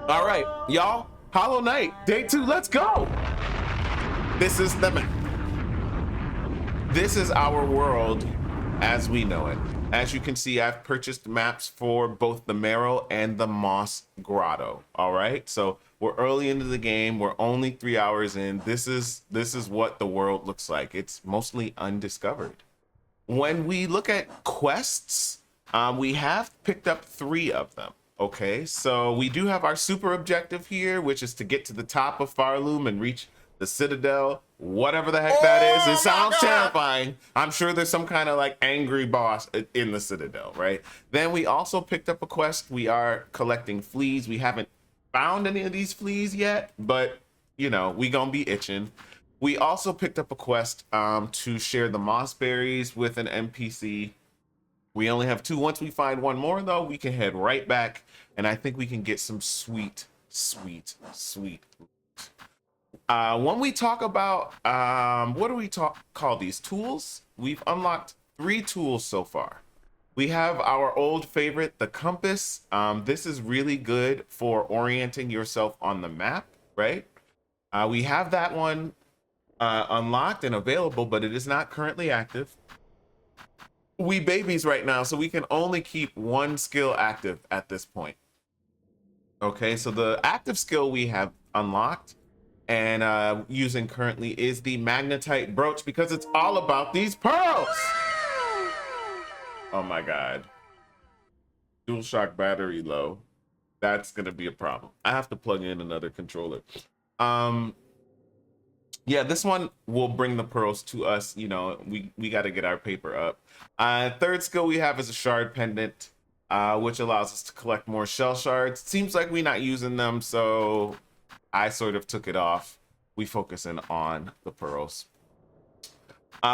All right, y'all. Hollow Knight, day 2. Let's go. This is our world as we know it. As you can see, I've purchased maps for both the Marrow and the Moss Grotto. All right, so we're early into the game. We're only 3 hours in. This is what the world looks like. It's mostly undiscovered. When we look at quests, we have picked up 3 of them. Okay, so we do have our super objective here, which is to get to the top of Pharloom and reach the Citadel, whatever the heck that is. It sounds terrifying. I'm sure there's some kind of like angry boss in the Citadel, right? Then we also picked up a quest. We are collecting fleas. We haven't found any of these fleas yet, but you know, we gonna be itching. We also picked up a quest to share the moss berries with an NPC. We only have 2. Once we find one more though, we can head right back, and I think we can get some sweet. When we talk about, what do we call these tools? We've unlocked 3 tools so far. We have our old favorite, the compass. This is really good for orienting yourself on the map, right? We have that one unlocked and available, but it is not currently active. We babies right now, so we can only keep 1 skill active at this point. Okay, so the active skill we have unlocked and using currently is the magnetite brooch, because it's all about these pearls. Oh my god. DualShock battery low. That's gonna be a problem. I have to plug in another controller. Yeah, this one will bring the pearls to us. You know, we got to get our paper up. 3rd skill we have is a shard pendant, which allows us to collect more shell shards. Seems like we're not using them, so I sort of took it off. We focusing on the pearls.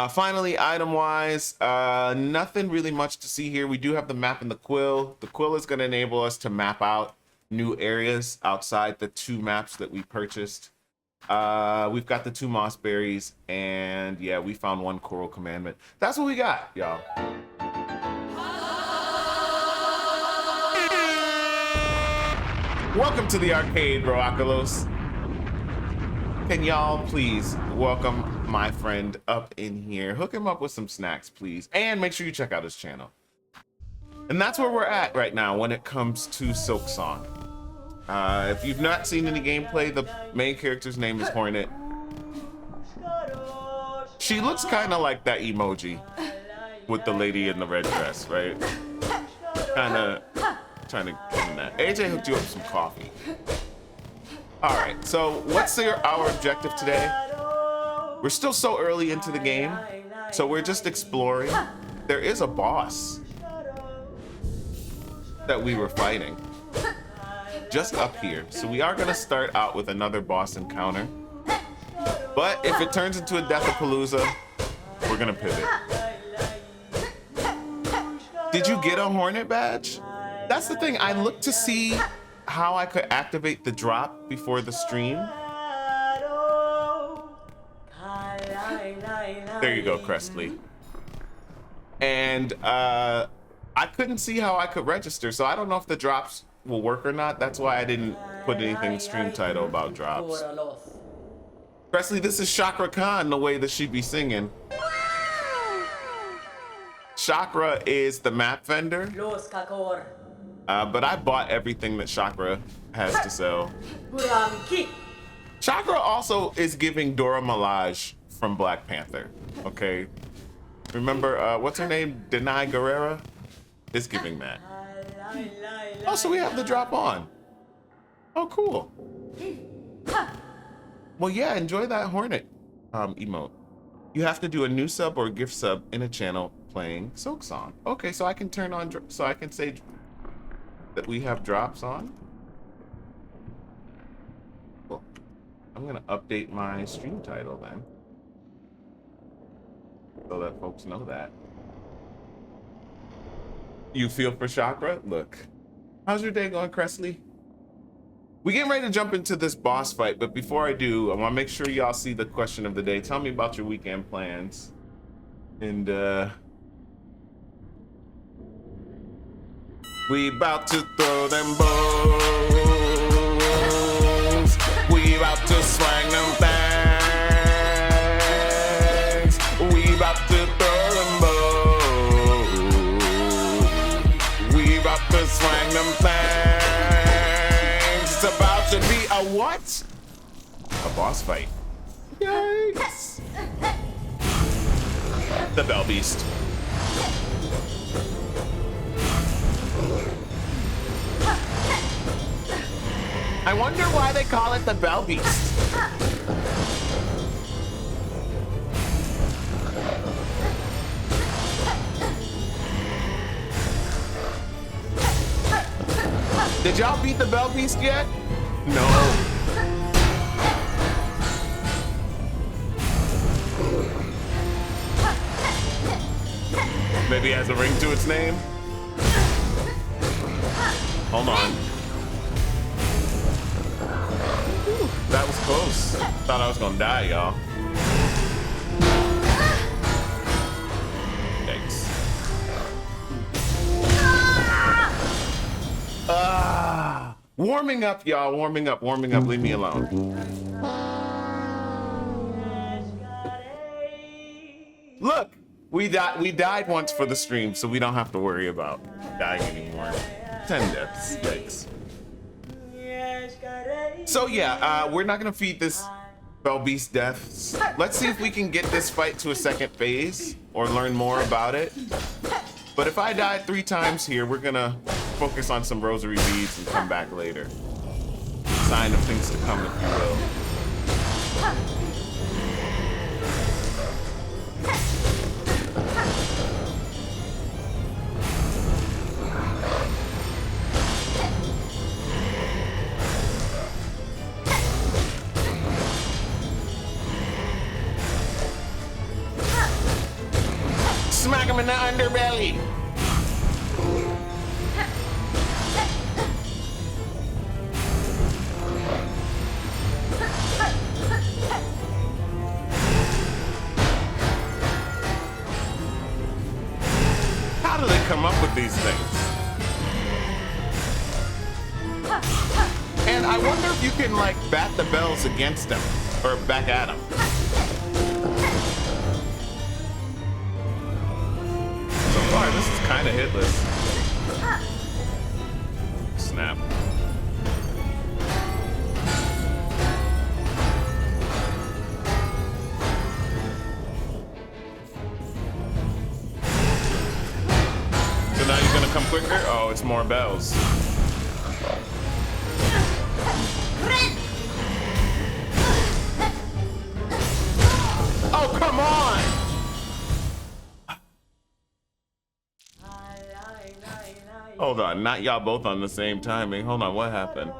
Finally, item-wise, nothing really much to see here. We do have the map and the quill. The quill is going to enable us to map out new areas outside the 2 maps that we purchased. We've got the 2 moss berries, and yeah, we found 1 coral commandment. That's what we got, y'all. Welcome to the arcade, Broacalos. Can y'all please welcome my friend up in here? Hook him up with some snacks, please, and make sure you check out his channel. And that's where we're at right now when it comes to Silksong. If you've not seen any gameplay, the main character's name is Hornet. She looks kind of like that emoji with the lady in the red dress, right? Kind of trying to get in that. AJ hooked you up with some coffee. All right, so what's our objective today? We're still so early into the game, so we're just exploring. There is a boss that we were fighting just up here. So we are gonna start out with another boss encounter. But if it turns into a Deathapalooza, we're gonna pivot. Did you get a Hornet badge? That's the thing, I looked to see how I could activate the drop before the stream. There you go, Crestley. And I couldn't see how I could register, so I don't know if the drops will work or not. That's why I didn't put anything stream title about drops. Presley, this is Chakra Khan, the way that she be singing. Chakra is the map vendor, but I bought everything that Chakra has to sell. Chakra also is giving Dora Milaje from Black Panther. Okay, remember what's her name? Denai Guerrera is giving that. Oh, so we have the drop on. Oh, cool. Well, yeah, enjoy that Hornet emote. You have to do a new sub or gift sub in a channel playing Silksong. Okay, so I can turn on, so I can say that we have drops on. Cool. I'm gonna update my stream title then, so that folks know that. You feel for Chakra? Look. How's your day going, Crestley? We getting ready to jump into this boss fight, but before I do, I want to make sure y'all see the question of the day. Tell me about your weekend plans. And we about to throw them bows. It's about to be a what? A boss fight. Yikes. The Bell Beast. I wonder why they call it the Bell Beast. Did y'all beat the Bell Beast yet? No. Maybe it has a ring to its name. Hold on. Whew, that was close. Thought I was gonna die, y'all. Thanks. Warming up, y'all. Warming up. Leave me alone. Look, we died once for the stream, so we don't have to worry about dying anymore. 10 deaths. Yikes. So yeah, we're not gonna feed this Bell Beast deaths. Let's see if we can get this fight to a second phase or learn more about it. But if I die 3 times here, we're gonna focus on some Rosary beads and come back later. Sign of things to come, if you will. Smack him in the underbelly. How do they come up with these things? And I wonder if you can like bat the bells against them or back at them. So far, this is kind of hitless. Snap. So now you're gonna come quicker? Oh, it's more bells. Oh, come on! Hold on, not y'all both on the same timing. Hold on, what happened?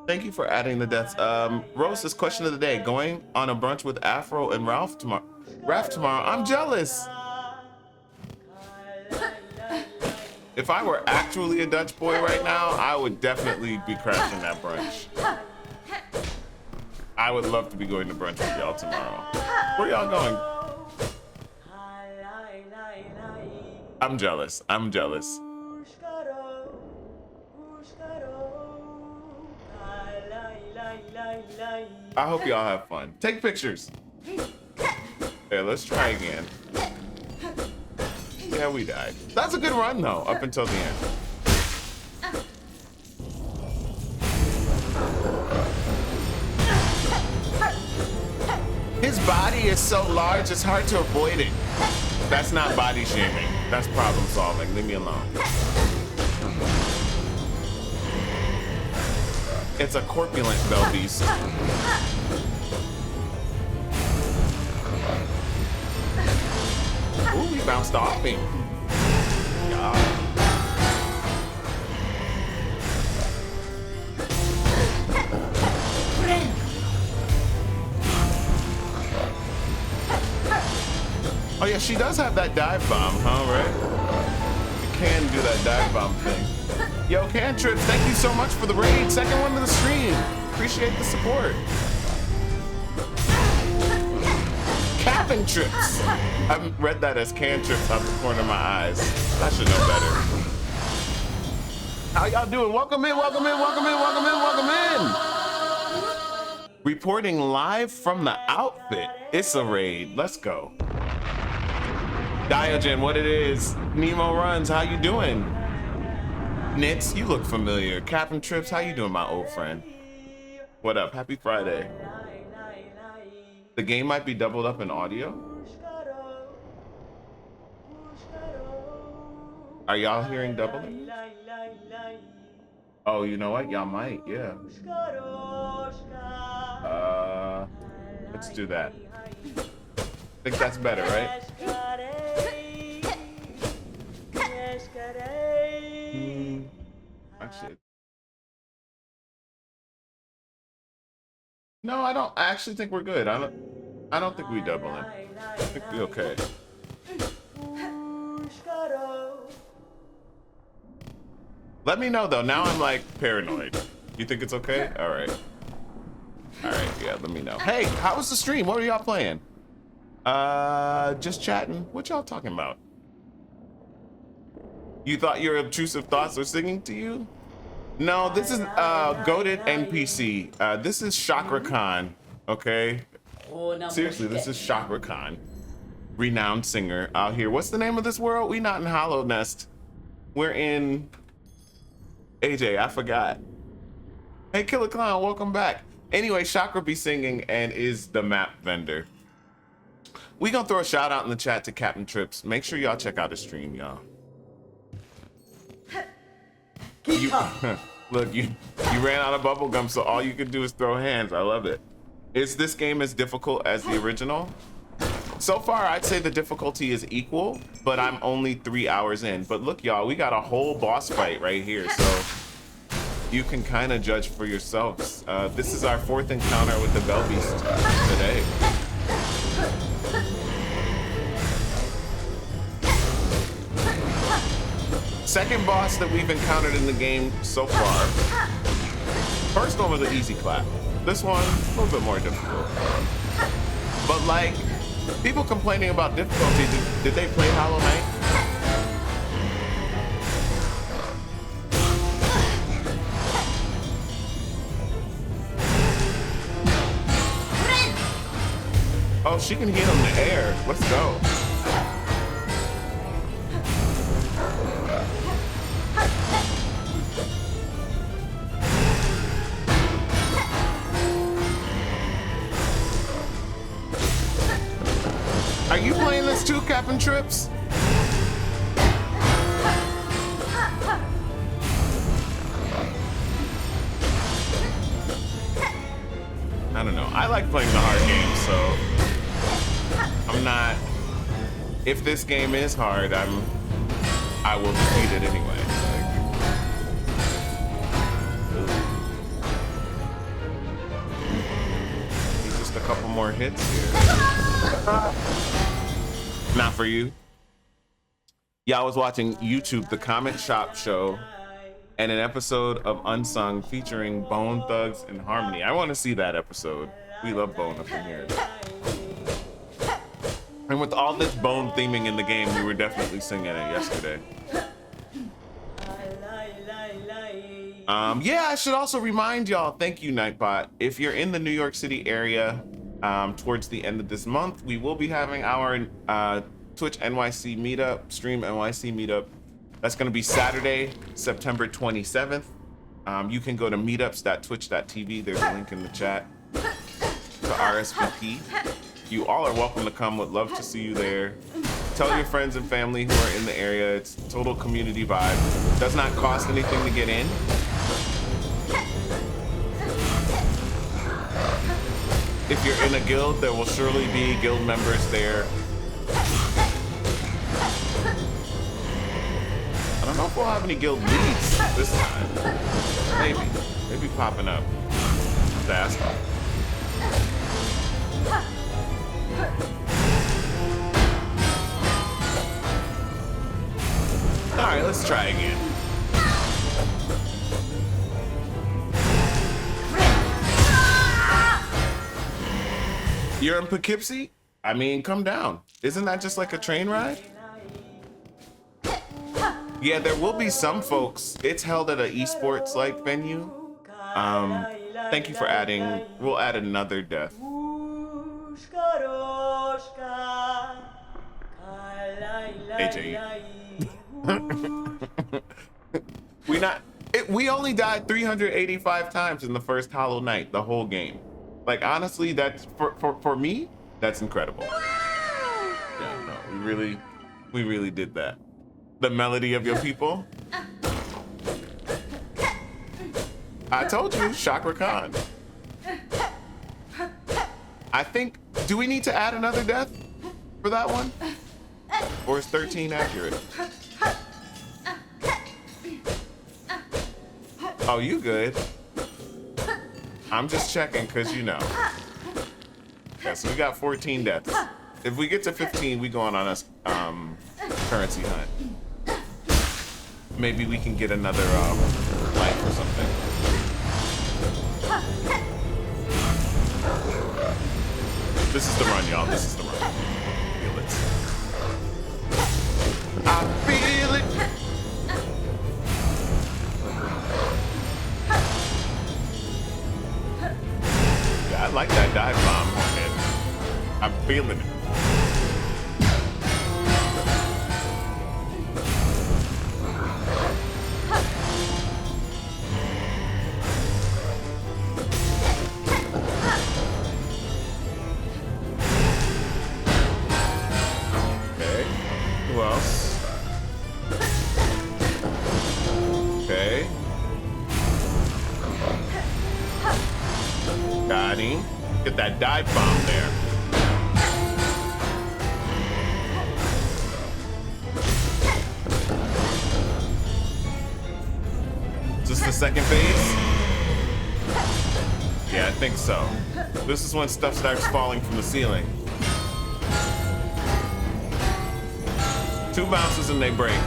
Thank you for adding the deaths. Rose's question of the day: going on a brunch with Afro and Ralph tomorrow. I'm jealous. If I were actually a Dutch boy right now, I would definitely be crashing that brunch. I would love to be going to brunch with y'all tomorrow. Where y'all going? I'm jealous. I'm jealous. I hope y'all have fun. Take pictures. Yeah, let's try again. Yeah, we died. That's a good run though, up until the end. His body is so large, it's hard to avoid it. That's not body shaming. That's problem solving. Leave me alone. It's a corpulent Bell Beast. Ooh, he bounced off me. Yeah. Oh yeah, she does have that dive bomb, huh, right? You can do that dive bomb thing. Yo, Cantrips, thank you so much for the raid. Second one to the stream. Appreciate the support. Cabin trips. I've read that as cantrips out the corner of my eyes. I should know better. How y'all doing? Welcome in, welcome in, welcome in, welcome in, welcome in. Reporting live from the outfit. It's a raid. Let's go. Diogen, what it is? Nemo Runs, how you doing? Nitz, you look familiar. Captain Trips, how you doing, my old friend? What up? Happy Friday. The game might be doubled up in audio. Are y'all hearing doubling? Oh, you know what? Y'all might, yeah. Let's do that. I think that's better, right? Actually, no, I don't. I actually think we're good. I don't think we double it. I think we okay. Let me know though. Now I'm like paranoid. You think it's okay? All right. All right. Yeah. Let me know. Hey, how was the stream? What are y'all playing? Just chatting. What y'all talking about? You thought your obtrusive thoughts were singing to you? No, this is goated NPC. This is Chakra Khan. Okay. Seriously, this is Chakra Khan, renowned singer out here. What's the name of this world? We not in Hollow Nest. We're in AJ. I forgot. Hey, Killer Clown, welcome back. Anyway, Chakra be singing and is the map vendor. We gonna throw a shout out in the chat to Captain Trips. Make sure y'all check out his stream, y'all. Look, you ran out of bubble gum, so all you could do is throw hands. I love it. Is this game as difficult as the original? So far, I'd say the difficulty is equal, but I'm only 3 hours in. But look, y'all, we got a whole boss fight right here, so you can kind of judge for yourselves. This is our 4th encounter with the Belbeast today. Second boss that we've encountered in the game so far. First one was an easy clap. This one, a little bit more difficult. But like, people complaining about difficulty, did they play Hollow Knight? Oh, she can hit him in the air. Let's go. Are you playing this too, Captain Trips? I don't know. I like playing the hard games, so I'm not. If this game is hard, I will defeat it anyway. Need just a couple more hits here. Not for you. Yeah, I was watching YouTube, the Comment Shop show, and an episode of Unsung featuring Bone Thugs and Harmony. I want to see that episode. We love Bone up in here. And with all this Bone theming in the game, we were definitely singing it yesterday. Yeah, I should also remind y'all, thank you, Nightbot. If you're in the New York City area, towards the end of this month, we will be having our Twitch NYC meetup, Stream NYC meetup. That's going to be Saturday, September 27th. You can go to meetups.twitch.tv. There's a link in the chat to RSVP. You all are welcome to come. Would love to see you there. Tell your friends and family who are in the area. It's total community vibe. Does not cost anything to get in. If you're in a guild, there will surely be guild members there. I don't know if we'll have any guild leads this time. Maybe popping up. To ask them. All right, let's try again. You're in Poughkeepsie? I mean, come down. Isn't that just like a train ride? Yeah, there will be some folks. It's held at an esports-like venue. Thank you for adding. We'll add another death. AJ. We only died 385 times in the first Hollow Knight, the whole game. Like, honestly, that's for me, that's incredible. Yeah, no, we really did that. The melody of your people. I told you, Chakra Khan. I think, do we need to add another death for that one? Or is 13 accurate? Oh, you good? I'm just checking because you know. Yeah, so we got 14 deaths. If we get to 15, we going on a currency hunt. Maybe we can get another life or something. This is the run, y'all. This is the run. Feel it. I feel it. Yeah, I like that dive bomb, man. I'm feeling it. Okay, who else? Okay. Got him. Get that dive bomb there. Is this the second phase? Yeah, I think so. This is when stuff starts falling from the ceiling. 2 bounces and they break.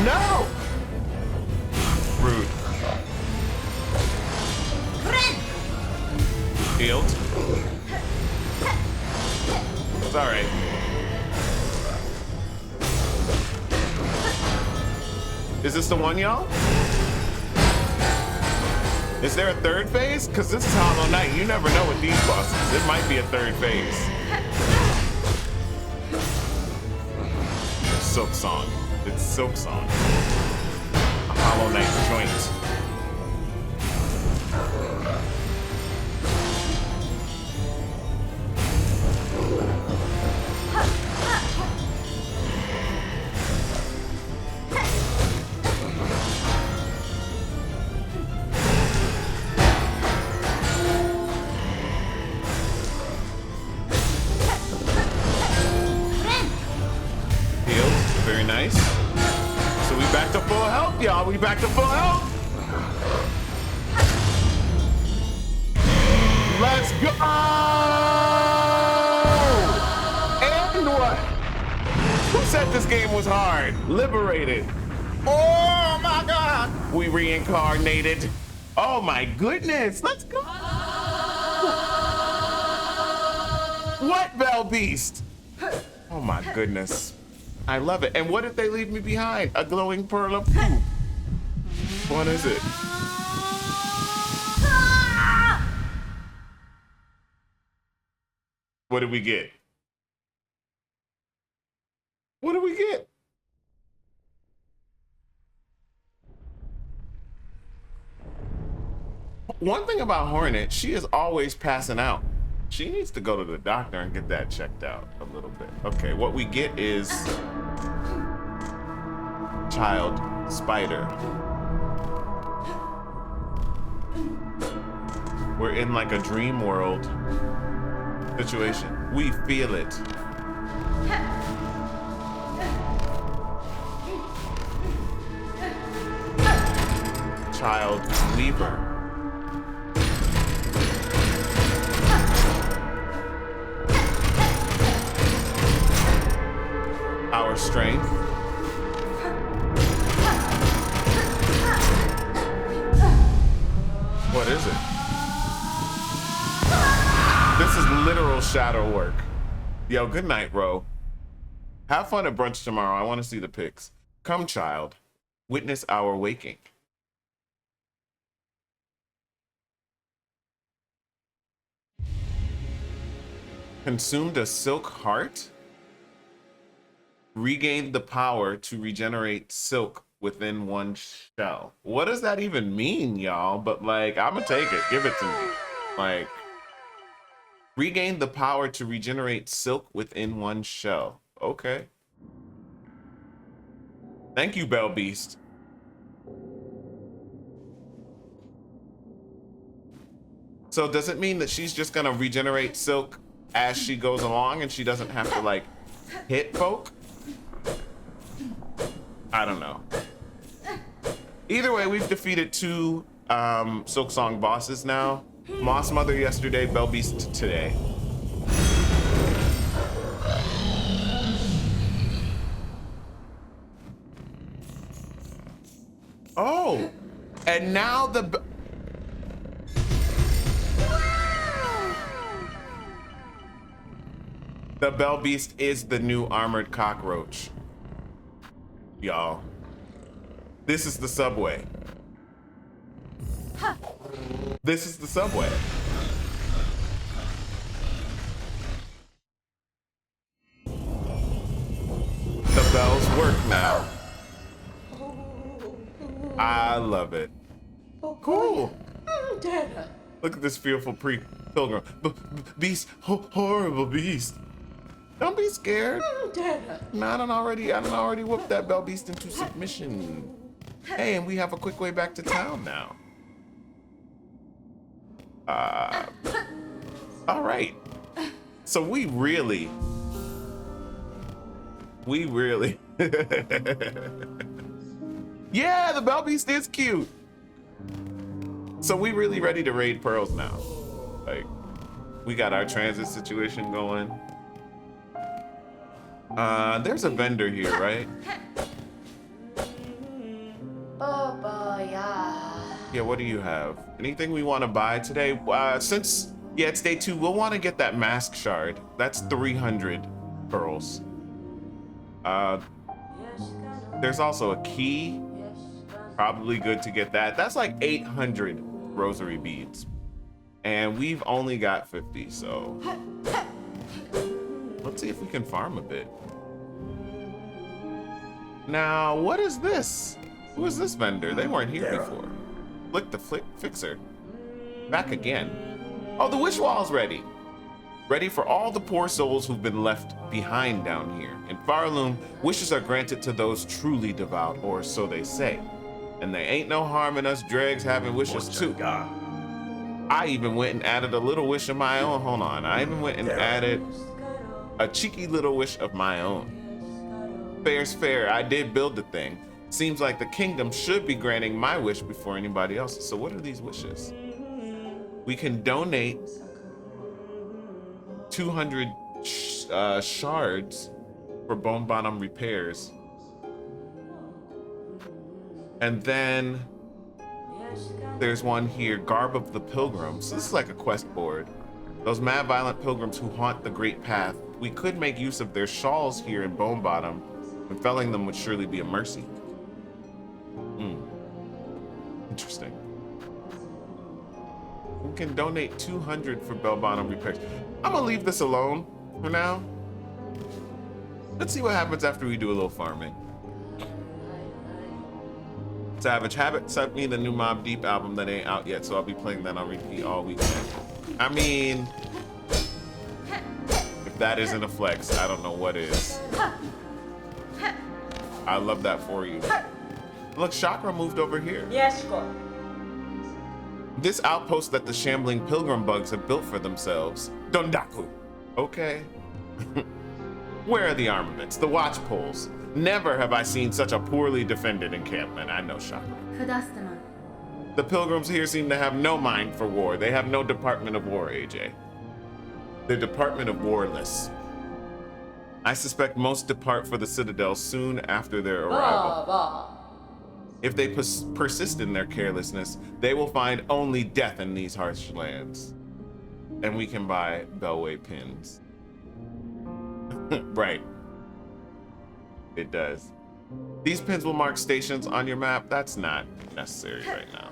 No! Rude. Healed. It's all right. Is this the one, y'all? Is there a third phase? Because this is Hollow Knight. You never know with these bosses. It might be a third phase. It's Silksong. It's Silksong. A Hollow Knight joint. Nice. So we back to full health, y'all. We back to full health. Let's go. And what? Who said this game was hard? Liberated. Oh my God. We reincarnated. Oh my goodness. Let's go. What, Bell Beast? Oh my goodness. I love it. And what did they leave me behind? A glowing pearl of poop. What is it? What did we get? What did we get? One thing about Hornet, she is always passing out. She needs to go to the doctor and get that checked out a little bit. Okay, what we get is child spider. We're in like a dream world situation. We feel it. Child weaver. Our strength. What is it? This is literal shadow work. Yo, good night, bro. Have fun at brunch tomorrow. I want to see the pics. Come, child. Witness our waking. Consumed a silk heart. Regained the power to regenerate silk within one shell. What does that even mean, y'all? But like, I'm gonna take it. Give it to me. Like, regained the power to regenerate silk within one shell. Okay. Thank you, Bell Beast. So does it mean that she's just gonna regenerate silk as she goes along and she doesn't have to like hit folk? I don't know. Either way, we've defeated 2 Silksong bosses now. Moss Mother yesterday, Bell Beast today. Oh, and now the Bell Beast is the new armored cockroach. Y'all, this is the subway. This is the subway. The bells work now. I love it. Cool. Look at this fearful pilgrim. Beast, horrible beast. Don't be scared. No, I done already whooped that Bell Beast into submission. Hey, and we have a quick way back to town now. All right. So we really. Yeah, the Bell Beast is cute. So we really ready to raid pearls now. Like, we got our transit situation going. There's a vendor here, right? Yeah, what do you have? Anything we want to buy today? Since it's day 2, we'll want to get that mask shard. That's 300 pearls. There's also a key. Probably good to get that. That's like 800 rosary beads. And we've only got 50, so let's see if we can farm a bit. Now, what is this? Who is this vendor? They weren't here before. Flick the fixer. Back again. Oh, the wish wall's ready. Ready for all the poor souls who've been left behind down here. In Pharloom, wishes are granted to those truly devout, or so they say. And there ain't no harm in us dregs having wishes too. I even went and added a little wish of my own. Hold on. I even went and added a cheeky little wish of my own. Fair's fair. I did build the thing. Seems like the kingdom should be granting my wish before anybody else's. So what are these wishes? We can donate 200 shards for bone bottom repairs. And then there's one here, Garb of the Pilgrims. This is like a quest board. Those mad violent pilgrims who haunt the great path. We could make use of their shawls here in Bone Bottom, and felling them would surely be a mercy. Interesting. We can donate 200 for bell bottom repairs. I'm gonna leave this alone for now. Let's see what happens after we do a little farming. Savage Habit sent me the new Mobb Deep album that ain't out yet, so I'll be playing that on repeat all weekend. I mean, if that isn't a flex, I don't know what is. I love that for you. Look, Chakra moved over here. Yes, God. This outpost that the shambling pilgrim bugs have built for themselves. Dondaku. Okay. Where are the armaments, the watch poles? Never have I seen such a poorly defended encampment. I know, Chakra. The pilgrims here seem to have no mind for war. They have no Department of War, AJ. The Department of Warless. I suspect most depart for the Citadel soon after their arrival. If they persist in their carelessness, they will find only death in these harsh lands. And we can buy Bellway pins. Right. It does. These pins will mark stations on your map. That's not necessary right now.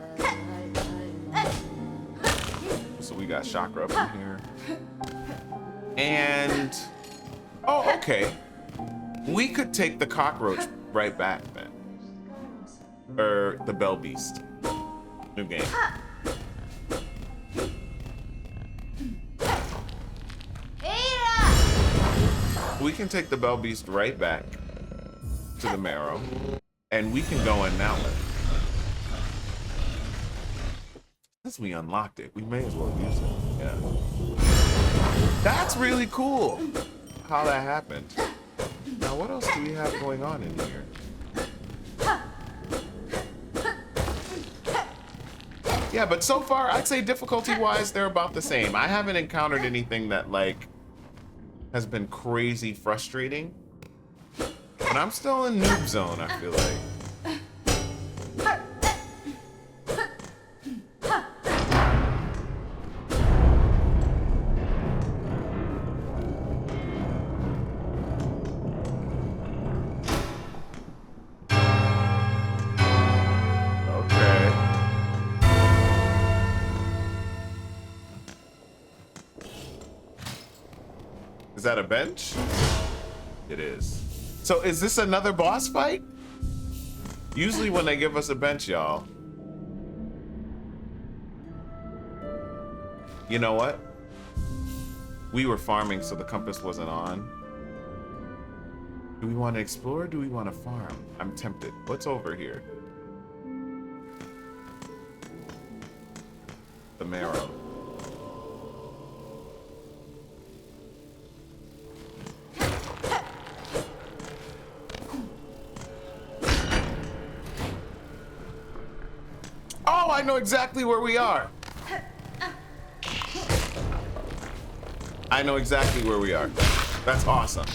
So we got Chakra up in here. And oh, okay. We could take the cockroach right back then. Or the bell beast. New game. We can take the bell beast right back to the Marrow. And we can go in that way. Since we unlocked it, we may as well use it. Yeah. That's really cool how that happened. Now, what else do we have going on in here? Yeah, but so far, I'd say difficulty-wise, they're about the same. I haven't encountered anything that, like, has been crazy frustrating. But I'm still in noob zone, I feel like. Is that a bench? It is. So is this another boss fight? Usually when they give us a bench, y'all. You know what? We were farming, so the compass wasn't on. Do we want to explore or do we want to farm? I'm tempted. What's over here? The Marrow. Oh, I know exactly where we are. I know exactly where we are. That's awesome.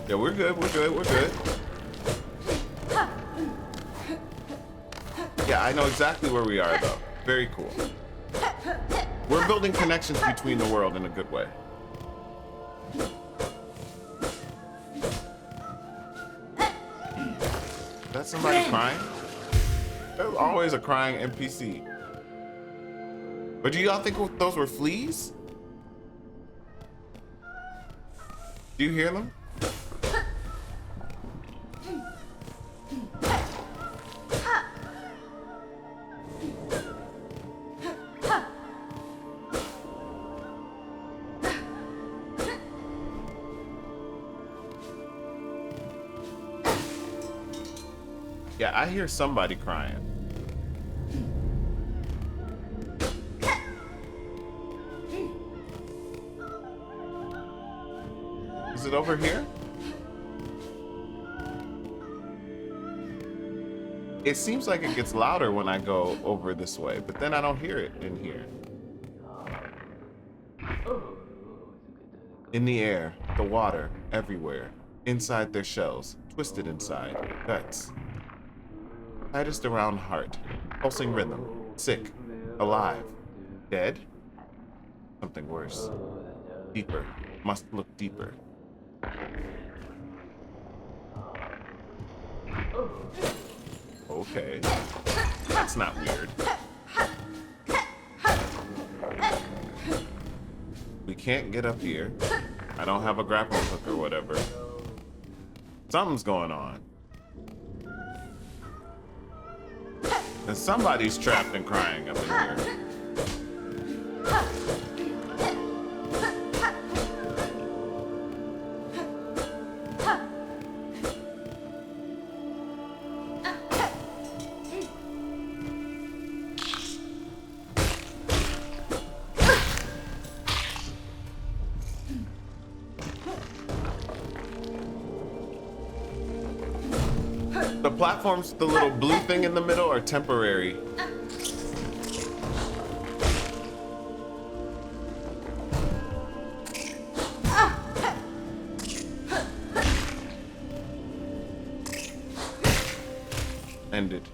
Yeah, we're good, we're good, we're good. Yeah, I know exactly where we are, though. Very cool. We're building connections between the world in a good way. Is that somebody crying? There's always a crying NPC. But do y'all think those were fleas? Do you hear them? Yeah, I hear somebody crying. Is it over here? It seems like it gets louder when I go over this way, but then I don't hear it in here. In the air, the water, everywhere. Inside their shells, twisted inside, guts. Tightest around heart, pulsing rhythm, sick, alive, dead? Something worse. Deeper, must look deeper. Okay, that's not weird. We can't get up here. I don't have a grappling hook or whatever. Something's going on. And somebody's trapped and crying up in here. The platforms, the little blue thing in the middle, are temporary. Ended.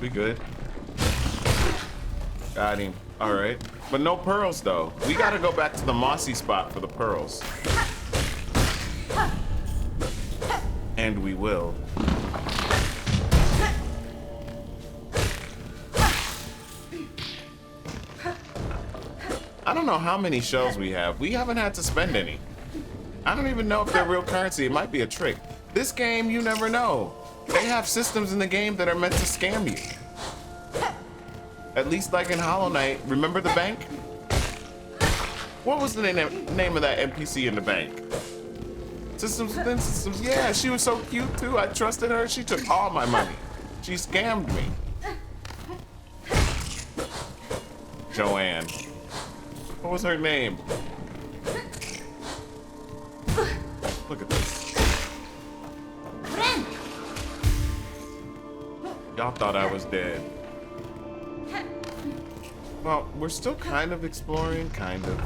We good. Got him. All right. But no pearls, though. We got to go back to the mossy spot for the pearls. And we will. I don't know how many shells we have. We haven't had to spend any. I don't even know if they're real currency. It might be a trick. This game, you never know. They have systems in the game that are meant to scam you. At least like in Hollow Knight. Remember the bank? What was the name of that NPC in the bank? Systems within systems. Yeah, she was so cute too. I trusted her. She took all my money. She scammed me. Joanne. What was her name? Look at this. Y'all thought I was dead. Well, we're still kind of exploring, kind of.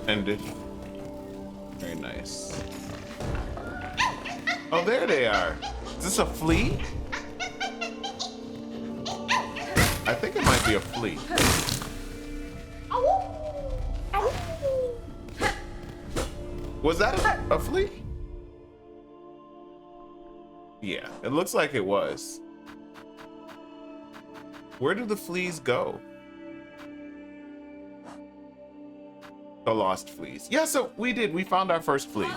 Ended. Very nice. Oh, there they are. Is this a flea? I think it might be a flea. Was that a flea? Yeah, it looks like it was. Where do the fleas go? The lost fleas. Yeah, so we found our first flea.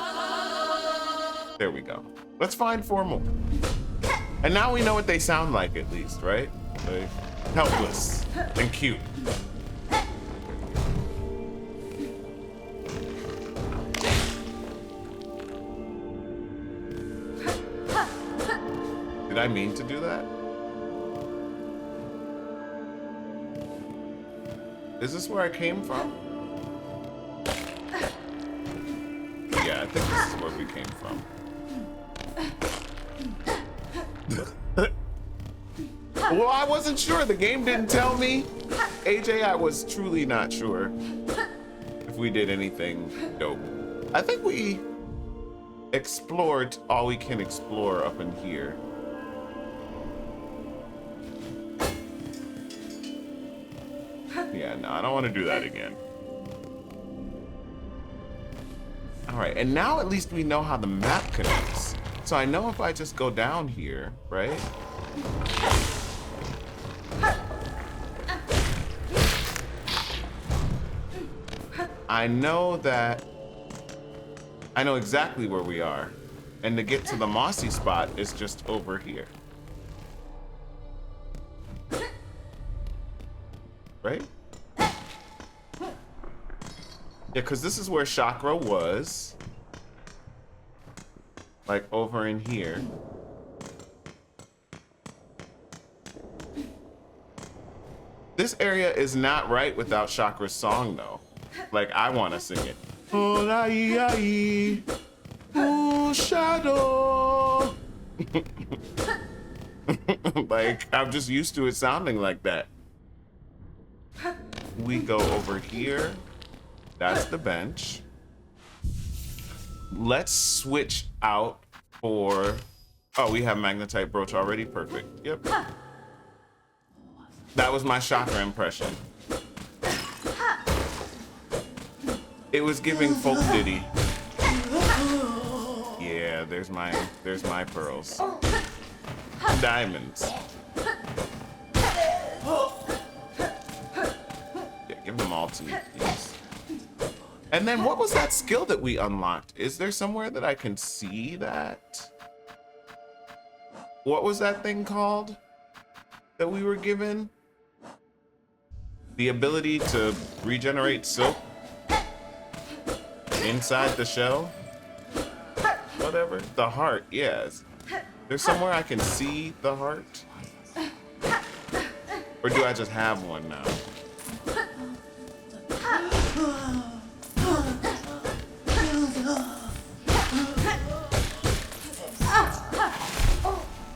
There we go. Let's find 4 more. And now we know what they sound like at least, right? Like, helpless and cute. Did I mean to do that? Is this where I came from? Yeah, I think this is where we came from. Well, I wasn't sure. The game didn't tell me. AJ, I was truly not sure if we did anything dope. I think we explored all we can explore up in here. Yeah, no, I don't want to do that again. All right, and now at least we know how the map connects. So I know if I just go down here, right? I know exactly where we are. And to get to the mossy spot is just over here. Right? Yeah, because this is where Chakra was. Like over in here. This area is not right without Chakra's song though. Like I want to sing it. Oh, shadow. Like I'm just used to it sounding like that. We go over here. That's the bench. Let's switch out for... Oh, we have Magnetite Brooch already. Perfect. Yep. That was my chakra impression. It was giving folk ditty. Yeah, there's my pearls. Diamonds. Yeah, give them all to me, please. And then what was that skill that we unlocked? Is there somewhere that I can see that? What was that thing called that we were given? The ability to regenerate silk inside the shell? Whatever. The heart, yes. There's somewhere I can see the heart? Or do I just have one now?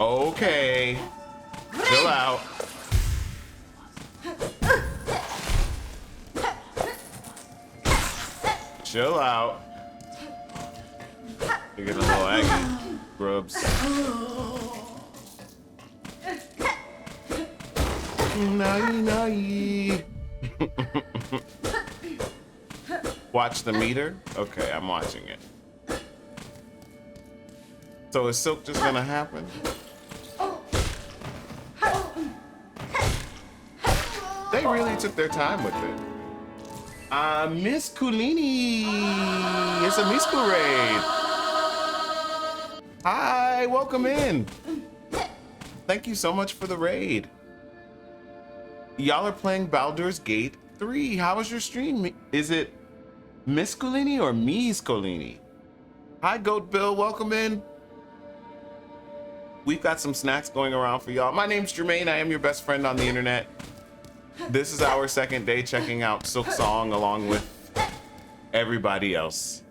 Okay. Chill out. Chill out. You're getting a little aggy, grubs. Nai. Watch the meter? Okay, I'm watching it. So is Silk just gonna happen? They really took their time with it. Miss Kulini. It's a Miss Kul raid. Hi, welcome in. Thank you so much for the raid. Y'all are playing Baldur's Gate 3. How was your stream? Is it Miss Kulini or Mies Kulini? Hi, Goat Bill, welcome in. We've got some snacks going around for y'all. My name's Jermaine. I am your best friend on the internet. This is our second day checking out Silksong along with everybody else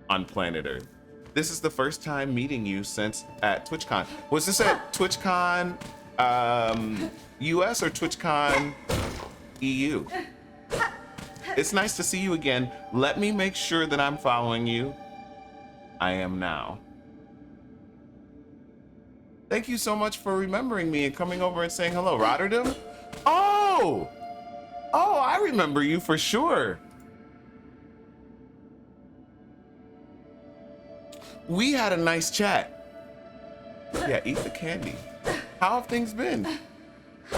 on planet Earth. This is the first time meeting you since at TwitchCon. Was this at TwitchCon US or TwitchCon EU? It's nice to see you again. Let me make sure that I'm following you. I am now. Thank you so much for remembering me and coming over and saying hello. Rotterdam? Oh! Oh, I remember you for sure. We had a nice chat. Yeah, eat the candy. How have things been? I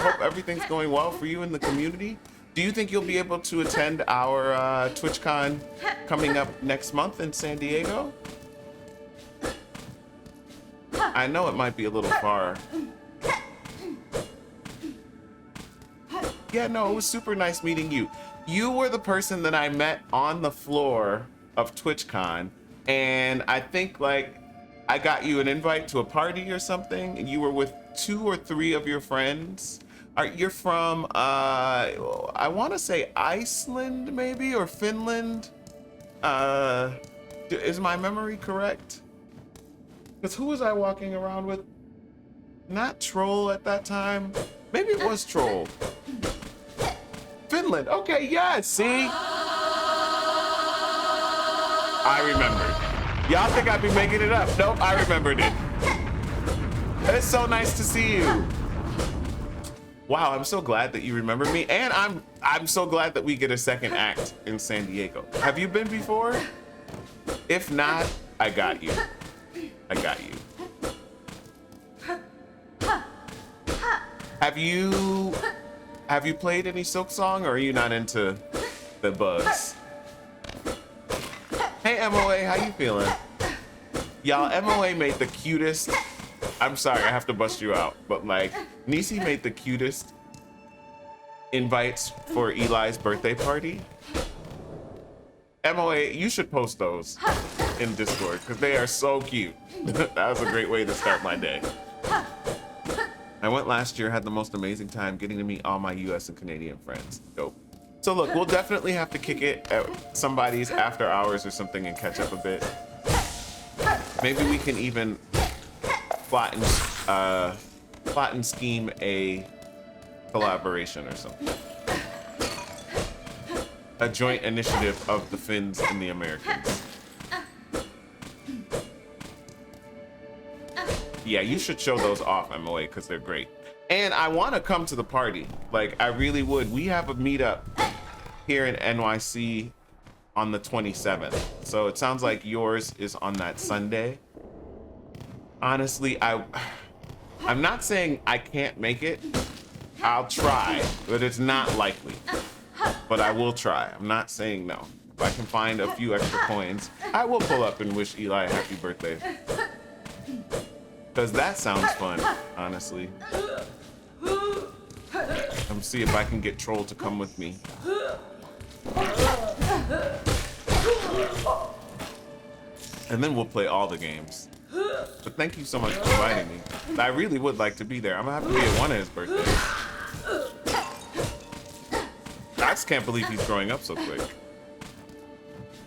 hope everything's going well for you in the community. Do you think you'll be able to attend our TwitchCon coming up next month in San Diego? I know it might be a little far. Yeah, no, it was super nice meeting you. You were the person that I met on the floor of TwitchCon, and I think like I got you an invite to a party or something, and you were with 2 or 3 of your friends. You're from, I want to say Iceland maybe, or Finland. Is my memory correct? Because who was I walking around with? Not Troll at that time. Maybe it was Troll. Finland. Okay, yeah, see? I remembered. Y'all think I'd be making it up. Nope, I remembered it. It's so nice to see you. Wow, I'm so glad that you remember me. And I'm so glad that we get a second act in San Diego. Have you been before? If not, I got you. I got you. Have you played any Silksong, or are you not into the bugs? Hey MOA, how you feeling? Y'all, MOA made the cutest. I'm sorry, I have to bust you out, but like Nisi made the cutest invites for Eli's birthday party. MOA, you should post those in Discord because they are so cute. That was a great way to start my day. I went last year, had the most amazing time getting to meet all my US and Canadian friends. Dope. So look, we'll definitely have to kick it at somebody's after hours or something and catch up a bit. Maybe we can even plot and scheme a collaboration or something. A joint initiative of the Finns and the Americans. Yeah, you should show those off, MOA, because they're great. And I want to come to the party. Like, I really would. We have a meetup here in NYC on the 27th. So it sounds like yours is on that Sunday. Honestly, I'm not saying I can't make it. I'll try, but it's not likely. But I will try. I'm not saying no. If I can find a few extra coins, I will pull up and wish Eli a happy birthday. Because that sounds fun, honestly. Let me see if I can get Troll to come with me. And then we'll play all the games. But thank you so much for inviting me. I really would like to be there. I'm gonna have to be at one of his birthdays. I just can't believe he's growing up so quick.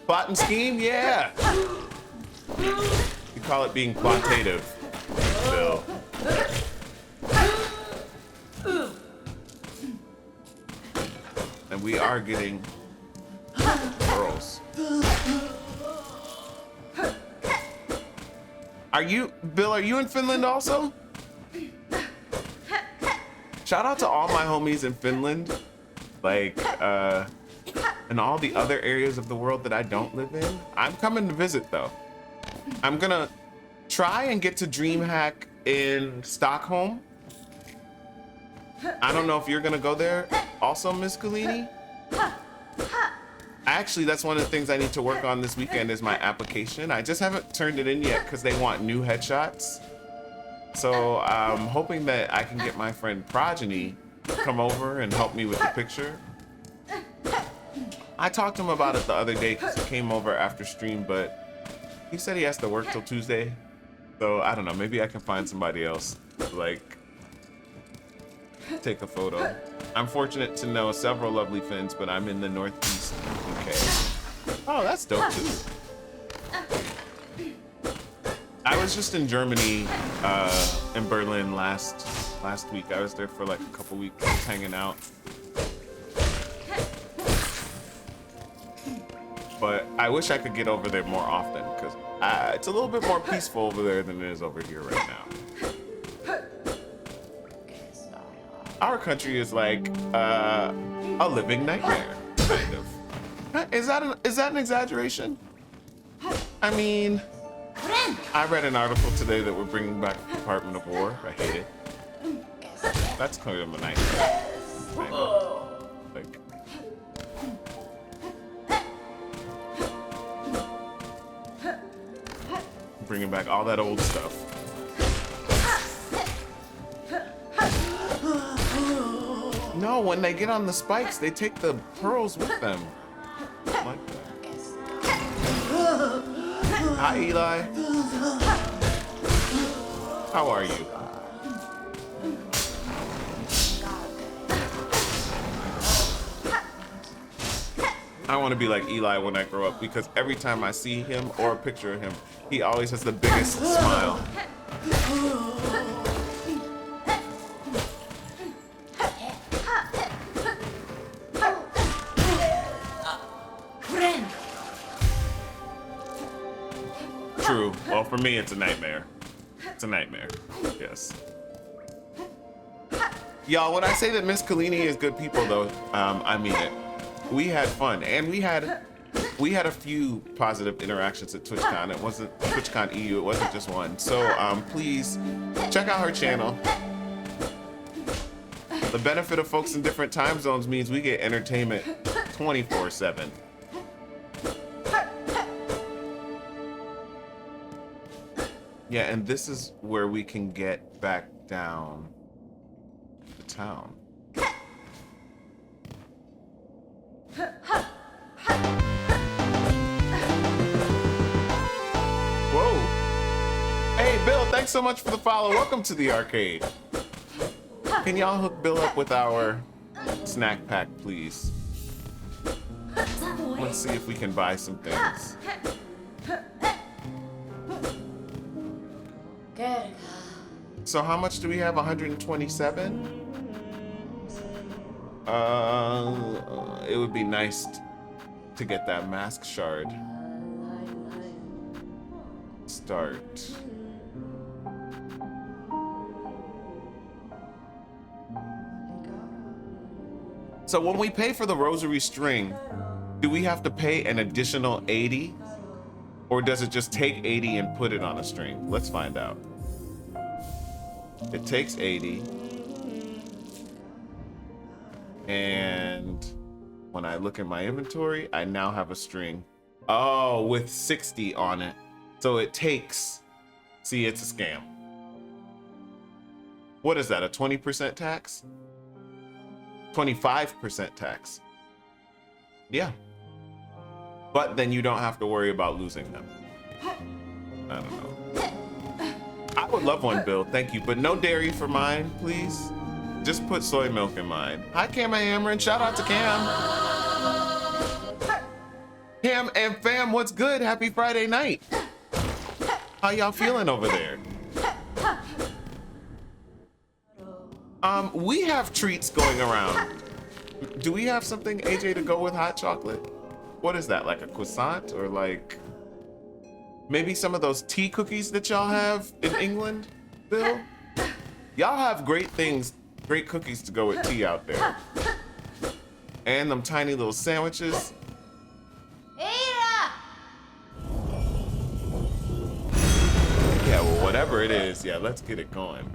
Plot and scheme, yeah. You call it being plotative, Bill. And we are getting pearls. Bill, are you in Finland also? Shout out to all my homies in Finland. Like, and all the other areas of the world that I don't live in. I'm coming to visit though. I'm gonna try and get to DreamHack in Stockholm. I don't know if you're gonna go there also, Miss Collini. Actually, that's one of the things I need to work on this weekend is my application. I just haven't turned it in yet because they want new headshots. So I'm hoping that I can get my friend Progeny to come over and help me with the picture. I talked to him about it the other day because he came over after stream, but he said he has to work till Tuesday. So I don't know, maybe I can find somebody else to like take a photo. I'm fortunate to know several lovely Finns, but I'm in the northeast UK. Oh, that's dope too. I was just in Germany, in Berlin last week. I was there for like a couple weeks hanging out. But I wish I could get over there more often because it's a little bit more peaceful over there than it is over here right now. Our country is like a living nightmare, kind of. Is that an exaggeration? I mean, I read an article today that we're bringing back the Department of War. I hate it. That's kind of a nightmare. Like, bringing back all that old stuff. No, when they get on the spikes, they take the pearls with them. Like that. Hi, Eli. How are you? I want to be like Eli when I grow up because every time I see him or a picture of him, he always has the biggest smile. True. Well, for me, it's a nightmare. It's a nightmare. Yes. Y'all, when I say that Miss Collini is good people, though, I mean it. We had fun, and we had a few positive interactions at TwitchCon. It wasn't TwitchCon EU. It wasn't just one. So please check out her channel. The benefit of folks in different time zones means we get entertainment 24/7. Yeah, and this is where we can get back down to town. Whoa. Hey, Bill, thanks so much for the follow. Welcome to the arcade. Can y'all hook Bill up with our snack pack, please? Let's see if we can buy some things. So how much do we have? 127? It would be nice to get that mask shard. Start. So when we pay for the Rosary string, do we have to pay an additional 80? Or does it just take 80 and put it on a string? Let's find out. It takes 80. And when I look at my inventory, I now have a string. Oh, with 60 on it. So it takes, see, it's a scam. What is that, a 20% tax? 25% tax. Yeah. But then you don't have to worry about losing them. I don't know. I would love one, Bill, thank you. But no dairy for mine, please. Just put soy milk in mine. Hi, Cam Amron. Shout out to Cam. Cam and fam, what's good? Happy Friday night. How y'all feeling over there? We have treats going around. Do we have something, AJ, to go with hot chocolate? what is that? Like a croissant or like maybe some of those tea cookies that y'all have in England, Bill? Y'all have great things, great cookies to go with tea out there. And them tiny little sandwiches. Yeah, well, whatever it is, yeah, let's get it going.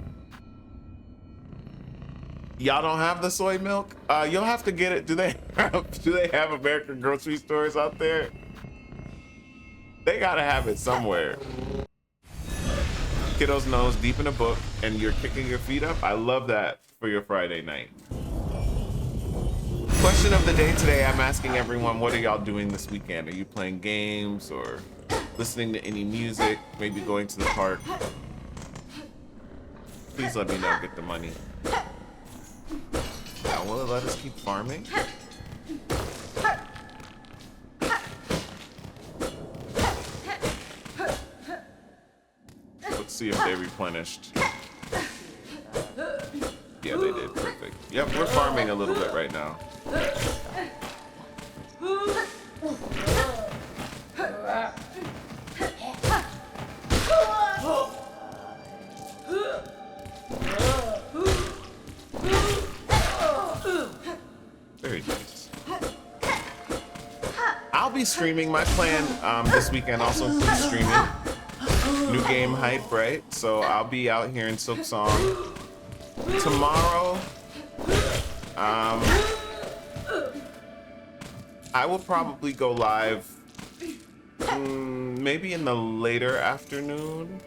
Y'all don't have the soy milk? You'll have to get it. Do they have American grocery stores out there? They gotta have it somewhere. Kiddo's nose deep in a book and you're kicking your feet up. I love that for your Friday night. Question of the day today, I'm asking everyone, what are y'all doing this weekend? Are you playing games or listening to any music? Maybe going to the park? Please let me know, get the money. Now, will it let us keep farming? Let's see if they replenished. Yeah, they did. Perfect. Yep, we're farming a little bit right now. Very nice. I'll be streaming. My plan this weekend also includes streaming. New game hype, right? So I'll be out here in Silksong. Tomorrow, I will probably go live maybe in the later afternoon.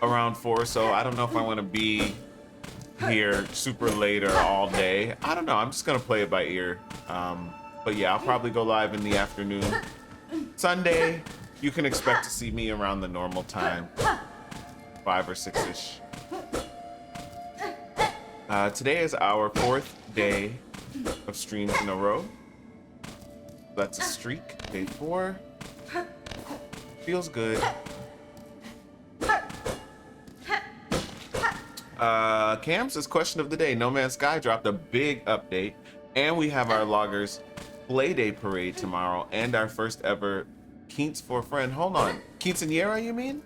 Around 4 or so. I don't know if I want to be here super late or all day. I don't know. I'm just going to play it by ear. But yeah, I'll probably go live in the afternoon. Sunday, you can expect to see me around the normal time, 5 or 6-ish. Today is our 4th day of streams in a row. That's a streak, day 4. Feels good. Cam says, question of the day. No Man's Sky dropped a big update, and we have our loggers Play Day parade tomorrow, and our first ever Quince for a Friend. Hold on. Quinceañera, you mean?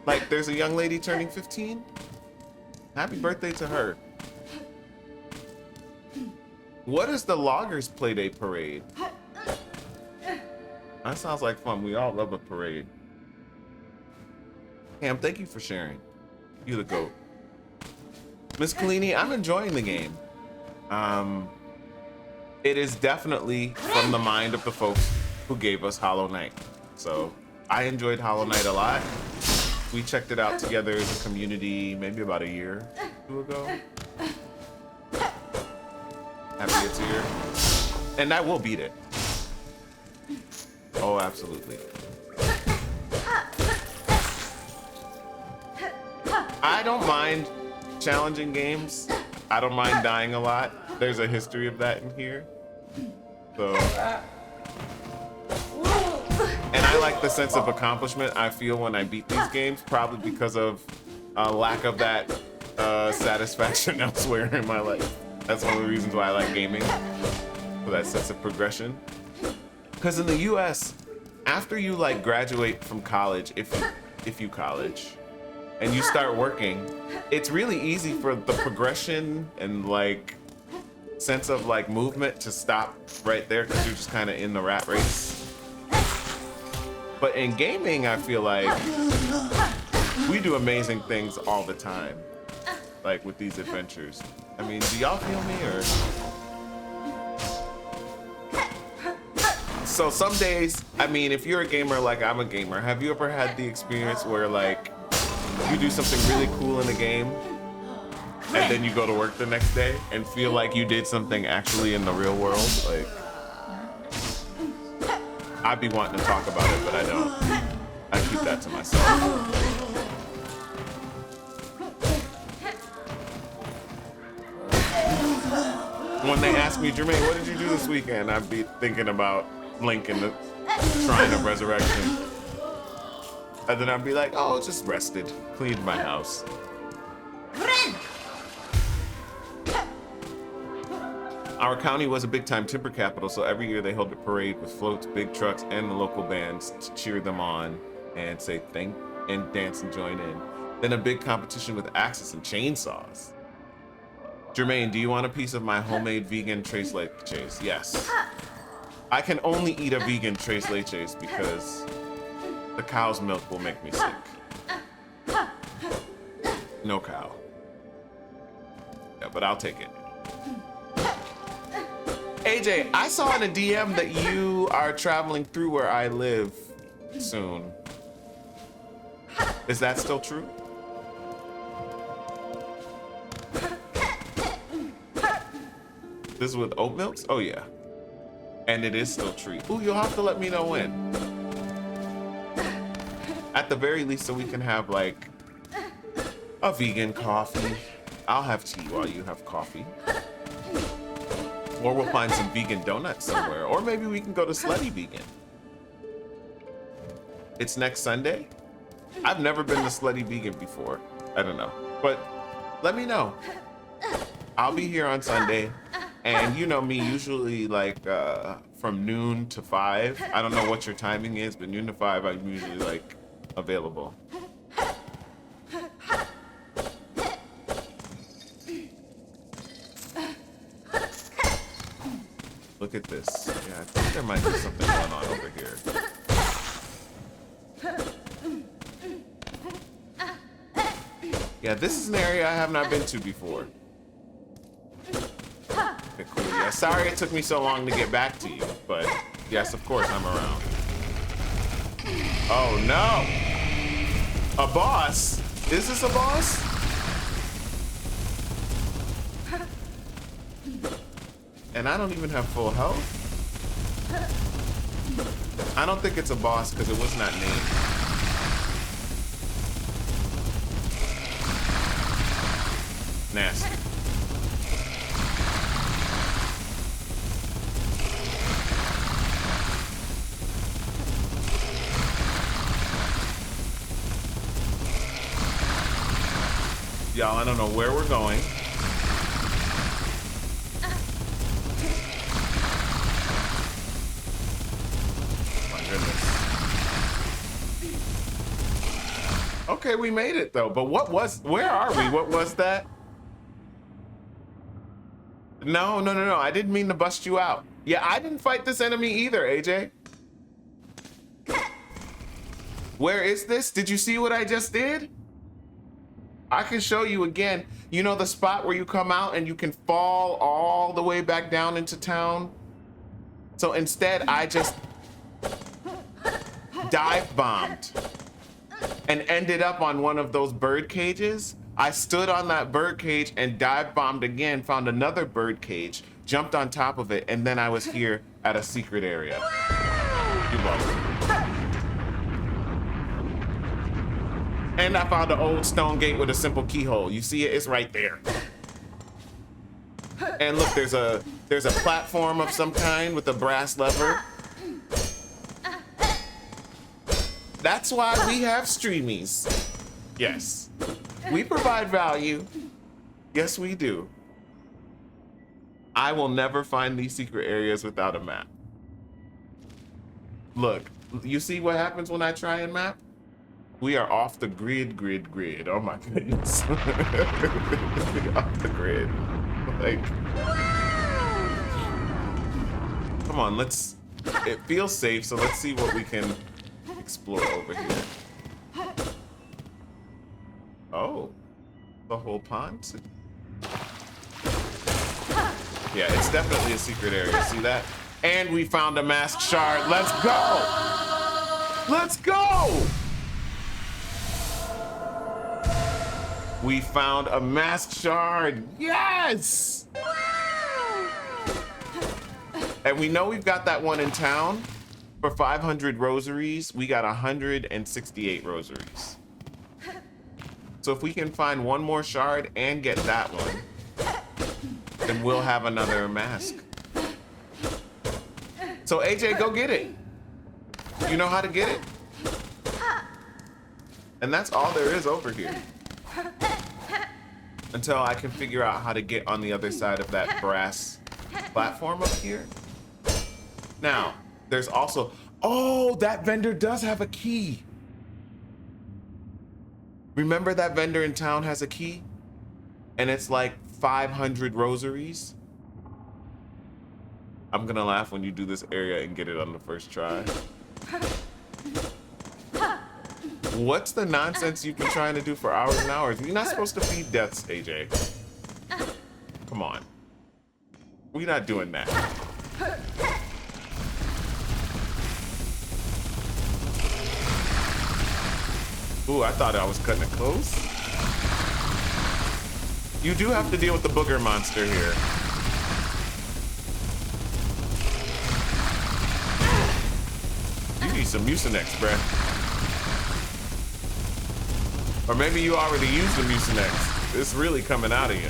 Like there's a young lady turning 15? Happy birthday to her. What is the Loggers Playday Parade? That sounds like fun. We all love a parade. Cam, thank you for sharing. You the GOAT. Miss Collini, I'm enjoying the game. It is definitely from the mind of the folks who gave us Hollow Knight. So I enjoyed Hollow Knight a lot. We checked it out together as a community maybe about a year or 2 ago. Happy it's here. And I will beat it. Oh, absolutely. I don't mind challenging games. I don't mind dying a lot. There's a history of that in here. So, and I like the sense of accomplishment I feel when I beat these games, probably because of lack of that satisfaction elsewhere in my life. That's one of the reasons why I like gaming, for that sense of progression. Because in the US, after you like graduate from college, if you college, and you start working, it's really easy for the progression and like sense of like movement to stop right there because you're just kind of in the rat race. But in gaming, I feel like we do amazing things all the time, like with these adventures. I mean, do y'all feel me or? So some days, I mean, if you're a gamer like I'm a gamer, have you ever had the experience where like you do something really cool in the game and then you go to work the next day and feel like you did something actually in the real world? Like, I'd be wanting to talk about it, but I don't. I keep that to myself. When they ask me, Jermaine, what did you do this weekend? I'd be thinking about Link in the Shrine of Resurrection. And then I'd be like, oh, just rested. Cleaned my house. Our county was a big-time timber capital, so every year they held a parade with floats, big trucks, and the local bands to cheer them on and say thank and dance and join in. Then a big competition with axes and chainsaws. Jermaine, do you want a piece of my homemade vegan tres leches? Yes. I can only eat a vegan tres leches because the cow's milk will make me sick. No cow. Yeah, but I'll take it. AJ, I saw in a DM that you are traveling through where I live soon. Is that still true? This is with oat milks? Oh yeah. And it is still true. Ooh, you'll have to let me know when. At the very least, so we can have like a vegan coffee. I'll have tea while you have coffee. Or we'll find some vegan donuts somewhere. Or maybe we can go to Slutty Vegan. It's next Sunday? I've never been to Slutty Vegan before. I don't know. But let me know. I'll be here on Sunday. And you know me, usually like from noon to 5. I don't know what your timing is, but noon to 5, I'm usually like available. Look at this. Yeah, I think there might be something going on over here. Yeah, this is an area I have not been to before. Okay, cool. Yeah, sorry it took me so long to get back to you, but yes, of course I'm around. Oh no! A boss? Is this a boss? And I don't even have full health. I don't think it's a boss because it was not named. Nasty. Y'all, I don't know where we're going. My goodness. Okay, we made it though, but where are we? What was that? No, I didn't mean to bust you out. Yeah, I didn't fight this enemy either, AJ. Where is this? Did you see what I just did? I can show you again. You know the spot where you come out and you can fall all the way back down into town? So instead, I just dive bombed and ended up on one of those bird cages. I stood on that bird cage and dive bombed again, found another bird cage, jumped on top of it, and then I was here at a secret area. You're welcome. And I found an old stone gate with a simple keyhole. You see it? It's right there. And look, there's a platform of some kind with a brass lever. That's why we have streamies. Yes. We provide value. Yes, we do. I will never find these secret areas without a map. Look, you see what happens when I try and map? We are off the grid. Oh my goodness. Off the grid. Like, come on, it feels safe, so let's see what we can explore over here. Oh, the whole pond? Yeah, it's definitely a secret area, see that? And we found a masked shard, let's go! Let's go! We found a masked shard. Yes! And we know we've got that one in town. For 500 rosaries, we got 168 rosaries. So if we can find one more shard and get that one, then we'll have another mask. So AJ, go get it. You know how to get it. And that's all there is over here. Until I can figure out how to get on the other side of that brass platform up here. Now, there's also, oh, that vendor does have a key. Remember that vendor in town has a key? And it's like 500 rosaries. I'm gonna laugh when you do this area and get it on the first try. What's the nonsense you've been trying to do for hours and hours? You're not supposed to feed deaths, AJ. Come on. We're not doing that. Ooh, I thought I was cutting it close. You do have to deal with the booger monster here. You need some Mucinex, bruh. Or maybe you already used the Mucinex. It's really coming out of you.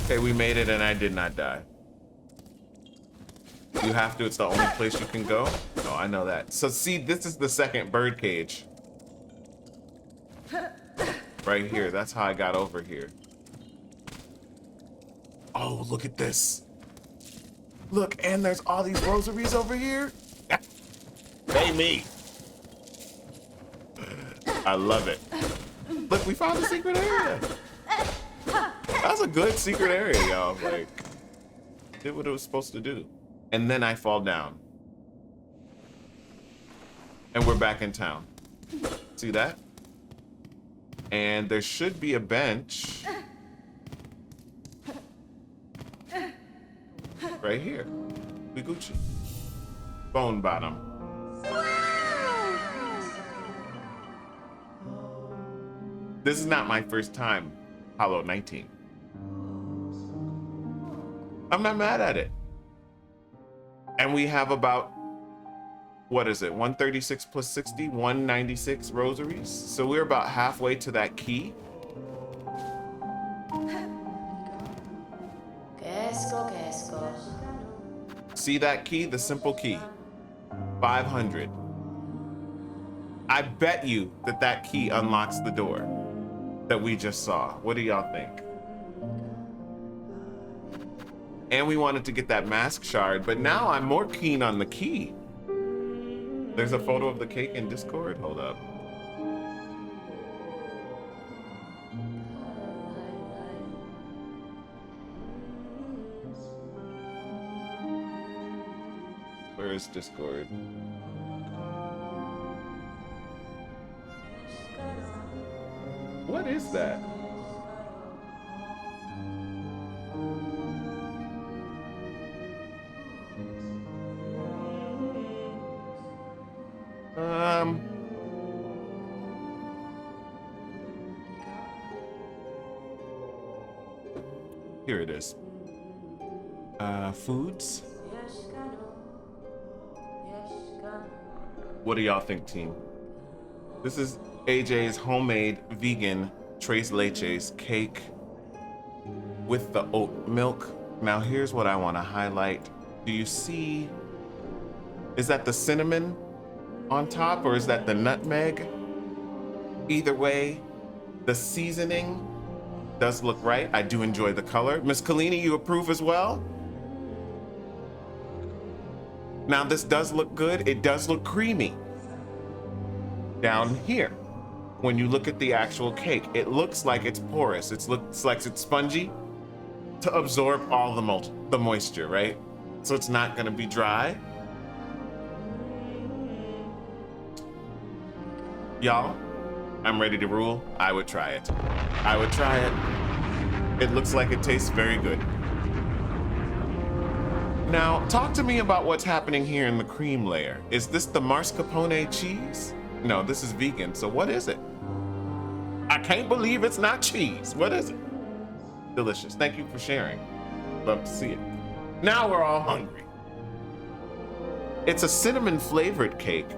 Okay, we made it and I did not die. You have to, it's the only place you can go. Oh, I know that. So see, this is the second bird cage. Right here, that's how I got over here. Oh, look at this. Look, and there's all these rosaries over here. Pay me. I love it. Look, we found the secret area. That's a good secret area, y'all. Like, did what it was supposed to do. And then I fall down. And we're back in town. See that? And there should be a bench. Right here. We Gucci. Bone bottom. This is not my first time Hollow 19. I'm not mad at it. And we have about, what is it? 136 plus 60, 196 rosaries. So we're about halfway to that key. See that key? The simple key. 500. I bet you that that key unlocks the door that we just saw. What do y'all think? And we wanted to get that mask shard, but now I'm more keen on the key. There's a photo of the cake in Discord. Hold up. Where is Discord? What is that? Here it is. Foods. What do y'all think, team? This is AJ's homemade vegan tres leches cake with the oat milk. Now here's what I want to highlight. Do you see, is that the cinnamon on top or is that the nutmeg? Either way, the seasoning does look right. I do enjoy the color. Miss Kalini, you approve as well? Now this does look good. It does look creamy. Down here, when you look at the actual cake, it looks like it's porous. It looks like it's spongy to absorb all the moisture, right? So it's not gonna be dry. Y'all, I'm ready to rule. I would try it. I would try it. It looks like it tastes very good. Now, talk to me about what's happening here in the cream layer. Is this the mascarpone cheese? No, this is vegan, so what is it? I can't believe it's not cheese. What is it? Delicious. Thank you for sharing. Love to see it. Now we're all hungry. It's a cinnamon flavored cake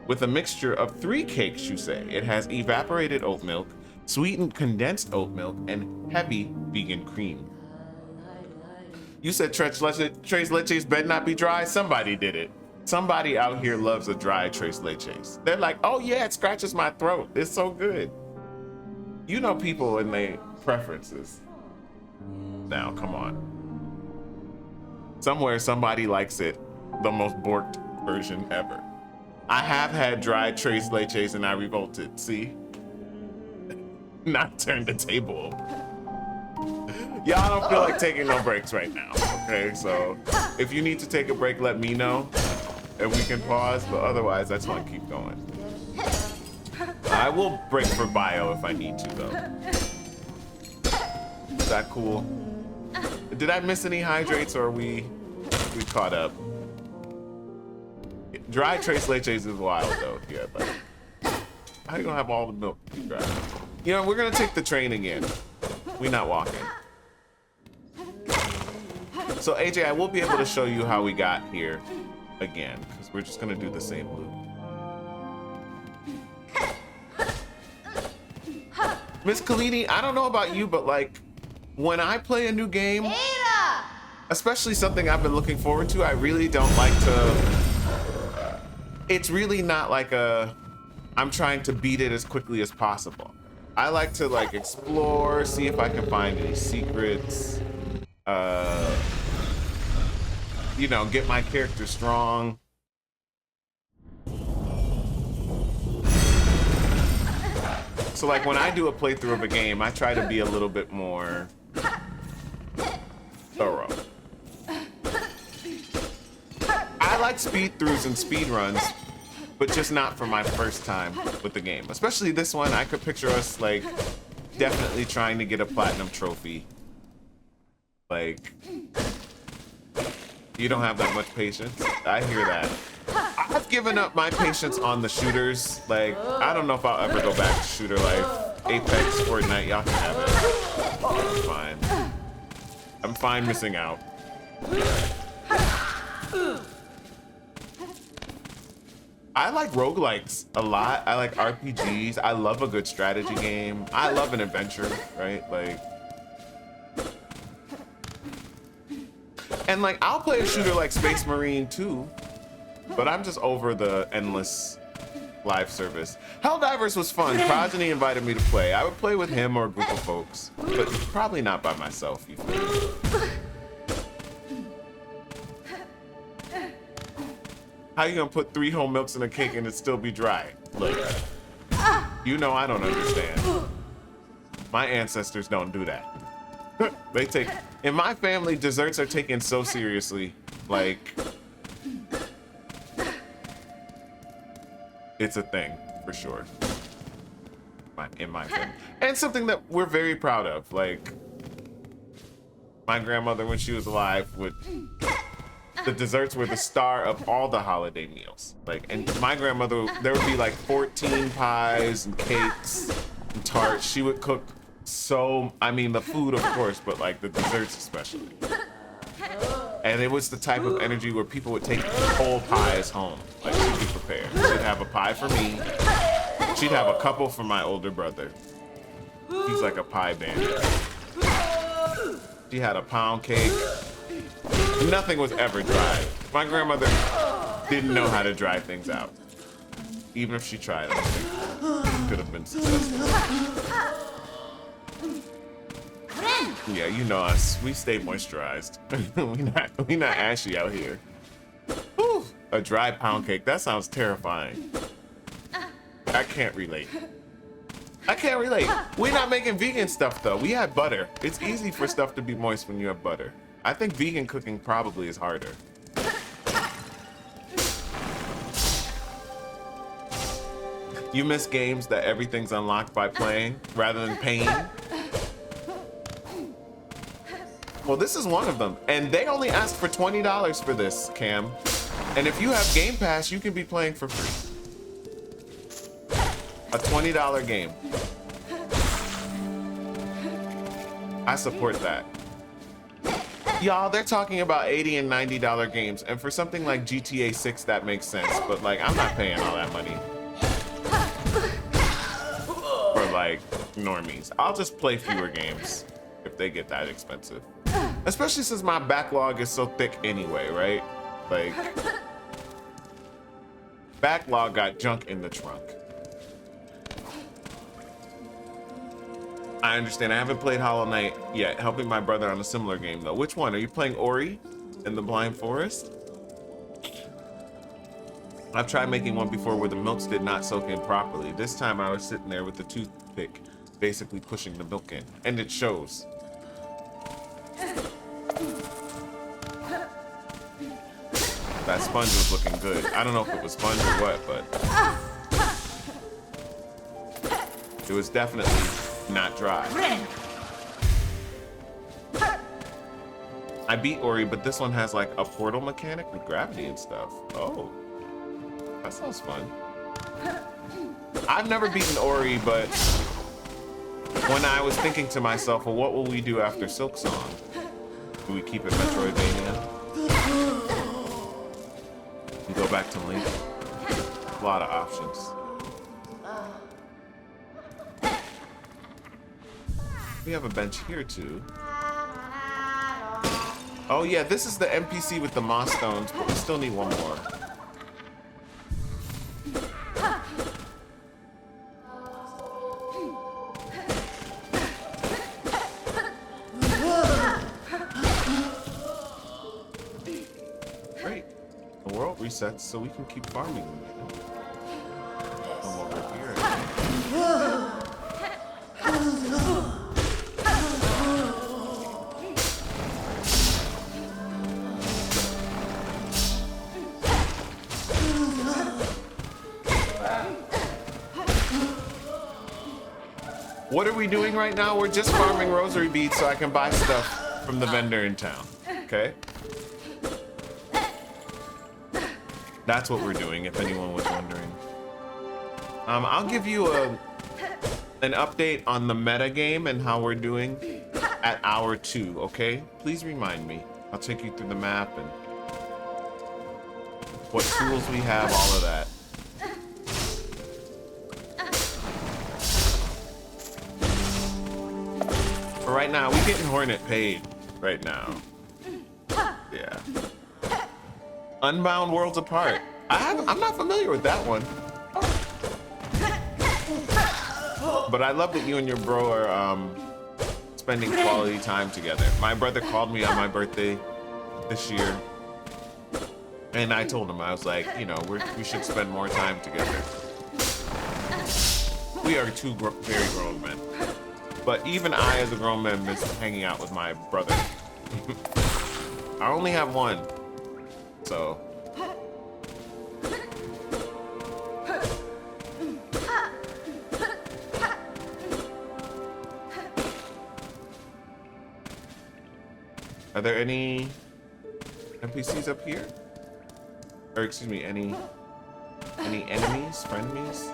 with a mixture of 3 cakes, you say. It has evaporated oat milk, sweetened condensed oat milk, and heavy vegan cream. You said tres leches better not be dry. Somebody did it. Somebody out here loves a dry tres leches. They're like, oh yeah, it scratches my throat. It's so good. You know people and their preferences. Now, come on. Somewhere somebody likes it the most borked version ever. I have had dry tres leches and I revolted. See? Not turn the table over. Y'all don't feel like taking no breaks right now, okay? So if you need to take a break, let me know and we can pause, but otherwise I just want to keep going. I will break for bio if I need to, though. Is that cool? Did I miss any hydrates, or are we caught up? Dry tres leches is wild, though. Yeah, but how you gonna have all the milk dry? You know, we're gonna take the train again. We're not walking. So AJ, I will be able to show you how we got here again, because we're just gonna do the same loop. Miss Kalini, I don't know about you, but like when I play a new game, especially something I've been looking forward to, I really don't like to, it's really not like I'm trying to beat it as quickly as possible. I like to like explore, see if I can find any secrets, you know, get my character strong. So like when I do a playthrough of a game, I try to be a little bit more thorough. I like speed throughs and speed runs, but just not for my first time with the game. Especially this one, I could picture us like definitely trying to get a platinum trophy. Like, you don't have that much patience. I hear that. I've given up my patience on the shooters. Like, I don't know if I'll ever go back to shooter life. Apex, Fortnite, y'all can have it. I'm fine. I'm fine missing out. I like roguelikes a lot. I like RPGs. I love a good strategy game. I love an adventure, right? Like, and like, I'll play a shooter like Space Marine too, but I'm just over the endless live service. Helldivers was fun. Progeny invited me to play. I would play with him or a group of folks, but probably not by myself. You feel? How you gonna put 3 whole milks in a cake and it still be dry? Look, you know I don't understand. My ancestors don't do that. They take, in my family, desserts are taken so seriously. Like, it's a thing for sure. In my family, and something that we're very proud of. Like, my grandmother, when she was alive, would. The desserts were the star of all the holiday meals. Like, and my grandmother, there would be like 14 pies and cakes and tarts. She would cook so, I mean, the food, of course, but like the desserts especially. And it was the type of energy where people would take whole pies home. Like, she'd be prepared. She'd have a pie for me. She'd have a couple for my older brother. He's like a pie bandit. She had a pound cake. Nothing was ever dry. My grandmother didn't know how to dry things out. Even if she tried, I don't think it could have been successful. Yeah, you know us. We stay moisturized. we not ashy out here. Whew, a dry pound cake. That sounds terrifying. I can't relate. I can't relate. We're not making vegan stuff though. We had butter. It's easy for stuff to be moist when you have butter. I think vegan cooking probably is harder. You miss games that everything's unlocked by playing rather than paying? Well, this is one of them. And they only asked for $20 for this, Cam. And if you have Game Pass, you can be playing for free. A $20 game. I support that. Y'all, they're talking about $80 and $90 games, and for something like GTA 6, that makes sense, but like, I'm not paying all that money for like normies. I'll just play fewer games if they get that expensive. Especially since my backlog is so thick anyway, right? Like, backlog got junk in the trunk. I understand. I haven't played Hollow Knight yet. Helping my brother on a similar game though. Which one? Are you playing Ori in the Blind Forest? I've tried making one before where the milks did not soak in properly. This time I was sitting there with the toothpick, basically pushing the milk in, and it shows. That sponge was looking good. I don't know if it was sponge or what, but it was definitely not dry. I beat Ori, but this one has like a portal mechanic with gravity and stuff. Oh, that sounds fun. I've never beaten Ori, but when I was thinking to myself, well, what will we do after Silksong? Do we keep it Metroidvania? We go back to Link? A lot of options. We have a bench here too. Oh yeah, this is the NPC with the moss stones, but we still need one more. Great. The world resets so we can keep farming. Come over here. What are we doing right now? We're just farming rosary beads so I can buy stuff from the vendor in town. Okay? That's what we're doing, if anyone was wondering. I'll give you an update on the meta game and how we're doing at hour 2, okay? Please remind me. I'll take you through the map and what tools we have, all of that. But right now, we're getting Hornet paid right now. Yeah. Unbound Worlds Apart. I'm not familiar with that one. But I love that you and your bro are spending quality time together. My brother called me on my birthday this year. And I told him, I was like, you know, we should spend more time together. We are two very grown men. But even I, as a grown man, miss hanging out with my brother. I only have one. So. Are there any NPCs up here? Or excuse me, any enemies, frenemies?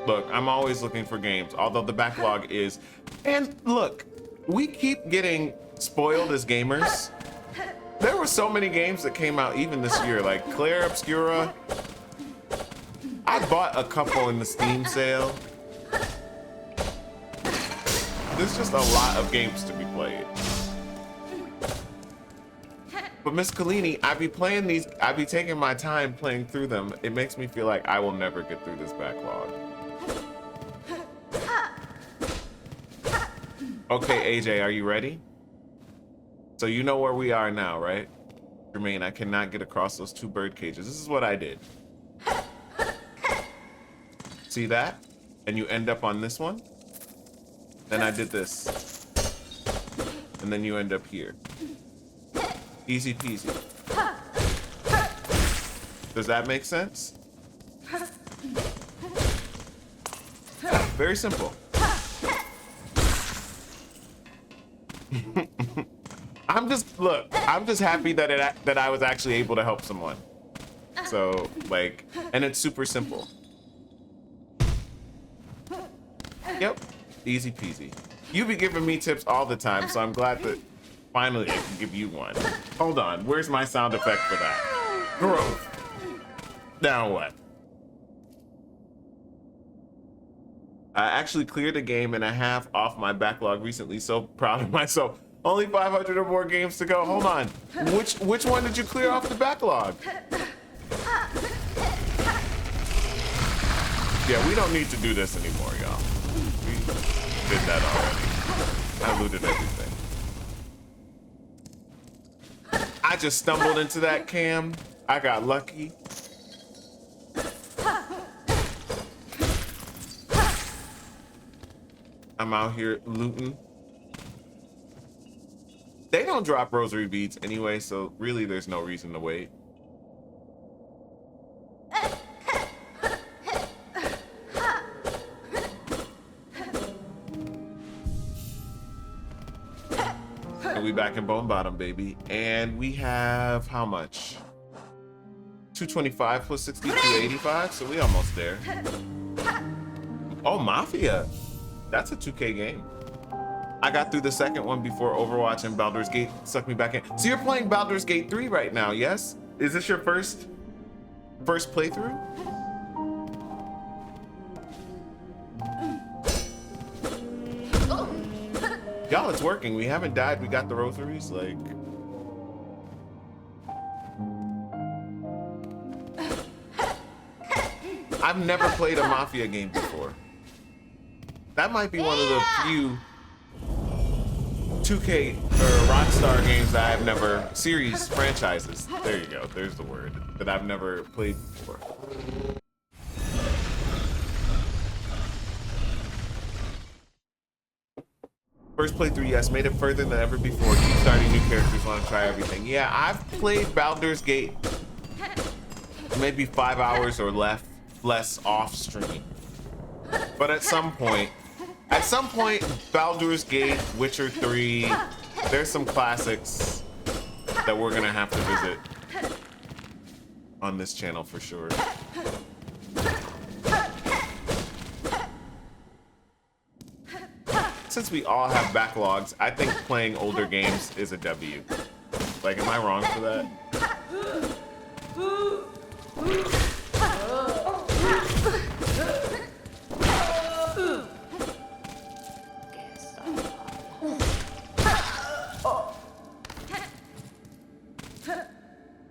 Look, I'm always looking for games, although the backlog is, and look, we keep getting spoiled as gamers. There were so many games that came out even this year, like Claire Obscura. I bought a couple in the Steam sale. There's just a lot of games to be played. But Miss Collini, I be playing these, I be taking my time playing through them. It makes me feel like I will never get through this backlog. Okay, AJ, are you ready? So you know where we are now, right? Jermaine, I cannot get across those two bird cages. This is what I did. See that? And you end up on this one. Then I did this. And then you end up here. Easy peasy. Does that make sense? Very simple. I'm just happy that I was actually able to help someone. So, like, and it's super simple. Yep, easy peasy. You be giving me tips all the time, so I'm glad that finally I can give you one. Hold on, where's my sound effect for that? Growth. Now what? I actually cleared a game and a half off my backlog recently. So proud of myself. Only 500 or more games to go. Hold on. Which one did you clear off the backlog? Yeah, we don't need to do this anymore, y'all. We did that already. I looted everything. I just stumbled into that cam. I got lucky. I'm out here looting. They don't drop rosary beads anyway, so really there's no reason to wait. And we back in Bone Bottom, baby. And we have how much? 225 plus 60, 285, so we almost there. Oh, Mafia. That's a 2K game. I got through the second one before Overwatch and Baldur's Gate sucked me back in. So you're playing Baldur's Gate 3 right now, yes? Is this your first playthrough? Y'all, it's working. We haven't died. We got the Rosaries, like. I've never played a Mafia game before. That might be one of the few 2K or Rockstar games that I've never, series franchises, there you go, there's the word, that I've never played before. First playthrough, yes, made it further than ever before. Keep starting new characters, want to try everything. Yeah, I've played Baldur's Gate maybe 5 hours or less off stream. But at some point, Baldur's Gate, Witcher 3, there's some classics that we're gonna have to visit on this channel for sure. Since we all have backlogs, I think playing older games is a W. Like, am I wrong for that?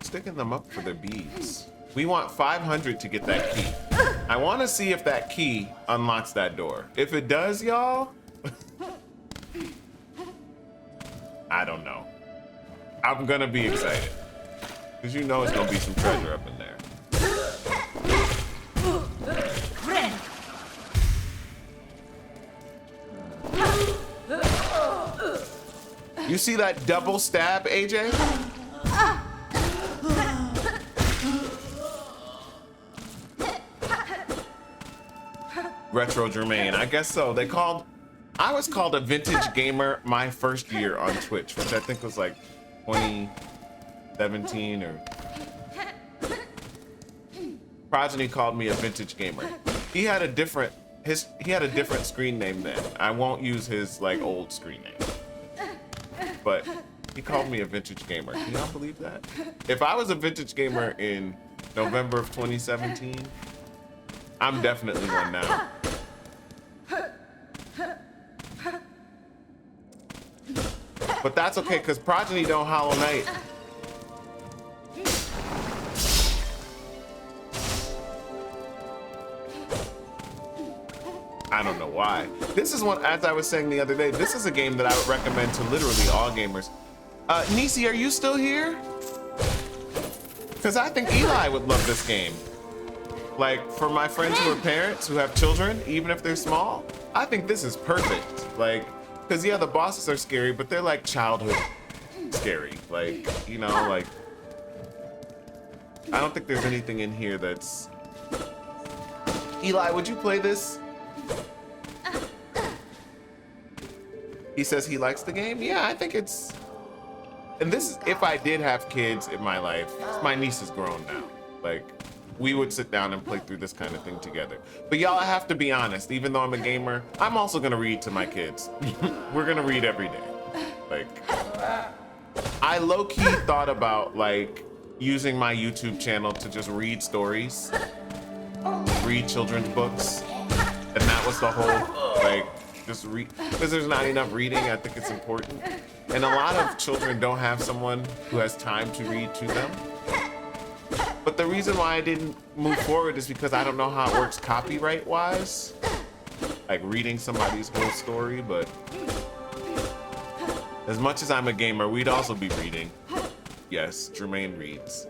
Sticking them up for their beads. We want 500 to get that key. I want to see if that key unlocks that door. If it does, y'all, I don't know. I'm gonna be excited because you know it's gonna be some treasure up in there. You see that double stab, AJ? Retro Jermaine, I guess so. I was called a vintage gamer my first year on Twitch, which I think was like 2017 or. Progeny called me a vintage gamer. He had a different screen name then. I won't use his like old screen name. But he called me a vintage gamer. Can y'all believe that? If I was a vintage gamer in November of 2017, I'm definitely one now. But that's okay, because Progeny don't Hollow Knight. I don't know why. This is one, as I was saying the other day, this is a game that I would recommend to literally all gamers. Nisi, are you still here? Because I think Eli would love this game. Like, for my friends who are parents who have children, even if they're small, I think this is perfect. Like, because yeah, the bosses are scary, but they're like childhood scary. Like, you know, like, I don't think there's anything in here that's... Eli, would you play this? He says he likes the game. Yeah, I think it's... And this is if I did have kids in my life. My niece is grown now. Like, we would sit down and play through this kind of thing together. But y'all, I have to be honest, even though I'm a gamer, I'm also gonna read to my kids. We're gonna read every day. Like, I low-key thought about like using my YouTube channel to just read stories, read children's books, And that was the whole, like, just read, because there's not enough reading. I think it's important. And a lot of children don't have someone who has time to read to them. But the reason why I didn't move forward is because I don't know how it works copyright-wise. Like reading somebody's whole story, but as much as I'm a gamer, we'd also be reading. Yes, Jermaine reads.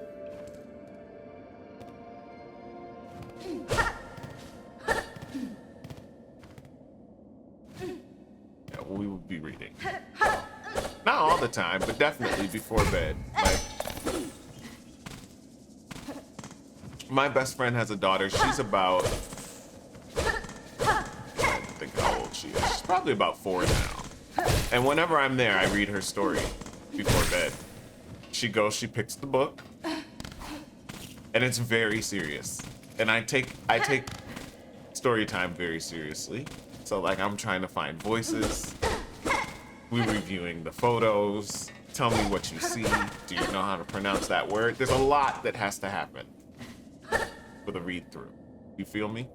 Yeah, we would be reading. Not all the time, but definitely before bed. Like, my best friend has a daughter. She's about, I think how old she is. She's probably about 4 now. And whenever I'm there, I read her story before bed. She goes, she picks the book, and it's very serious. And I take story time very seriously. So like I'm trying to find voices. We're reviewing the photos. Tell me what you see. Do you know how to pronounce that word? There's a lot that has to happen for the read through. You feel me?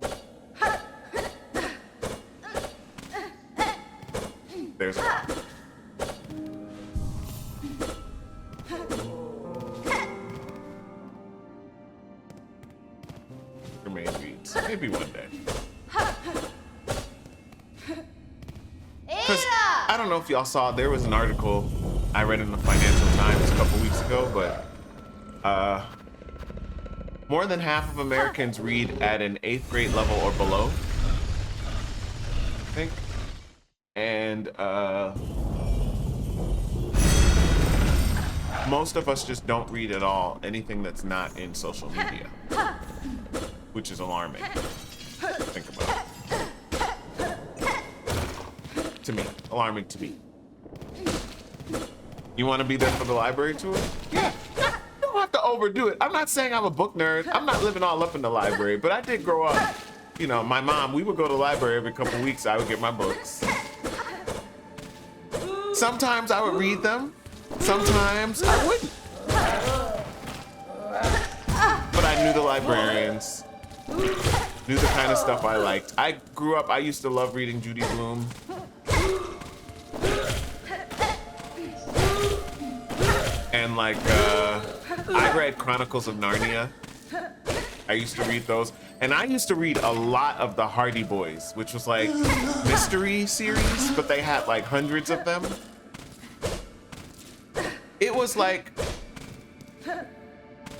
There's a lot. Jermaine reads. Maybe one day. Because I don't know if y'all saw, there was an article I read in the Financial Times a couple weeks ago, but more than half of Americans read at an 8th grade level or below, I think. And most of us just don't read at all anything that's not in social media, which is alarming. Think about it. To me, alarming to me. You want to be there for the library tour? Yeah. You don't have to overdo it. I'm not saying I'm a book nerd. I'm not living all up in the library, but I did grow up. You know, my mom, we would go to the library every couple weeks. I would get my books. Sometimes I would read them. Sometimes I wouldn't. But I knew the librarians, knew the kind of stuff I liked. I grew up, I used to love reading Judy Blume. And like, I read Chronicles of Narnia. I used to read those. And I used to read a lot of the Hardy Boys, which was like mystery series, but they had like hundreds of them. It was like,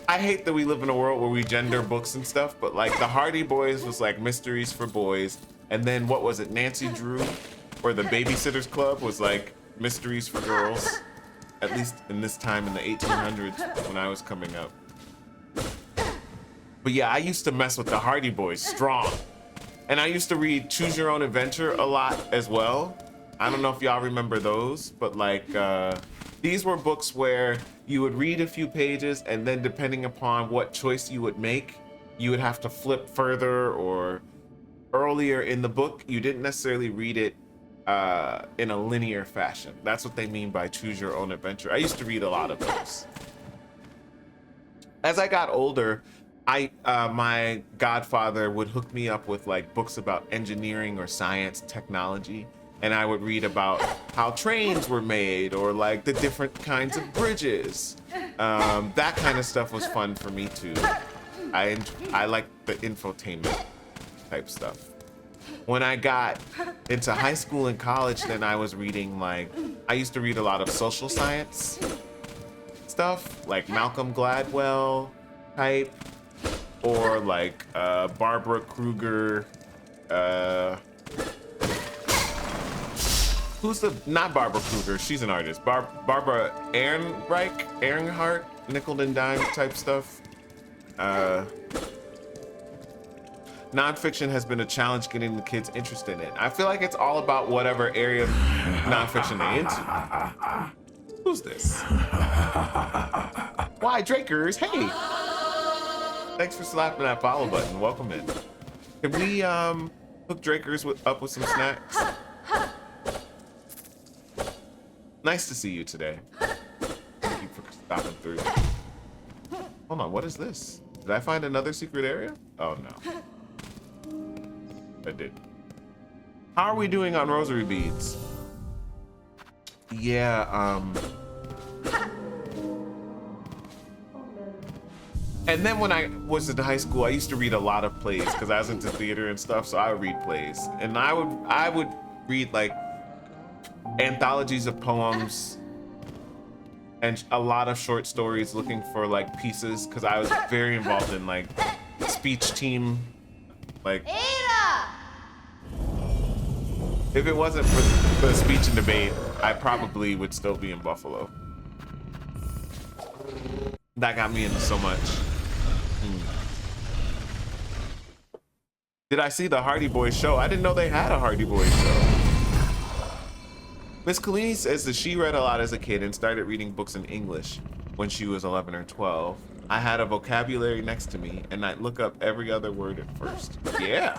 I hate that we live in a world where we gender books and stuff, but like the Hardy Boys was like mysteries for boys. And then what was it, Nancy Drew, or the Babysitters Club was like mysteries for girls. At least in this time in the 1800s when I was coming up. But yeah, I used to mess with the Hardy Boys strong. And I used to read Choose Your Own Adventure a lot as well. I don't know if y'all remember those, but like these were books where you would read a few pages and then depending upon what choice you would make, you would have to flip further or earlier in the book. You didn't necessarily read it in a linear fashion. That's what they mean by Choose Your Own Adventure. I used to read a lot of those. As I got older, my godfather would hook me up with like books about engineering or science, technology, and I would read about how trains were made or like the different kinds of bridges. That kind of stuff was fun for me too. I like the infotainment type stuff. When I got into high school and college, then I was reading like, I used to read a lot of social science stuff, like Malcolm Gladwell type, or like Barbara Kruger, who's the, not Barbara Kruger, she's an artist, Barbara Ehrenreich, nickel and dime type stuff. Nonfiction has been a challenge getting the kids interested in. I feel like it's all about whatever area of nonfiction they're into. Who's this? Why, Drakers? Hey! Thanks for slapping that follow button. Welcome in. Can we hook Drakers up with some snacks? Nice to see you today. Thank you for stopping through. Hold on, what is this? Did I find another secret area? Oh no. I did. How are we doing on rosary beads? Yeah, and then when I was in high school, I used to read a lot of plays because I was into theater and stuff, so I would read plays. And I would read like anthologies of poems and a lot of short stories looking for like pieces because I was very involved in like speech team. Like, if it wasn't for the speech and debate, I probably would still be in Buffalo. That got me into so much. Did I see the Hardy Boys show? I didn't know they had a Hardy Boys show. Miss Collini says that she read a lot as a kid and started reading books in English when she was 11 or 12. I had a vocabulary next to me and I'd look up every other word at first. Yeah,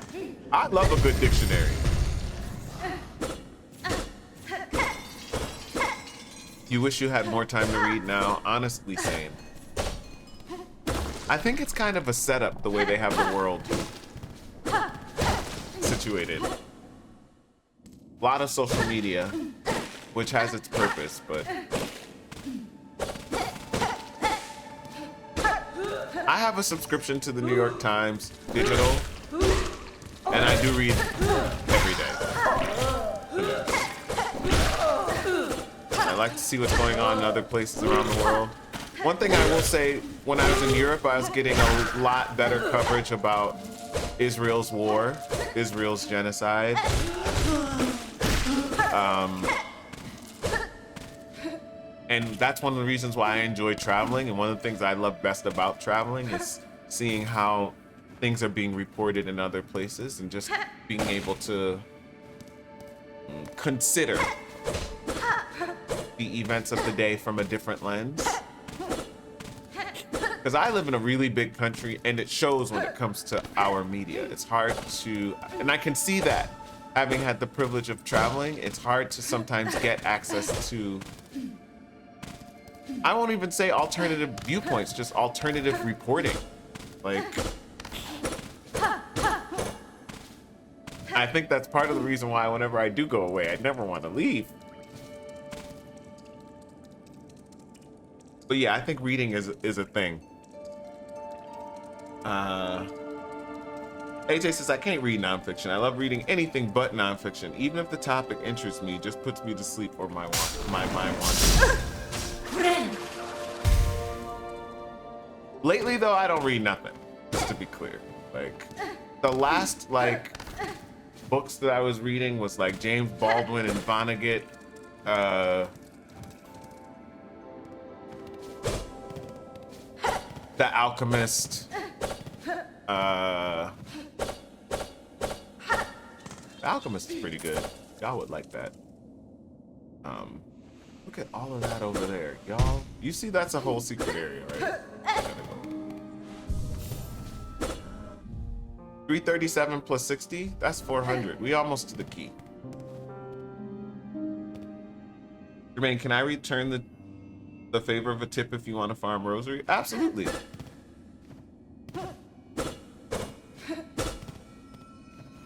I love a good dictionary. You wish you had more time to read now? Honestly, same. I think it's kind of a setup the way they have the world situated. A lot of social media, which has its purpose, but I have a subscription to the New York Times digital, and I do read every day. I like to see what's going on in other places around the world. One thing I will say, when I was in Europe, I was getting a lot better coverage about Israel's war, Israel's genocide. And that's one of the reasons why I enjoy traveling. And one of the things I love best about traveling is seeing how things are being reported in other places and just being able to consider the events of the day from a different lens. Because I live in a really big country and it shows when it comes to our media. It's hard to, and I can see that having had the privilege of traveling, it's hard to sometimes get access to, I won't even say alternative viewpoints, just alternative reporting. Like, I think that's part of the reason why whenever I do go away, I never want to leave. But yeah, I think reading is a thing. AJ says, I can't read nonfiction. I love reading anything but nonfiction. Even if the topic interests me, it just puts me to sleep or my mind wanders. Lately though, I don't read nothing, just to be clear. Like, the last like books that I was reading was like James Baldwin and Vonnegut, The Alchemist. The Alchemist is pretty good. Y'all would like that. Look at all of that over there, y'all. You see, that's a whole secret area, right? 337 plus 60, that's 400. We almost to the key. Jermaine, can I return the favor of a tip if you want to farm Rosary? Absolutely.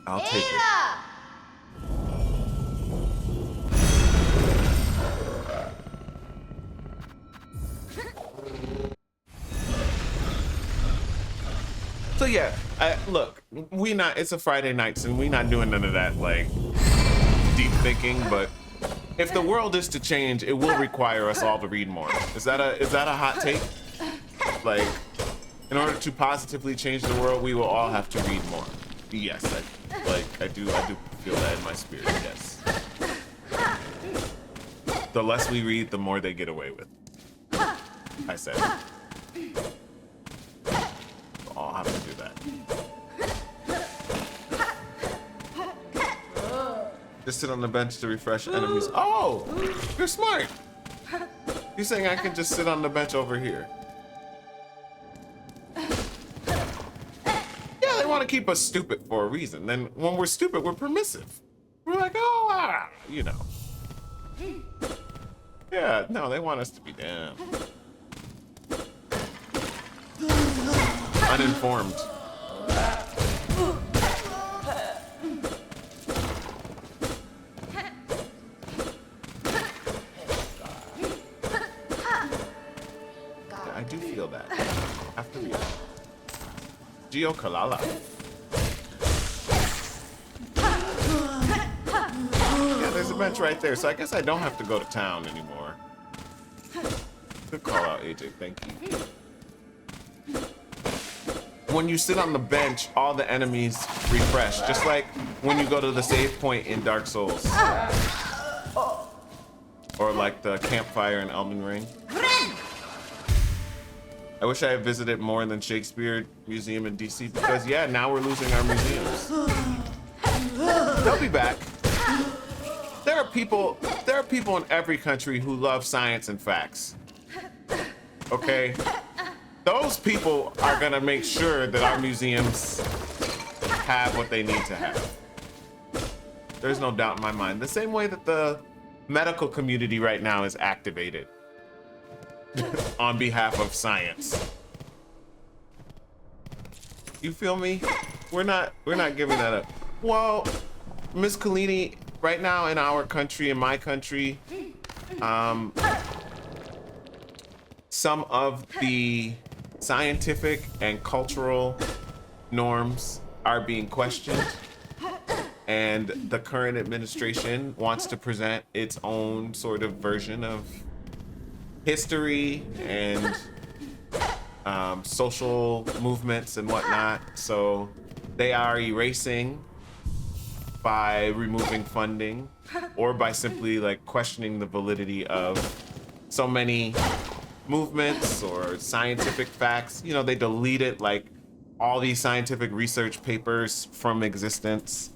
I'll take it. So yeah, look, it's a Friday night, and we not doing none of that like deep thinking, but if the world is to change, it will require us all to read more. Is that a hot take? Like, in order to positively change the world, we will all have to read more. Yes, I do feel that in my spirit, yes. The less we read, the more they get away with. I said it. We'll all have to do that. Just sit on the bench to refresh enemies. Oh, you're smart. You're saying I can just sit on the bench over here. Yeah, they want to keep us stupid for a reason. Then when we're stupid, we're permissive. We're like, oh, you know. Yeah, no, they want us to be down. Uninformed. feel that. Have to feel. Gio Kalala. Yeah, there's a bench right there, so I guess I don't have to go to town anymore. Good call out, AJ. Thank you. When you sit on the bench, all the enemies refresh, just like when you go to the save point in Dark Souls. Or like the campfire in Elden Ring. I wish I had visited more than Shakespeare Museum in DC because yeah, now we're losing our museums. They'll be back. There are people in every country who love science and facts. Okay? Those people are gonna make sure that our museums have what they need to have. There's no doubt in my mind. The same way that the medical community right now is activated on behalf of science. You feel me? We're not giving that up. Well, Miss Kalini, right now in our country, in my country, some of the scientific and cultural norms are being questioned, and the current administration wants to present its own sort of version of history and social movements and whatnot. So they are erasing by removing funding or by simply like questioning the validity of so many movements or scientific facts. You know, they deleted like all these scientific research papers from existence.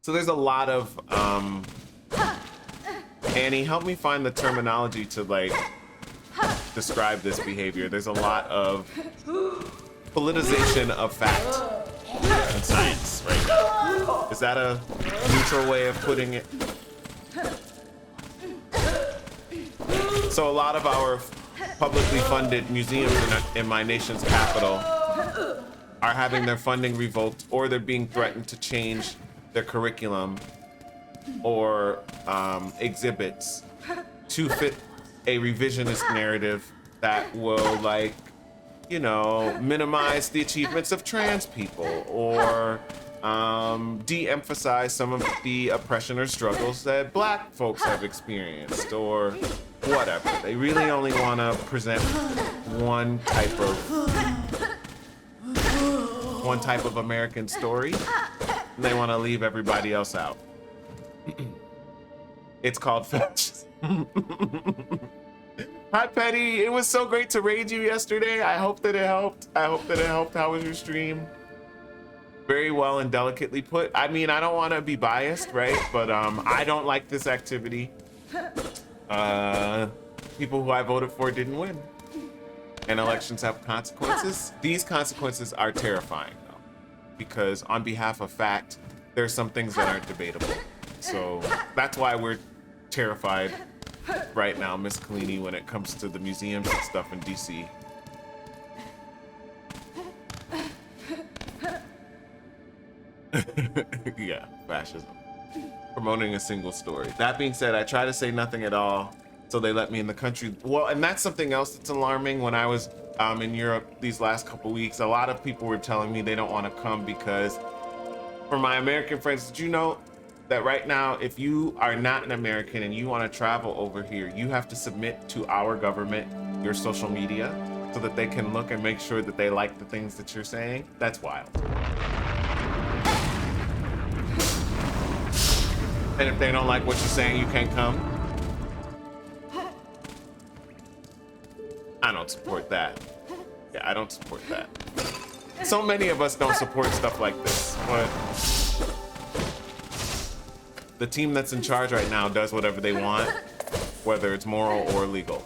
So there's a lot of Annie, help me find the terminology to like describe this behavior. There's a lot of politicization of fact and science right now. Is that a neutral way of putting it? So a lot of our publicly funded museums in my nation's capital are having their funding revoked, or they're being threatened to change their curriculum or exhibits to fit a revisionist narrative that will, like, you know, minimize the achievements of trans people or de-emphasize some of the oppression or struggles that Black folks have experienced or whatever. They really only want to present one type of American story, and they want to leave everybody else out. It's called fascism. Hi, Petty. It was so great to raid you yesterday. I hope that it helped. How was your stream? Very well and delicately put. I mean, I don't want to be biased, right? But I don't like this activity. People who I voted for didn't win. And elections have consequences. These consequences are terrifying, though, because on behalf of fact, there's some things that aren't debatable. So that's why we're terrified right now, Miss Kalini, when it comes to the museums and stuff in DC. Yeah, fascism. Promoting a single story. That being said, I try to say nothing at all, so they let me in the country. Well, and that's something else that's alarming. When I was in Europe these last couple weeks, a lot of people were telling me they don't want to come because, for my American friends, did you know that right now, if you are not an American and you want to travel over here, you have to submit to our government your social media so that they can look and make sure that they like the things that you're saying? That's wild. And if they don't like what you're saying, you can't come. I don't support that. Yeah, I don't support that. So many of us don't support stuff like this, but the team that's in charge right now does whatever they want, whether it's moral or legal.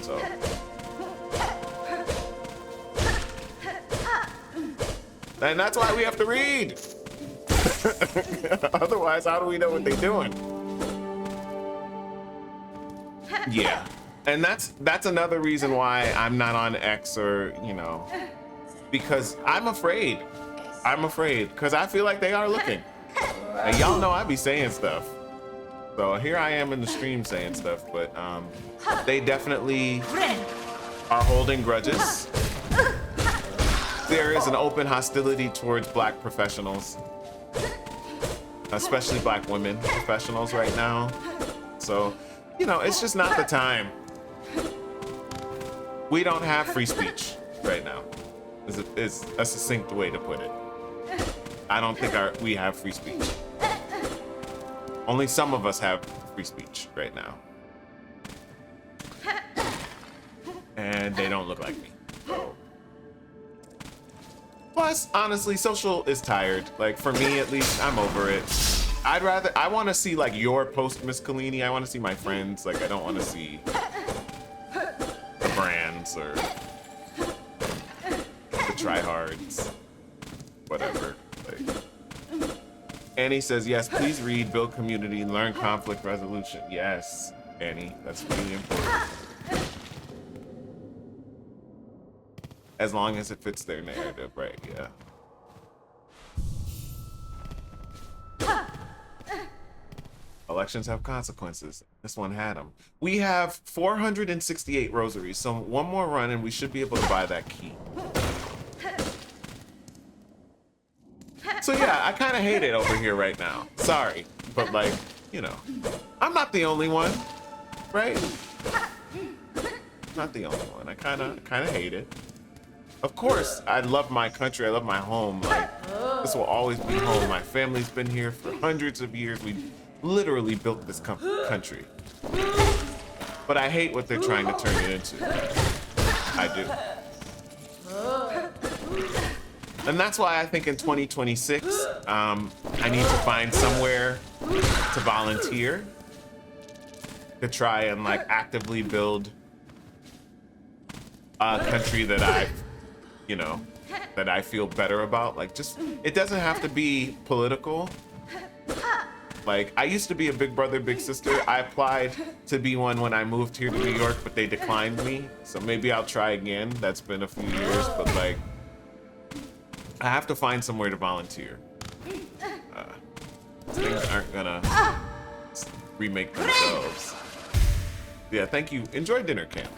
So. And that's why we have to read. Otherwise, how do we know what they're doing? Yeah. And that's another reason why I'm not on X or, you know, because I'm afraid. Because I feel like they are looking. And y'all know I be saying stuff. So here I am in the stream saying stuff, but they definitely are holding grudges. There is an open hostility towards black professionals, especially black women professionals right now. So, you know, it's just not the time. We don't have free speech right now, is a succinct way to put it. I don't think we have free speech. Only some of us have free speech right now. And they don't look like me. So. Plus, honestly, social is tired. Like, for me, at least, I'm over it. I want to see, like, your post, Miss Collini. I want to see my friends. Like, I don't want to see the brands or the tryhards. Whatever. Like. Annie says, yes, please read, build community, learn conflict resolution. Yes, Annie, that's really important. As long as it fits their narrative, right? Yeah. Elections have consequences. This one had them. We have 468 rosaries, so one more run and we should be able to buy that key. So yeah, I kind of hate it over here right now. Sorry, but like, you know, I'm not the only one, right? Not the only one. I kind of hate it. Of course, I love my country. I love my home. Like, this will always be home. My family's been here for hundreds of years. We literally built this country. But I hate what they're trying to turn it into. I do. And that's why I think in 2026, I need to find somewhere to volunteer to try and like actively build a country that that I feel better about. Like, just, it doesn't have to be political. Like, I used to be a big brother, big sister. I applied to be one when I moved here to New York, but they declined me. So maybe I'll try again. That's been a few years, but like, I have to find somewhere to volunteer. Things aren't gonna remake themselves. Yeah, thank you. Enjoy dinner camp.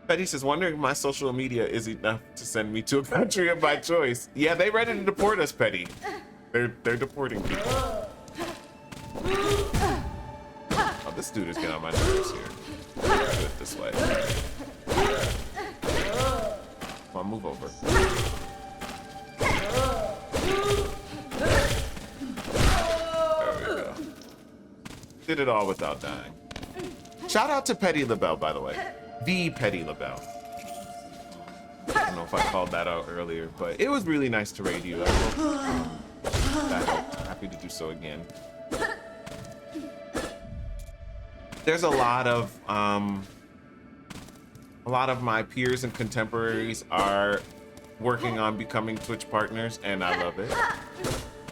Petty says, wondering if my social media is enough to send me to a country of my choice. Yeah, they ready to deport us, Petty. They're deporting people. Oh, this dude is getting on my nerves here. Do it this way. Come on, move over. There we go. Did it all without dying. Shout out to Petty LaBelle, by the way. The Petty LaBelle. I don't know if I called that out earlier, but it was really nice to raid you. I hope that helped. Happy to do so again. There's a lot of my peers and contemporaries are working on becoming Twitch partners, and I love it.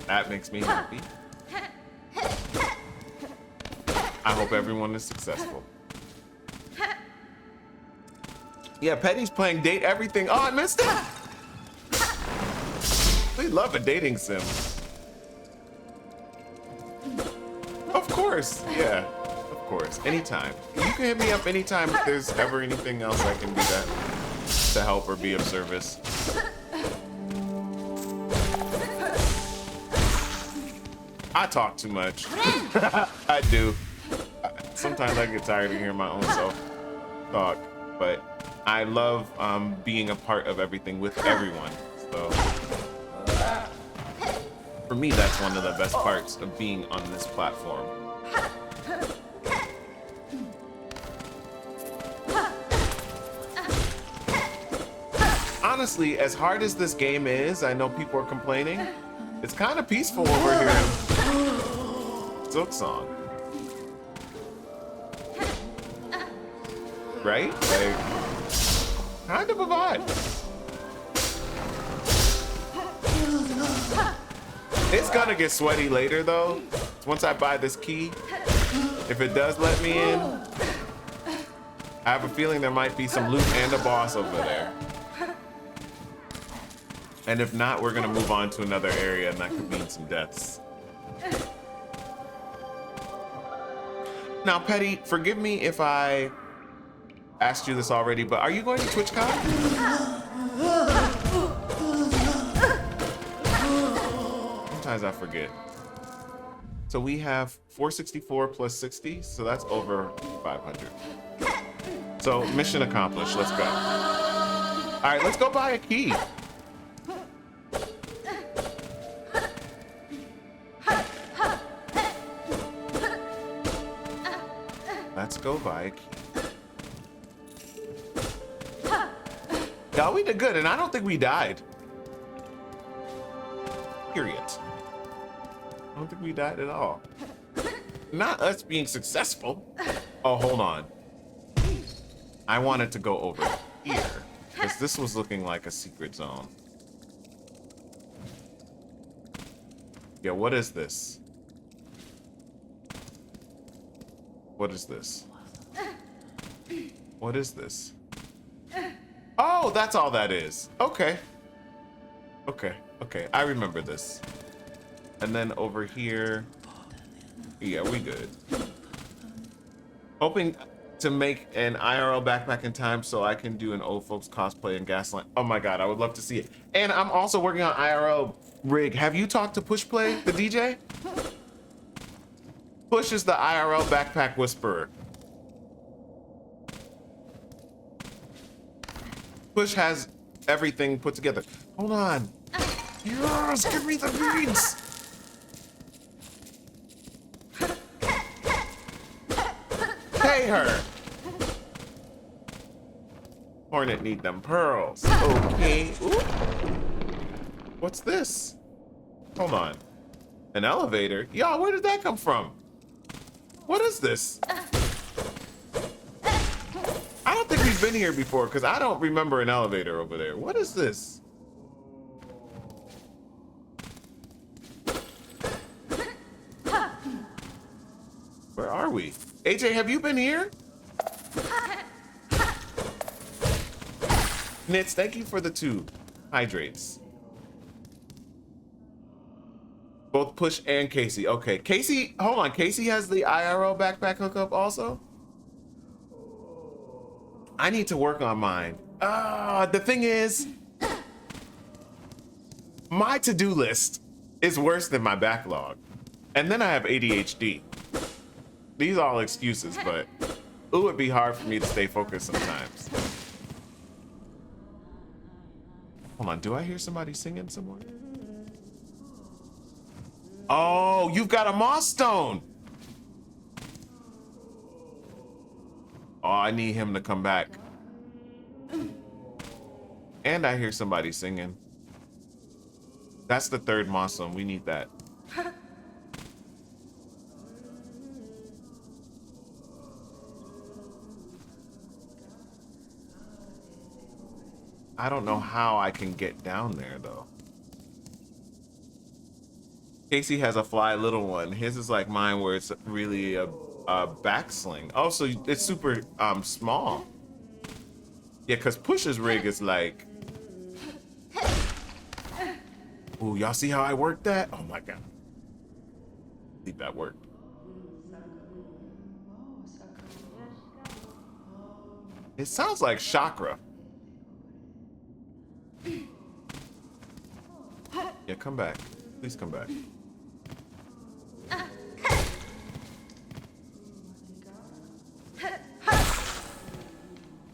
That makes me happy. I hope everyone is successful. Yeah, Petty's playing Date Everything. Oh, I missed it. We love a dating sim. Of course, yeah, of course. Anytime. You can hit me up anytime if there's ever anything else I can do that to help or be of service. I talk too much. I do. Sometimes I get tired of hearing my own self talk, but I love being a part of everything with everyone. So for me, that's one of the best parts of being on this platform. Honestly, as hard as this game is, I know people are complaining, it's kind of peaceful over here in Silksong. Right? Like, kind of a vibe. It's gonna get sweaty later though. Once I buy this key, if it does let me in, I have a feeling there might be some loot and a boss over there. And if not, we're gonna move on to another area and that could mean some deaths. Now, Petty, forgive me if I asked you this already, but are you going to TwitchCon? Sometimes I forget. So we have 464 plus 60, so that's over 500. So mission accomplished, let's go. All right, let's go buy a key. Let's go buy a key. Yeah, we did good, and I don't think we died. Period. I don't think we died at all. Not us being successful. Oh, hold on. I wanted to go over here, because this was looking like a secret zone. Yeah, what is this? What is this? What is this? Oh, that's all that is. Okay. Okay, okay. I remember this. And then over here. Yeah, we good. Hoping to make an IRL backpack in time so I can do an old folks cosplay in Gaslight. Oh my God, I would love to see it. And I'm also working on IRL rig. Have you talked to Pushplay, the DJ? Push is the IRL backpack whisperer. Push has everything put together. Hold on. Yes, give me the beads. Pay her. Hornet need them pearls. Okay. Ooh. What's this? Hold on. An elevator? Y'all, where did that come from? What is this? I don't think we've been here before because I don't remember an elevator over there. What is this? Where are we? AJ, have you been here? Nits, thank you for the 2 hydrates. Both Push and Casey. Okay, Casey, hold on. Casey has the IRL backpack hookup also? I need to work on mine. The thing is, my to-do list is worse than my backlog. And then I have ADHD. These are all excuses, but it would be hard for me to stay focused sometimes. Hold on, do I hear somebody singing somewhere? Oh, you've got a Moss Stone. Oh, I need him to come back. And I hear somebody singing. That's the 3rd Mosshome. We need that. I don't know how I can get down there, though. Casey has a fly little one. His is like mine, where it's really a backsling. Oh, so it's super small. Yeah, because Push's rig is like... Ooh, y'all see how I worked that? Oh my God. I think that worked. It sounds like chakra. Yeah, come back. Please come back.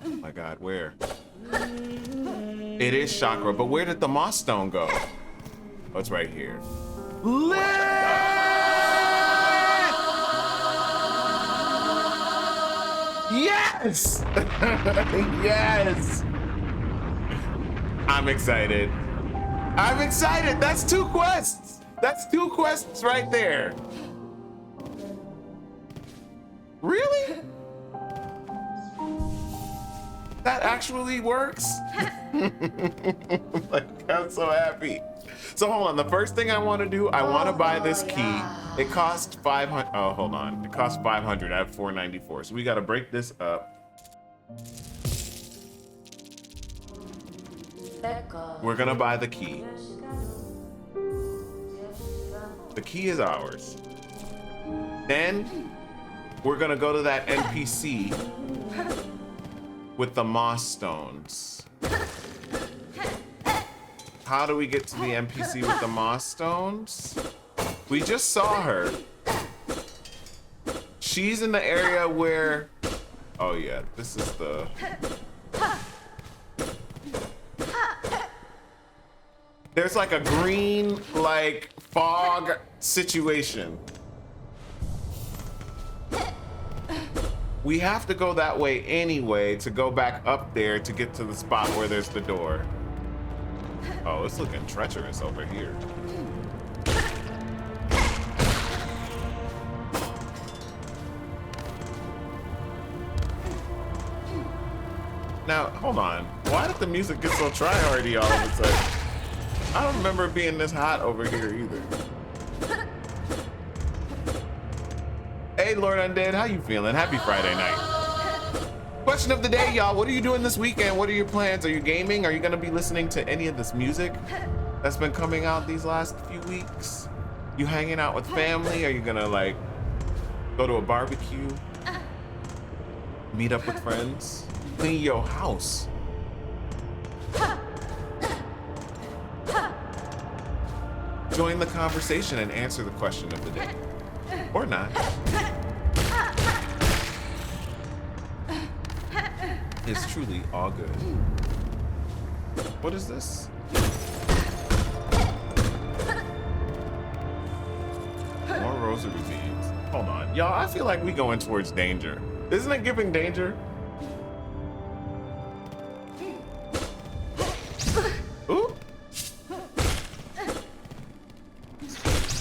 Oh my God, where? It is chakra, but where did the Moss Stone go? Oh, it's right here. Lit! Yes! Yes! I'm excited. I'm excited. That's 2 quests. That's 2 quests right there. Really? That actually works? Like, I'm so happy. So hold on, the first thing I want to do, I want to buy this key. It costs 500. Oh, hold on. It costs 500. I have 494. So we got to break this up. We're gonna buy the key. The key is ours. Then we're gonna go to that NPC with the moss stones. How do we get to the NPC with the moss stones? We just saw her. She's in the area where... Oh yeah, this is the... There's like a green, like, fog situation. We have to go that way anyway to go back up there to get to the spot where there's the door. Oh, it's looking treacherous over here. Now, hold on. Why did the music get so try-hardy all of a sudden? I don't remember it being this hot over here either. Hey, Lord Undead, how you feeling? Happy Friday night. Question of the day, y'all. What are you doing this weekend? What are your plans? Are you gaming? Are you gonna be listening to any of this music that's been coming out these last few weeks? You hanging out with family? Are you gonna like go to a barbecue? Meet up with friends? Clean your house? Join the conversation and answer the question of the day. Or not. It's truly all good. What is this? More rosary beads. Hold on. Y'all, I feel like we going towards danger. Isn't it giving danger? Ooh.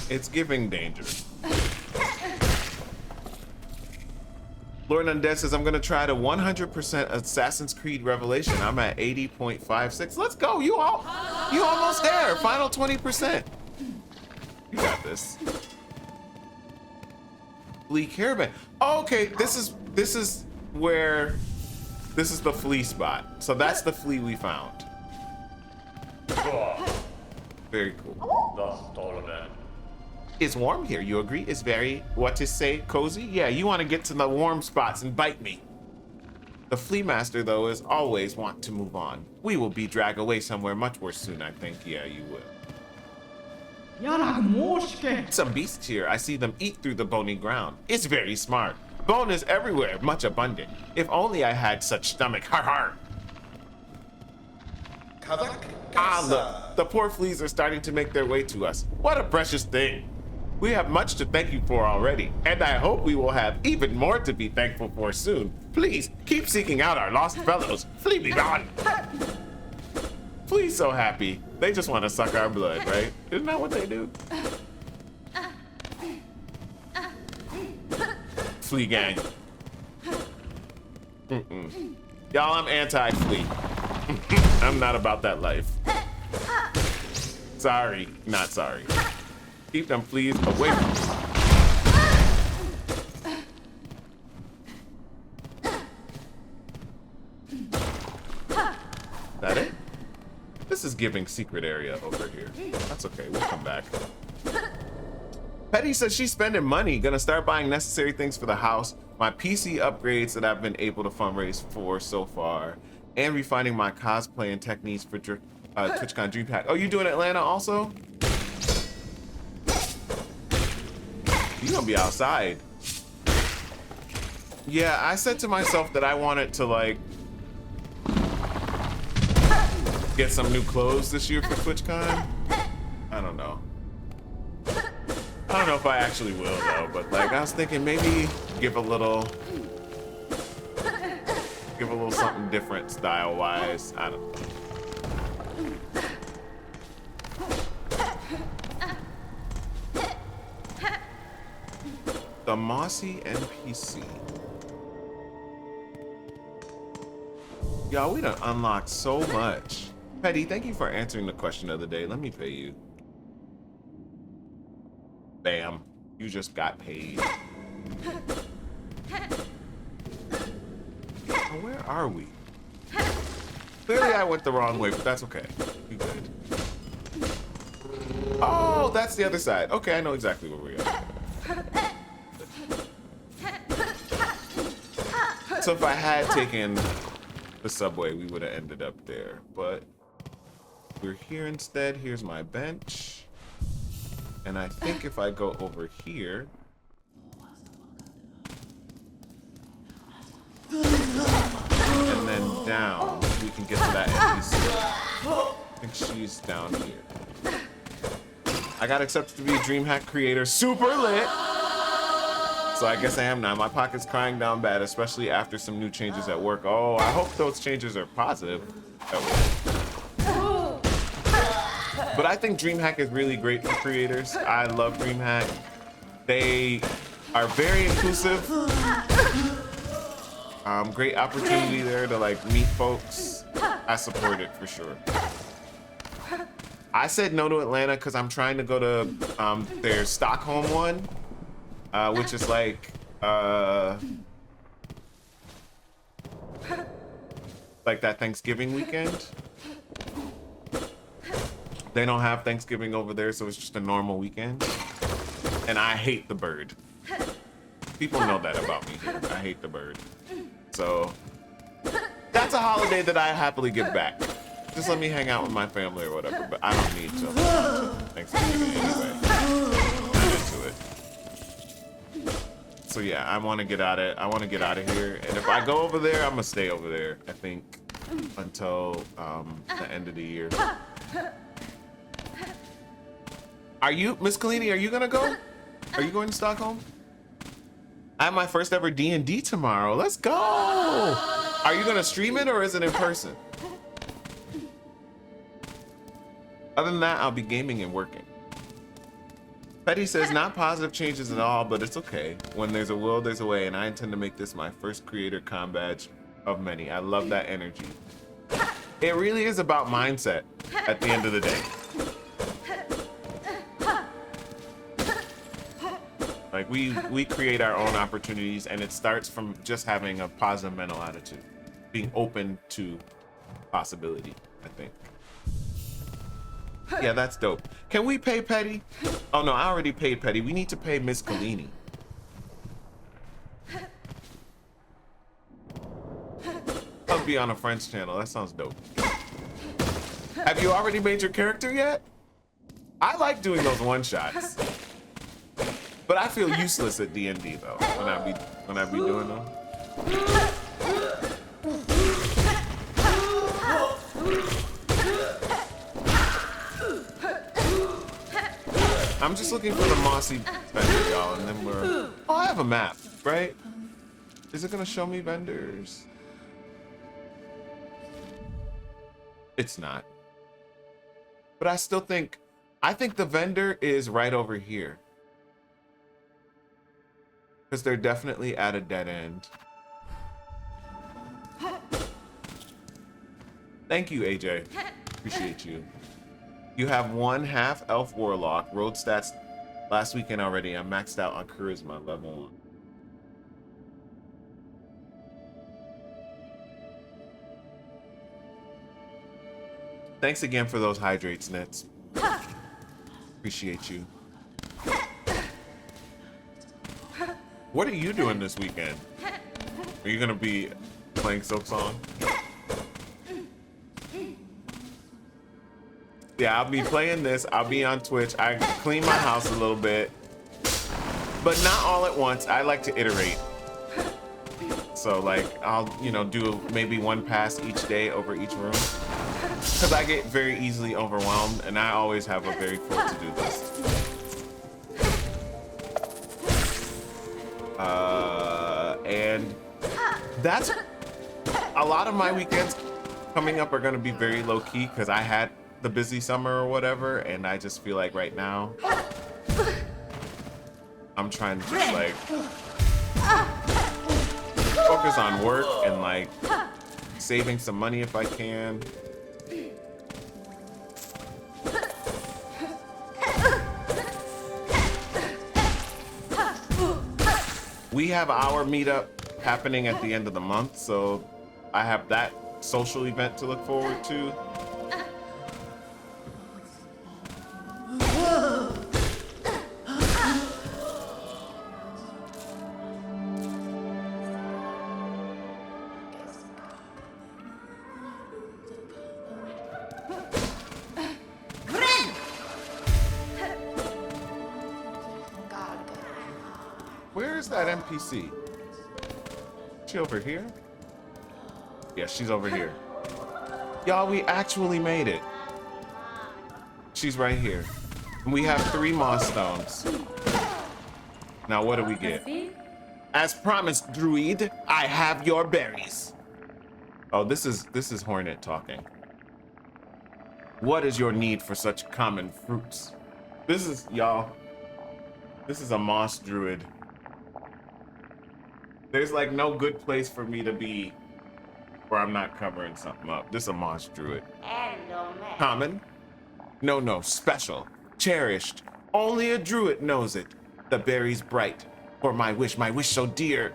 It's giving danger. Lord Undead says, I'm gonna try to 100% Assassin's Creed Revelation. I'm at 80.56. Let's go, you almost there. Final 20%. You got this. Flea Caravan. Oh, okay, this is where, this is the flea spot. So that's the flea we found. Very cool. It's warm here, you agree? It's very, what to say, cozy? Yeah, you want to get to the warm spots and bite me. The flea master, though, is always want to move on. We will be dragged away somewhere much worse soon, I think. Yeah, you will. Some beasts here, I see them eat through the bony ground. It's very smart. Bone is everywhere, much abundant. If only I had such stomach, har har. Ah, look, the poor fleas are starting to make their way to us. What a precious thing. We have much to thank you for already, and I hope we will have even more to be thankful for soon. Please, keep seeking out our lost fellows. Flee be gone. Flea's so happy. They just want to suck our blood, right? Isn't that what they do? Flea gang. Y'all, I'm anti-flea. I'm not about that life. Sorry, not sorry. Keep them fleas away from me. That it? This is giving secret area over here. That's okay, we'll come back. Petty says she's spending money, gonna start buying necessary things for the house, my PC upgrades that I've been able to fundraise for so far, and refining my cosplaying techniques for TwitchCon DreamHack. Oh, you doing Atlanta also? You gonna be outside. Yeah, I said to myself that I wanted to like get some new clothes this year for TwitchCon. I don't know. I don't know if I actually will though, but like I was thinking maybe give a little something different style wise. I don't know. The Mossy NPC. Y'all, we done unlocked so much. Petty, thank you for answering the question of the day. Let me pay you. Bam. You just got paid. Oh, where are we? Clearly I went the wrong way, but that's okay. You good. Oh, that's the other side. Okay, I know exactly where we are. So if I had taken the subway, we would have ended up there. But we're here instead. Here's my bench. And I think if I go over here, and then down, we can get to that NPC. I think she's down here. I got accepted to be a DreamHack creator. Super lit! So I guess I am now. My pocket's crying down bad, especially after some new changes at work. Oh, I hope those changes are positive at work. But I think DreamHack is really great for creators. I love DreamHack. They are very inclusive. Great opportunity there to like meet folks. I support it for sure. I said no to Atlanta because I'm trying to go to their Stockholm one. Which is like that Thanksgiving weekend. They don't have Thanksgiving over there, so it's just a normal weekend. And I hate the bird. People know that about me here. I hate the bird. So that's a holiday that I happily give back. Just let me hang out with my family or whatever, but I don't need to. Thanksgiving anyway. I'm into it. So yeah, I want to get out of here, and if I go over there, I'm gonna stay over there. I think until the end of the year. Are you, Miss Kalini? Are you gonna go? Are you going to Stockholm? I have my first ever D&D tomorrow. Let's go! Are you gonna stream it or is it in person? Other than that, I'll be gaming and working. Petty says, not positive changes at all, but it's okay. When there's a will, there's a way, and I intend to make this my first creator con badge of many. I love that energy. It really is about mindset at the end of the day. Like we create our own opportunities, and it starts from just having a positive mental attitude, being open to possibility, I think. Yeah, that's dope. Can we pay Petty? Oh no, I already paid Petty. We need to pay Miss Kalini. I'll be on a French channel. That sounds dope. Have you already made your character yet? I like doing those one-shots. But I feel useless at D&D though, when I be doing them. I'm just looking for the mossy vendor, y'all, and then we're... Oh, I have a map, right? Is it gonna show me vendors? It's not. But I still think... I think the vendor is right over here. Because they're definitely at a dead end. Thank you, AJ. Appreciate you. You have one half elf warlock. Road stats last weekend already. I'm maxed out on charisma level 1. Thanks again for those hydrates, Nets. Appreciate you. What are you doing this weekend? Are you gonna be playing Silksong? Yeah, I'll be playing this. I'll be on Twitch. I clean my house a little bit, but not all at once. I like to iterate. So like, I'll, you know, do maybe one pass each day over each room. Because I get very easily overwhelmed, and I always have a very full to-do list. And that's a lot of my weekends coming up are going to be very low-key because I had the busy summer or whatever, and I just feel like right now I'm trying to just like focus on work and like saving some money if I can. We have our meetup happening at the end of the month, so I have that social event to look forward to. Where's that NPC? She over here? Yeah, she's over here. Y'all, we actually made it. She's right here. We have 3 moss stones. Now what do we get? As promised, Druid, I have your berries. Oh, this is Hornet talking. What is your need for such common fruits? This is, y'all, this is a Moss Druid. There's like no good place for me to be where I'm not covering something up. This is a Moss Druid. Common? No, special. Cherished. Only a druid knows it. The berries bright. For my wish so dear.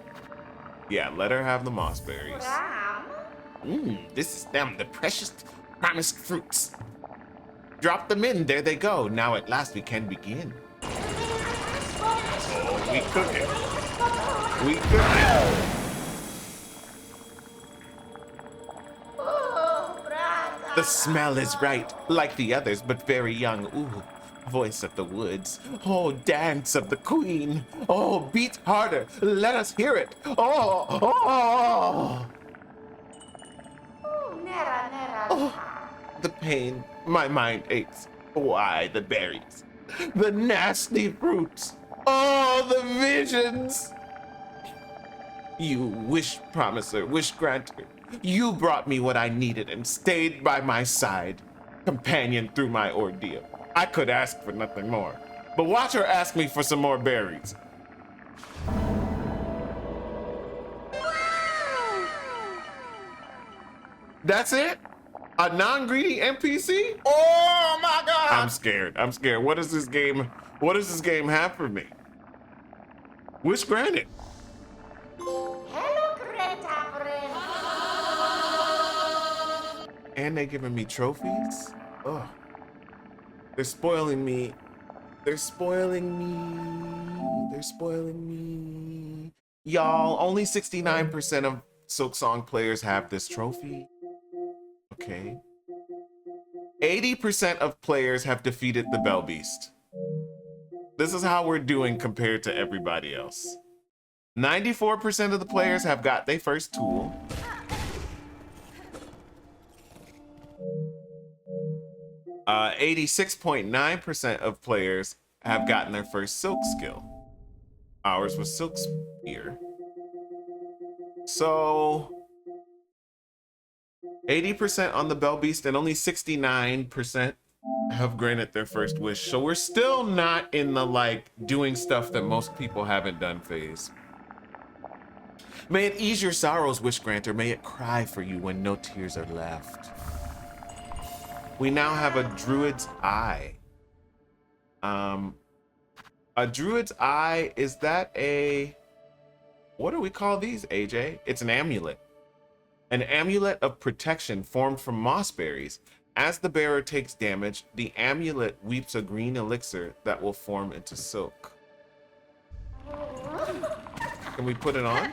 Yeah, let her have the moss berries. This is them, the precious promised fruits. Drop them in, there they go. Now at last we can begin. Oh, we cook it. We cook it. The smell is right, like the others, but very young. Ooh, voice of the woods. Oh, dance of the queen. Oh, beat harder. Let us hear it. Oh. Oh, the pain. My mind aches. Why the berries? The nasty fruits. Oh, the visions. You wish promiser, wish granter. You brought me what I needed and stayed by my side, companion through my ordeal. I could ask for nothing more, but watch her ask me for some more berries. That's it? A non-greedy NPC? Oh my God! I'm scared. What does this game have for me? Wish granted. And they giving me trophies? Ugh. They're spoiling me. They're spoiling me. Y'all, only 69% of Silksong players have this trophy. Okay. 80% of players have defeated the Bell Beast. This is how we're doing compared to everybody else. 94% of the players have got their first tool. 86.9% of players have gotten their first silk skill. Ours was Silk Spear. So 80% on the Bell Beast and only 69% have granted their first wish. So we're still not in the like doing stuff that most people haven't done phase. May it ease your sorrows, wish granter. May it cry for you when no tears are left. We now have a Druid's Eye. A Druid's Eye, is that a, what do we call these, AJ? It's an amulet. An amulet of protection formed from moss berries. As the bearer takes damage, the amulet weeps a green elixir that will form into silk. Can we put it on?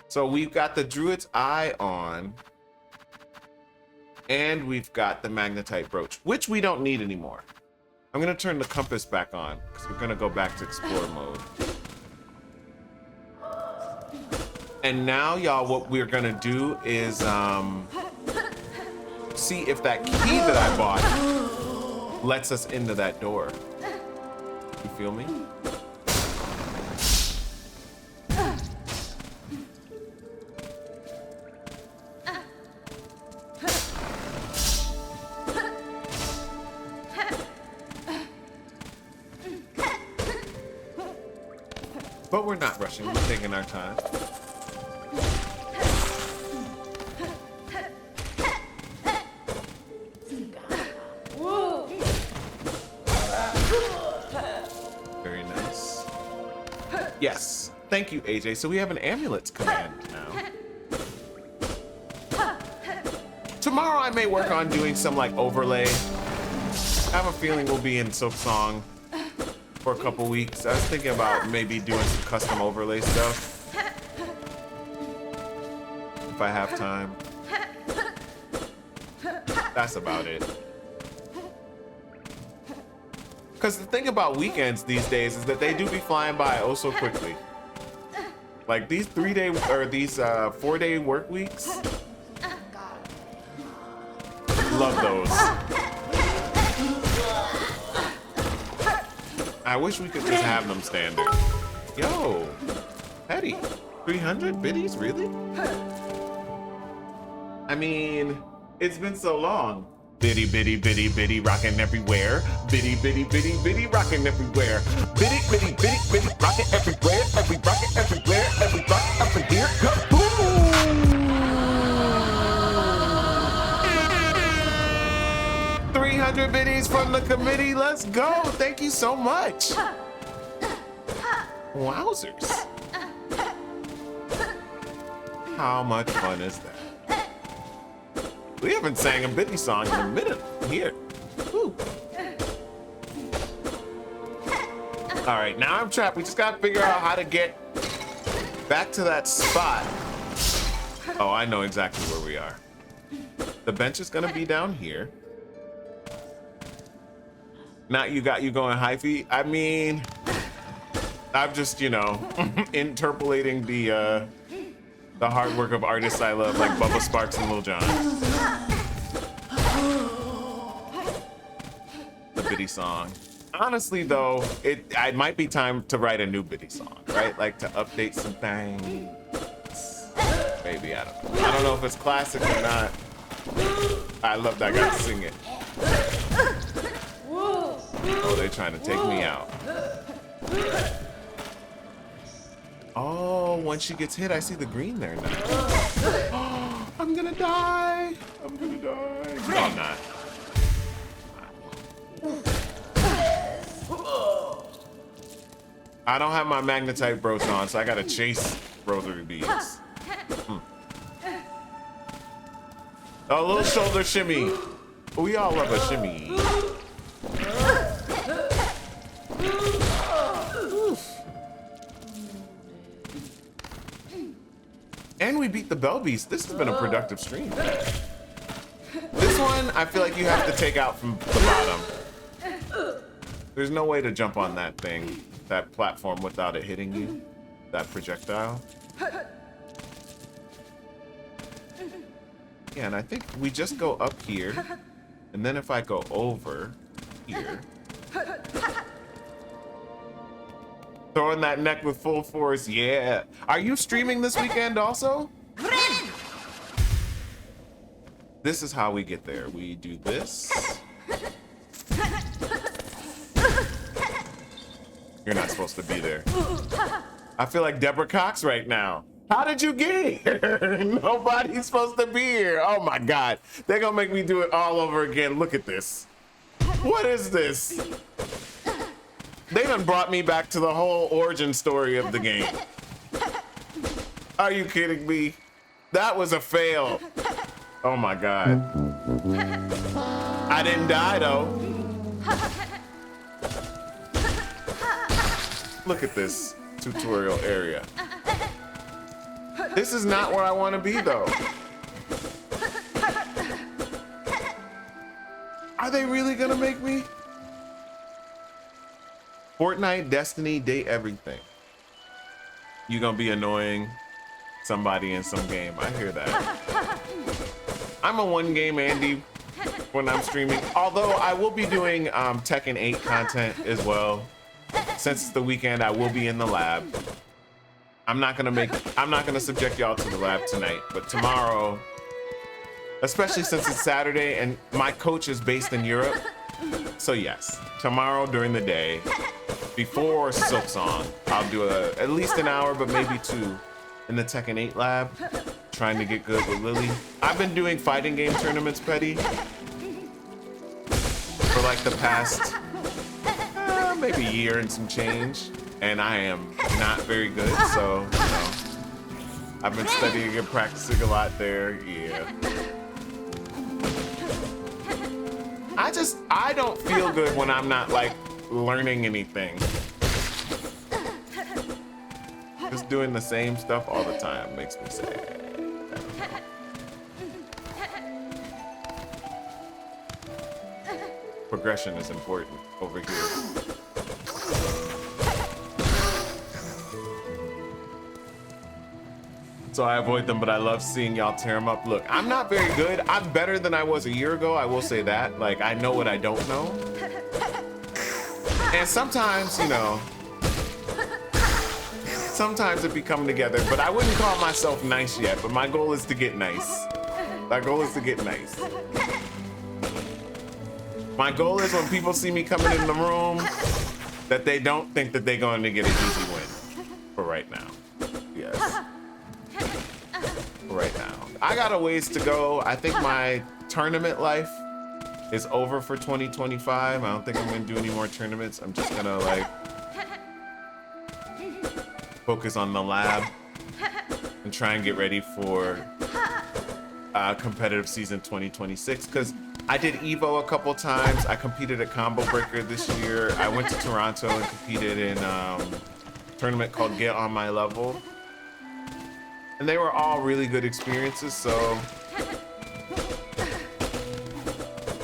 So we've got the Druid's Eye on, and we've got the Magnetite Brooch, which we don't need anymore. I'm gonna turn the compass back on, because we're gonna go back to explore mode. And now, y'all, what we're gonna do is see if that key that I bought lets us into that door. You feel me? But we're not rushing, we're taking our time. Very nice. Yes, thank you, AJ. So we have an amulets command now. Tomorrow I may work on doing some like overlay. I have a feeling we'll be in Silksong for a couple weeks. I was thinking about maybe doing some custom overlay stuff if I have time. That's about it. Because the thing about weekends these days is that they do be flying by oh so quickly. Like these 3-day or these 4-day work weeks. Love those. I wish we could just have them standard. Yo, Petty, 300 biddies, really? I mean, it's been so long. Biddy, biddy, biddy, biddy, rocking everywhere. Biddy, biddy, biddy, biddy, rocking everywhere. Biddy, biddy, biddy, biddy, rocking everywhere. Every rocking everywhere. Every rocking up in here. Kaboom! 300 biddies from the committee. Let's go. Thank you so much. Wowzers. How much fun is that? We haven't sang a biddy song in a minute here. Woo. All right, now I'm trapped. We just gotta figure out how to get back to that spot. Oh, I know exactly where we are. The bench is gonna be down here. Not you got you going hyphy. I mean, I'm just, you know, interpolating the hard work of artists I love, like Bubba Sparks and Lil Jon. The biddy song. Honestly, though, it might be time to write a new biddy song, right? Like to update some things. Maybe, I don't know. I don't know if it's classic or not. I love that guy to sing it. Oh, they're trying to take me out. Oh, once she gets hit, I see the green there now. Oh, I'm gonna die. I'm gonna die. No, I'm not. I don't have my magnetite brooch on, so I gotta chase rosary beads. A little shoulder shimmy. We all love a shimmy. And we beat the Bell Beast. This has been a productive stream. This one, I feel like you have to take out from the bottom. There's no way to jump on that thing, that platform, without it hitting you, that projectile. Yeah, and I think we just go up here, and then if I go over here, throwing that neck with full force, yeah. Are you streaming this weekend also? This is how we get there. We do this. You're not supposed to be there. I feel like Deborah Cox right now. How did you get here? Nobody's supposed to be here. Oh my God. They're gonna make me do it all over again. Look at this. What is this? They done brought me back to the whole origin story of the game. Are you kidding me? That was a fail. Oh my God. I didn't die though. Look at this tutorial area. This is not where I want to be though. Are they really gonna make me? Fortnite, Destiny, date everything. You gonna be annoying somebody in some game. I hear that. I'm a one game Andy when I'm streaming. Although I will be doing Tekken 8 content as well. Since it's the weekend, I will be in the lab. I'm not gonna subject y'all to the lab tonight, but tomorrow, especially since it's Saturday and my coach is based in Europe. So yes, tomorrow during the day, before Silksong, I'll do at least an hour, but maybe 2 in the Tekken 8 lab, trying to get good with Lily. I've been doing fighting game tournaments, Petty, for like the past maybe year and some change, and I am not very good, so you know, I've been studying and practicing a lot there. Yeah. I don't feel good when I'm not like learning anything. Just doing the same stuff all the time makes me sad. Progression is important over here. So I avoid them, but I love seeing y'all tear them up. Look, I'm not very good. I'm better than I was a year ago. I will say that. Like, I know what I don't know. And sometimes, you know, sometimes it be coming together, but I wouldn't call myself nice yet, but my goal is to get nice. My goal is to get nice. My goal is when people see me coming in the room, that they don't think that they're going to get an easy win for right now. Yes. Right now. I got a ways to go. I think my tournament life is over for 2025. I don't think I'm gonna do any more tournaments. I'm just gonna like focus on the lab and try and get ready for competitive season 2026, because I did Evo a couple times. I competed at Combo Breaker this year. I went to Toronto and competed in a tournament called Get On My Level. And they were all really good experiences, so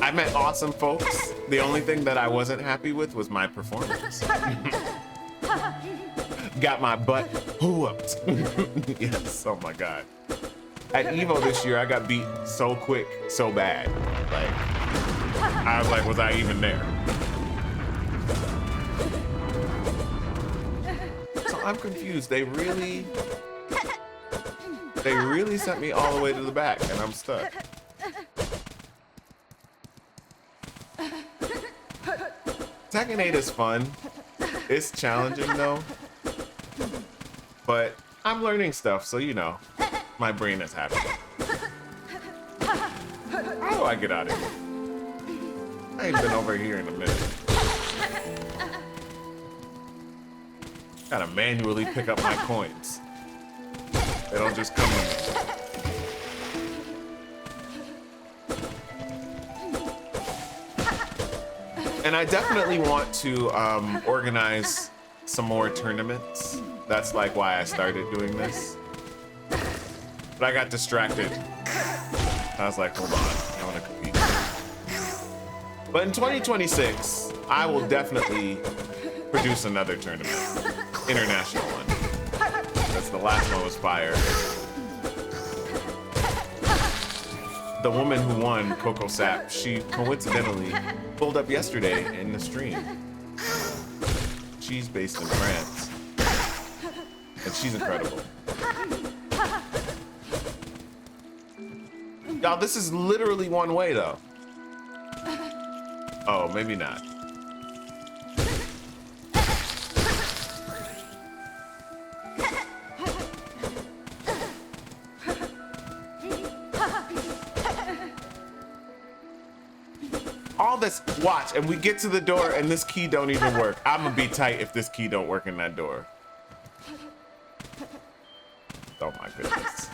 I met awesome folks. The only thing that I wasn't happy with was my performance. Got my butt whooped. Yes, oh my God. At Evo this year, I got beat so quick, so bad. Like, I was like, was I even there? So I'm confused. They really sent me all the way to the back, and I'm stuck. Tekken 8 is fun. It's challenging though. But I'm learning stuff, so you know, my brain is happy. How do I get out of here? I ain't been over here in a minute. Gotta manually pick up my coins. They don't just come to me. And I definitely want to organize some more tournaments. That's like why I started doing this. But I got distracted. I was like, hold on, I want to compete. But in 2026, I will definitely produce another tournament, international one. That's the last one was fire. The woman who won, Coco Sap, she coincidentally pulled up yesterday in the stream. She's based in France, and she's incredible. Y'all, this is literally one way though. Oh, maybe not. All this, watch, and we get to the door and this key don't even work. I'm gonna be tight if this key don't work in that door. Oh my goodness.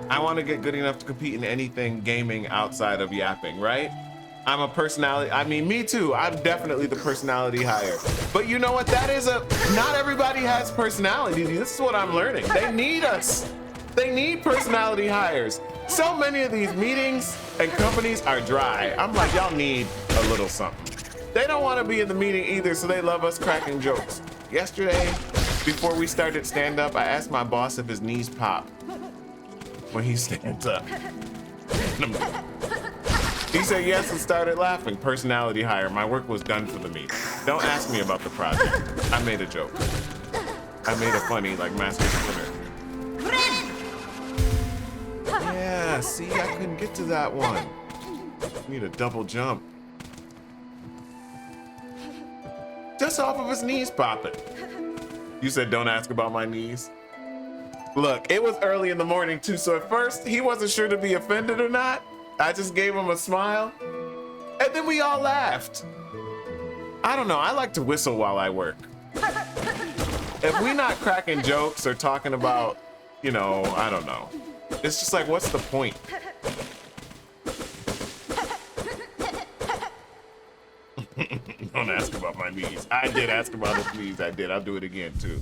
I want to get good enough to compete in anything gaming outside of yapping, right? I'm a personality. I mean, me too. I'm definitely the personality hire. But you know what? That is not everybody has personality. This is what I'm learning. They need us. They need personality hires. So many of these meetings and companies are dry. I'm like, y'all need a little something. They don't want to be in the meeting either, so they love us cracking jokes. Yesterday, before we started stand up, I asked my boss if his knees pop when he stands up. He said yes and started laughing. Personality hire. My work was done for the meeting. Don't ask me about the project. I made a joke. I made a funny, like, Master Splinter. Yeah, see, I couldn't get to that one. Need a double jump. Just off of his knees popping. You said don't ask about my knees? Look, it was early in the morning too, so at first he wasn't sure to be offended or not. I just gave him a smile, and then we all laughed. I don't know, I like to whistle while I work. If we not cracking jokes or talking about, you know, I don't know. It's just like, what's the point? Don't ask about my knees. I did ask about his knees, I did. I'll do it again too.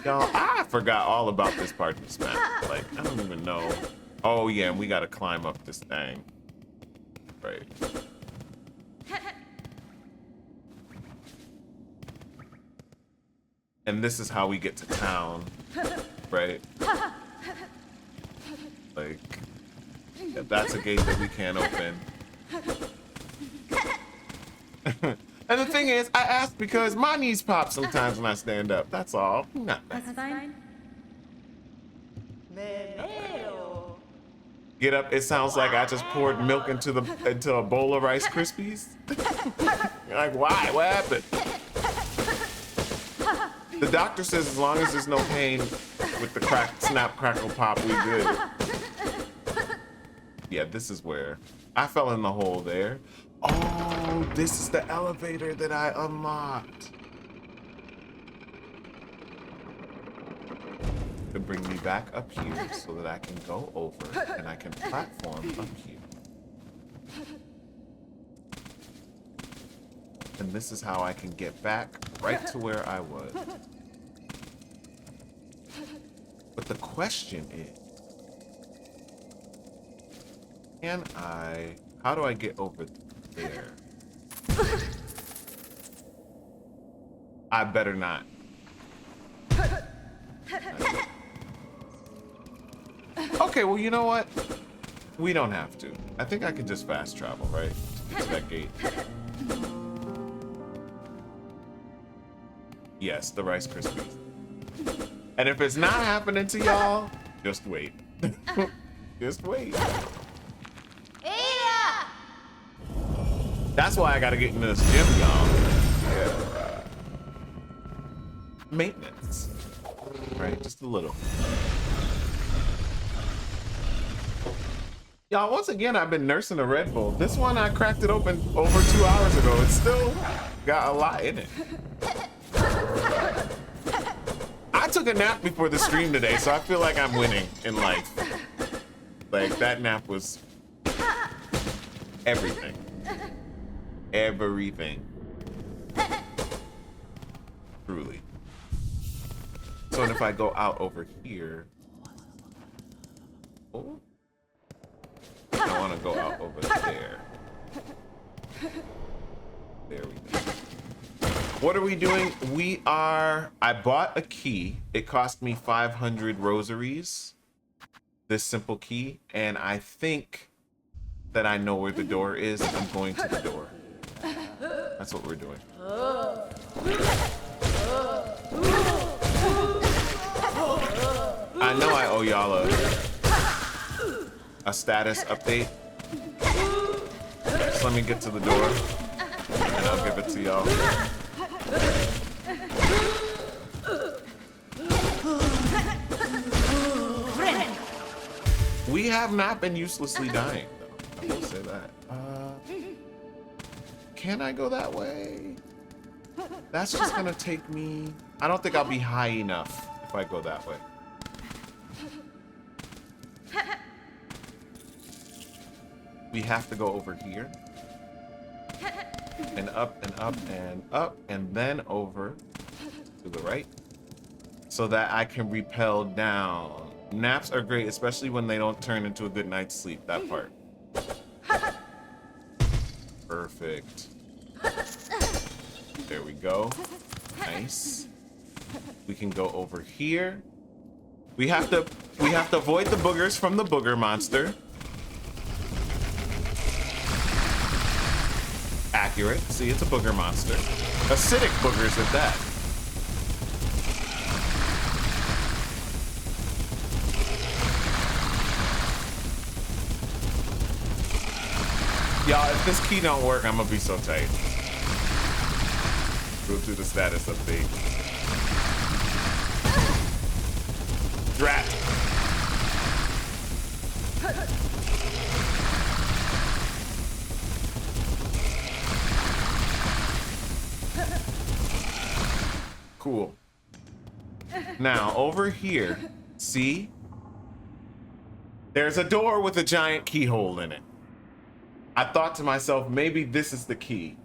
Y'all, I forgot all about this part of this map. Like, I don't even know. Oh yeah, and we gotta climb up this thing. Right. And this is how we get to town. Right? Like, yeah, that's a gate that we can't open. And the thing is, I ask because my knees pop sometimes when I stand up. That's all. Not bad. That's fine. Get up. It sounds like I just poured milk into a bowl of Rice Krispies. You're like, why? What happened? The doctor says as long as there's no pain with the snap, crackle, pop, we good. Yeah, this is where I fell in the hole there. Oh, this is the elevator that I unlocked. To bring me back up here so that I can go over and I can platform up here. And this is how I can get back right to where I was. But the question is, how do I get over there? I better not. Okay, well, you know what? We don't have to. I think I can just fast travel, right? To get to that gate. Yes, the Rice Krispies. And if it's not happening to y'all, just wait. Just wait. That's why I gotta get into this gym, y'all. Yeah. Maintenance. Right, just a little. Y'all, once again, I've been nursing a Red Bull. This one, I cracked it open over 2 hours ago. It's still got a lot in it. I took a nap before the stream today, so I feel like I'm winning in life. Like, that nap was everything. Everything. Truly. So if I go out over here... Oh. I want to go out over there. There we go. What are we doing? I bought a key. It cost me 500 rosaries. This simple key. And I think that I know where the door is. I'm going to the door. That's what we're doing. I know I owe y'all a status update. Just let me get to the door and I'll give it to y'all. We have not been uselessly dying, though. I will say that. Can I go that way? That's just gonna take me... I don't think I'll be high enough if I go that way. We have to go over here. And up and up and up and then over to the right. So that I can rappel down. Naps are great, especially when they don't turn into a good night's sleep, that part. Perfect. There we go. Nice. We can go over here. We have to avoid the boogers from the booger monster. Accurate. See, it's a booger monster. Acidic boogers at that. Y'all, if this key don't work, I'm gonna be so tight. Go to the status update. Drat. Cool. Now, over here, see? There's a door with a giant keyhole in it. I thought to myself, maybe this is the key.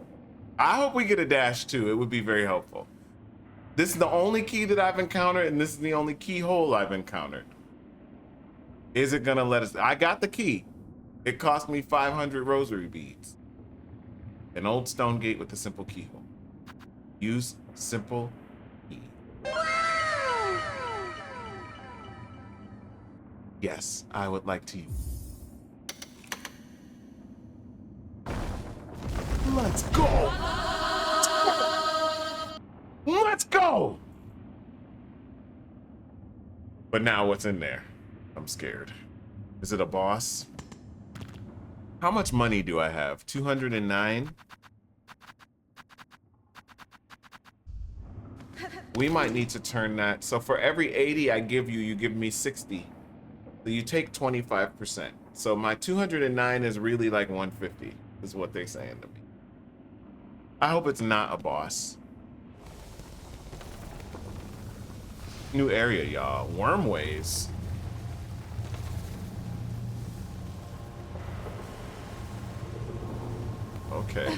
I hope we get a dash too. It would be very helpful. This is the only key that I've encountered, and this is the only keyhole I've encountered. Is it gonna let us? I got the key. It cost me 500 rosary beads. An old stone gate with a simple keyhole. Use simple key. Yes, I would like to use. Let's go! Let's go! But now what's in there? I'm scared. Is it a boss? How much money do I have? 209? We might need to turn that. So for every 80 I give you, you give me 60. So you take 25%. So my 209 is really like 150, is what they're saying to me. I hope it's not a boss. New area, y'all. Wormways. Okay.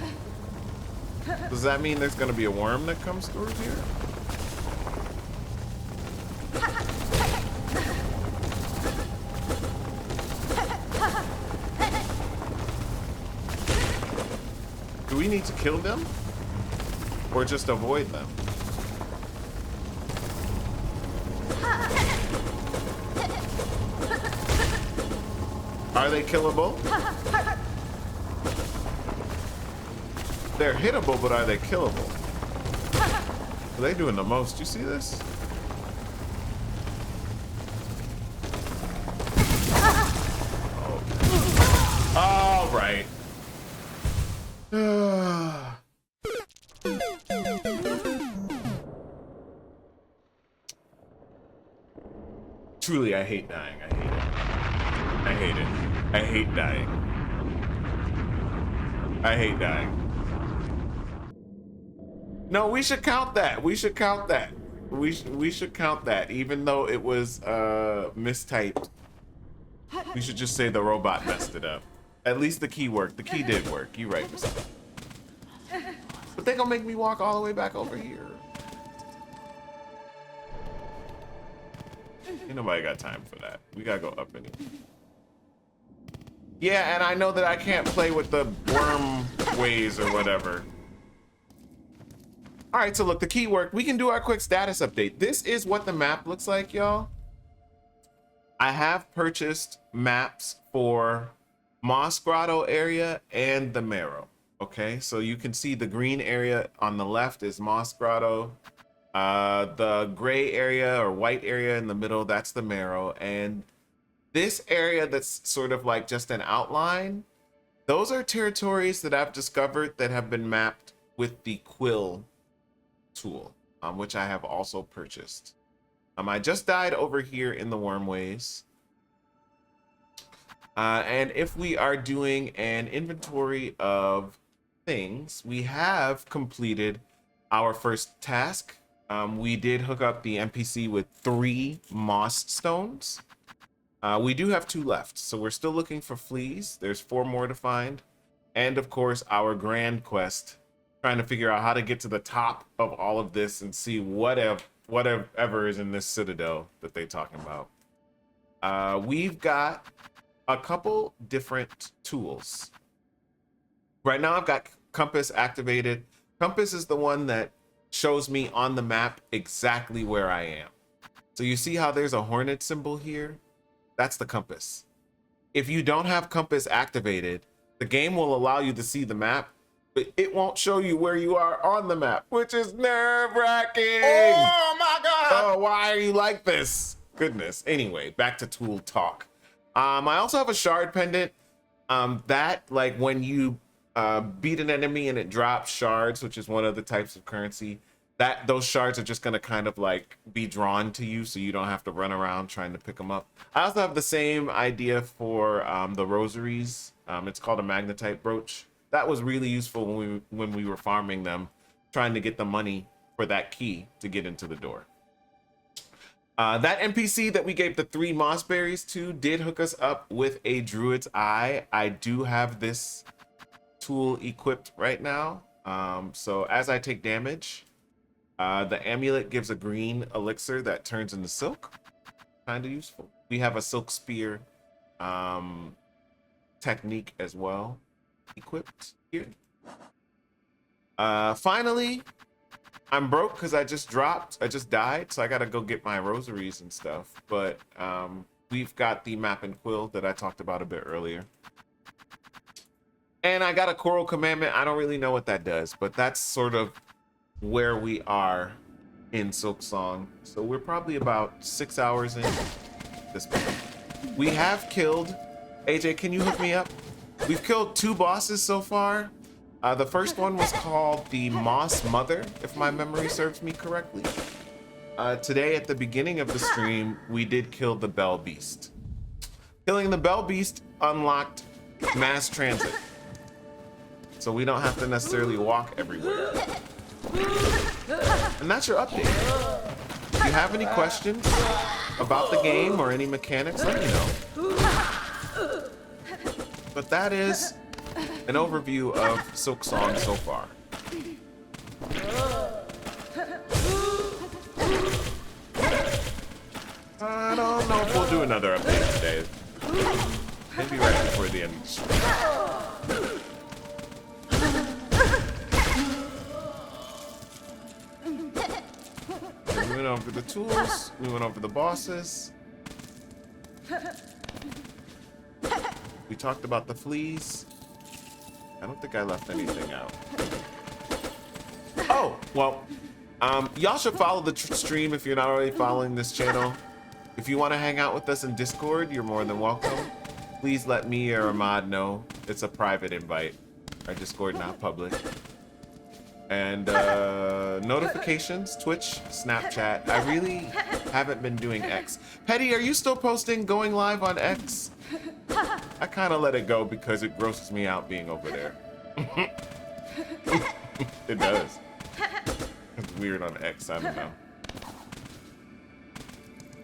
Does that mean there's gonna be a worm that comes through here? Do we need to kill them? Or just avoid them? Are they killable? They're hittable, but are they killable? Are they doing the most? You see this? Okay. All right. Truly, I hate dying. I hate it. I hate it. I hate dying. I hate dying. No, we should count that. We should count that. We should count that, even though it was mistyped. We should just say the robot messed it up. At least the key worked. The key did work. You right, Mr. But they gonna make me walk all the way back over here. Ain't nobody got time for that. We gotta go up anyway. Yeah, and I know that I can't play with the Wormways or whatever. All right, so look, the key worked. We can do our quick status update. This is what the map looks like, y'all. I have purchased maps for Moss Grotto area and the Marrow. Okay, so you can see the green area on the left is Moss Grotto. The gray area or white area in the middle, that's the Marrow. And this area that's sort of like just an outline, those are territories that I've discovered that have been mapped with the Quill tool, which I have also purchased. I just died over here in the Wormways. And if we are doing an inventory of things, we have completed our first task. We did hook up the NPC with 3 moss stones. We do have 2 left, so we're still looking for fleas. There's 4 more to find. And of course, our grand quest, trying to figure out how to get to the top of all of this and see whatever is in this citadel that they're talking about. We've got a couple different tools. Right now I've got Compass activated. Compass is the one that shows me on the map exactly where I am. So you see how there's a hornet symbol here? That's the compass. If you don't have Compass activated, the game will allow you to see the map, but it won't show you where you are on the map, which is nerve-wracking. Oh my God. Oh, why are you like this? Goodness. Anyway, back to tool talk. I also have a shard pendant. That, like, when you beat an enemy and it drops shards, which is one of the types of currency, that those shards are just gonna kind of like be drawn to you, so you don't have to run around trying to pick them up. I also have the same idea for the Rosaries. It's called a magnetite brooch. That was really useful when we were farming them, trying to get the money for that key to get into the door. That NPC that we gave the 3 moss berries to did hook us up with a druid's eye. I do have this tool equipped right now. So as I take damage, The amulet gives a green elixir that turns into silk. Kind of useful. We have a silk spear technique as well equipped here. Finally, I'm broke because I just died, so I gotta go get my rosaries and stuff. But we've got the map and quill that I talked about a bit earlier. And I got a coral commandment. I don't really know what that does, but that's sort of where we are in Silksong. So we're probably about 6 hours in this point. We have killed, AJ, can you hook me up? We've killed 2 bosses so far. The first one was called the Moss Mother, if my memory serves me correctly. Today at the beginning of the stream, we did kill the Bell Beast. Killing the Bell Beast unlocked mass transit. So we don't have to necessarily walk everywhere. And that's your update. If you have any questions about the game or any mechanics, let me know. But that is an overview of Silksong so far. I don't know if we'll do another update today. Maybe right before the end of the stream. We went over the tools, we went over the bosses. We talked about the fleas. I don't think I left anything out. Oh, well, y'all should follow the stream if you're not already following this channel. If you want to hang out with us in Discord, you're more than welcome. Please let me or Ahmad know. It's a private invite. Our Discord not public. And notifications, Twitch, Snapchat. I really haven't been doing X. Petty, are you still posting going live on X? I kind of let it go because it grosses me out being over there. It does. It's weird on X, I don't know.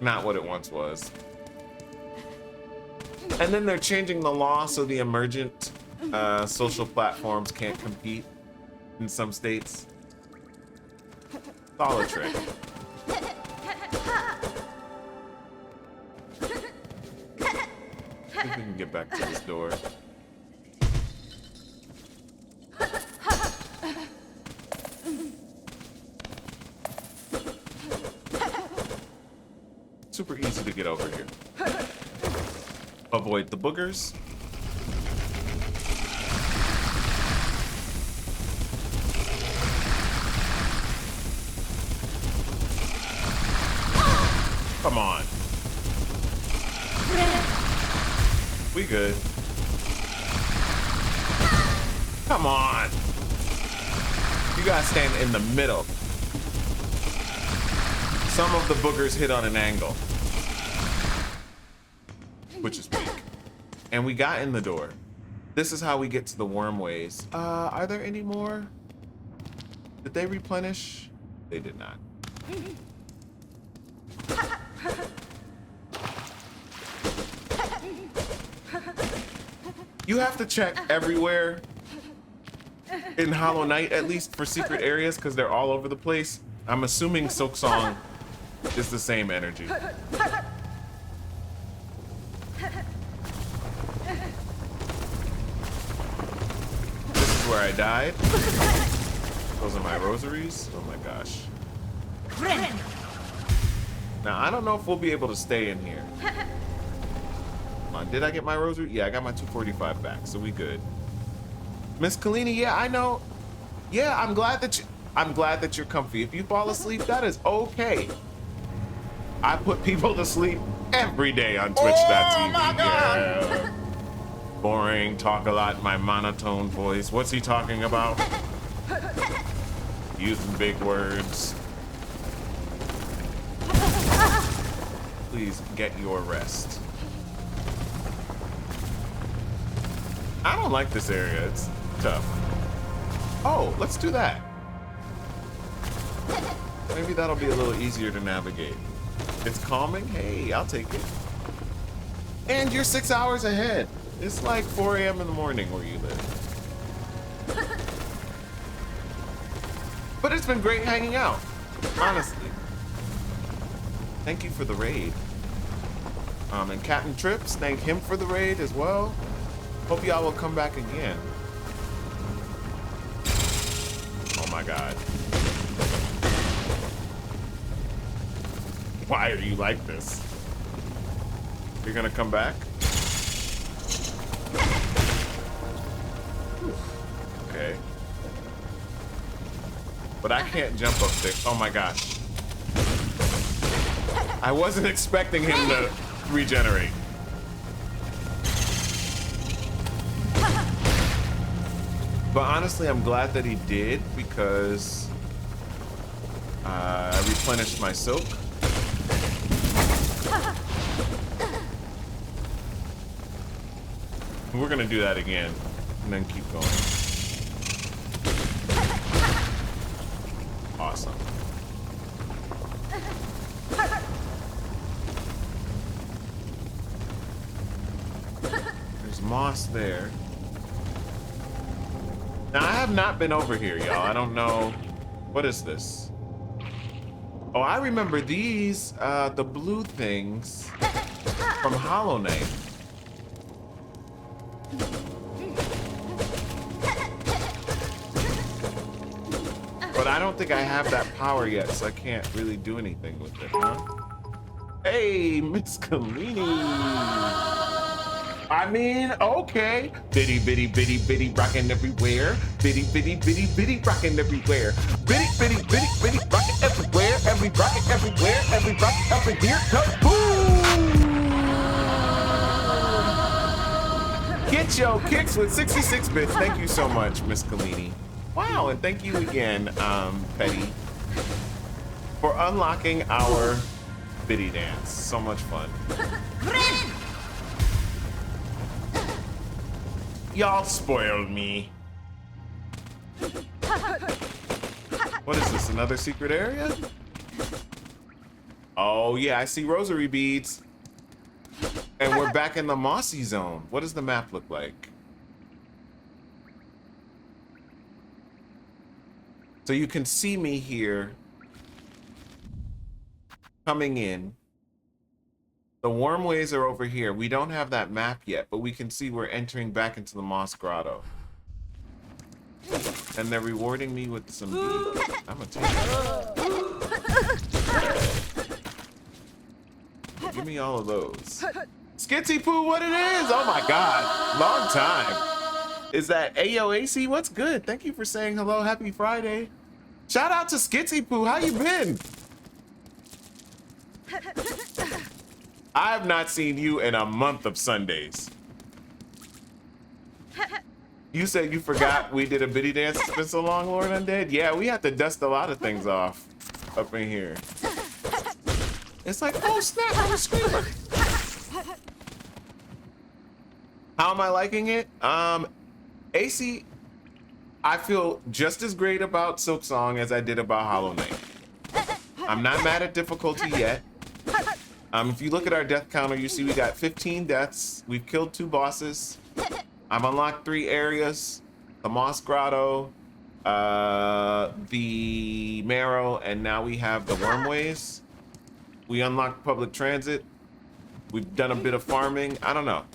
Not what it once was. And then they're changing the law so the emergent social platforms can't compete in some states. It's all a trick. I think we can get back to this door. Super easy to get over here. Avoid the boogers. Come on. We good. Come on. You gotta stand in the middle. Some of the boogers hit on an angle, which is weak. And we got in the door. This is how we get to the Wormways. Are there any more? Did they replenish? They did not. You have to check everywhere in Hollow Knight, at least for secret areas, because they're all over the place. I'm assuming Silksong is the same energy. This is where I died. Those are my rosaries. Oh my gosh. Now, I don't know if we'll be able to stay in here. Come on, did I get my rosary? Yeah, I got my 245 back, so we good. Miss Kalini, yeah, I know. Yeah, I'm glad that you're comfy. If you fall asleep, that is okay. I put people to sleep every day on Twitch.tv. Oh my God. Yeah. Boring, talk a lot, my monotone voice. What's he talking about? Using big words. Please get your rest. I don't like this area. It's tough. Oh, let's do that. Maybe that'll be a little easier to navigate. It's calming. Hey, I'll take it. And you're 6 hours ahead. It's like 4 a.m. in the morning where you live. But it's been great hanging out. Honestly. Thank you for the raid. And Captain Trips, thank him for the raid as well. Hope y'all will come back again. Oh my God. Why are you like this? You're gonna come back? Okay. But I can't jump up there. Oh my gosh. I wasn't expecting him to regenerate. But honestly, I'm glad that he did because I replenished my silk. We're gonna do that again and then keep going. Awesome. There's moss there. Now, I have not been over here, y'all. I don't know. What is this? Oh, I remember these, the blue things from Hollow Knight. But I don't think I have that power yet, so I can't really do anything with it, huh? Hey, Miss Kalini. I mean, okay. Bitty, bitty, bitty, bitty, rockin' everywhere. Bitty, bitty, bitty, bitty, rockin' everywhere. Bitty, bitty, bitty, bitty, rockin' everywhere. Every rocket everywhere. Every rocket up in here. Kaboom! Get your kicks with 66 bits. Thank you so much, Miss Kalini. Wow, and thank you again, Petty, for unlocking our Biddy Dance. So much fun. Y'all spoiled me. What is this, another secret area? Oh yeah, I see rosary beads. And we're back in the mossy zone. What does the map look like? So you can see me here coming in. The Wormways are over here. We don't have that map yet, but we can see we're entering back into the Moss Grotto. And they're rewarding me with some beads. I'm gonna take it. Give me all of those. Skitsy Poo, what it is? Oh my God, long time. Is that AOAC? What's good? Thank you for saying hello. Happy Friday. Shout out to Skitsy Poo. How you been? I have not seen you in a month of Sundays. You said you forgot we did a Biddy Dance. It's been so long, Lord Undead. Yeah, we had to dust a lot of things off up in here. It's like, oh snap, I'm a screamer. How am I liking it? AC, I feel just as great about Silksong as I did about Hollow Knight. I'm not mad at difficulty yet. If you look at our death counter, you see we got 15 deaths. We've killed 2 bosses. I've unlocked 3 areas. The Moss Grotto, the Marrow, and now we have the Wormways. We unlocked public transit. We've done a bit of farming. I don't know.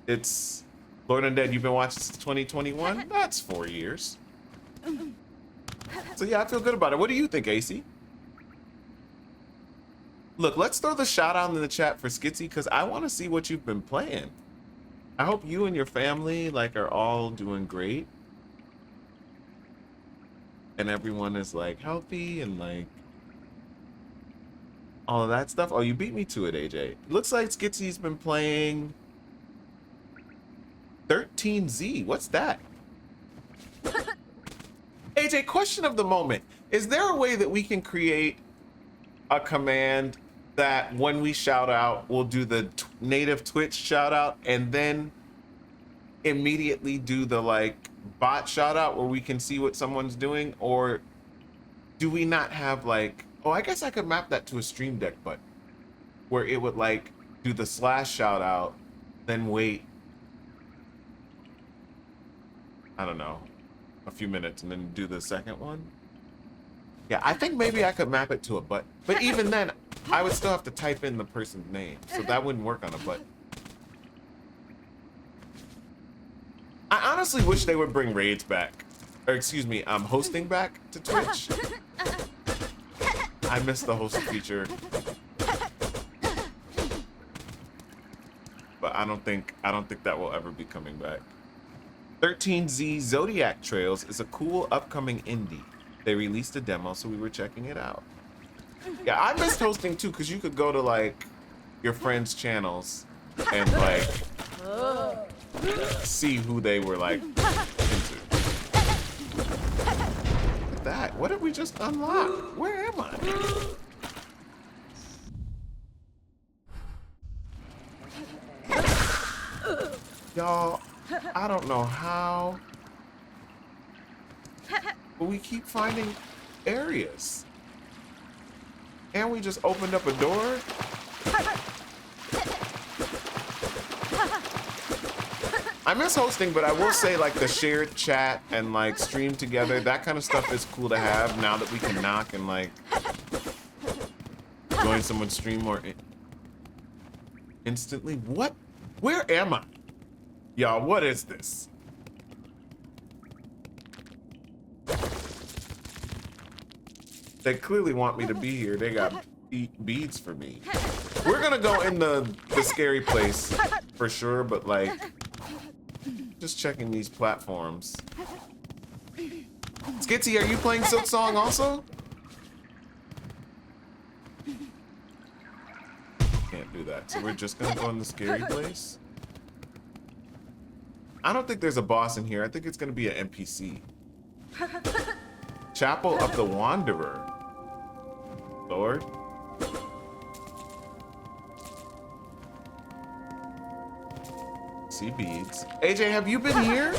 It's Lord Undead, you've been watching since 2021? That's 4 years. So yeah, I feel good about it. What do you think, AC? Look, let's throw the shout out in the chat for Skitsy because I want to see what you've been playing. I hope you and your family are all doing great. And everyone is healthy and all of that stuff. Oh, you beat me to it, AJ. Looks like Skitsy's been playing 13Z. What's that? AJ, question of the moment. Is there a way that we can create a command that when we shout out, we'll do the native Twitch shout out and then immediately do the bot shout out where we can see what someone's doing? Or do we not have oh, I guess I could map that to a Stream Deck button where it would do the slash shout out, then wait, I don't know, a few minutes and then do the second one. Yeah, I think maybe I could map it to a button. But even then, I would still have to type in the person's name. So that wouldn't work on a button. I honestly wish they would bring raids back. Or excuse me, hosting back to Twitch. I miss the host feature. But I don't think that will ever be coming back. 13Z Zodiac Trails is a cool upcoming indie. They released a demo, so we were checking it out. Yeah, I missed hosting too, because you could go to like your friends' channels and like see who they were like into. Look at that. What did we just unlock? Where am I? Y'all, I don't know how, but we keep finding areas. And we just opened up a door. I miss hosting, but I will say like the shared chat and like stream together, that kind of stuff is cool to have now that we can knock and like join someone's stream more instantly. What? Where am I? Y'all, what is this? They clearly want me to be here. They got beads for me. We're gonna go in the scary place for sure, but like, just checking these platforms. Skitsy, are you playing Silksong also? Can't do that. So we're just gonna go in the scary place. I don't think there's a boss in here. I think it's gonna be an NPC. Chapel of the Wanderer. Lord. See beads. AJ, have you been here?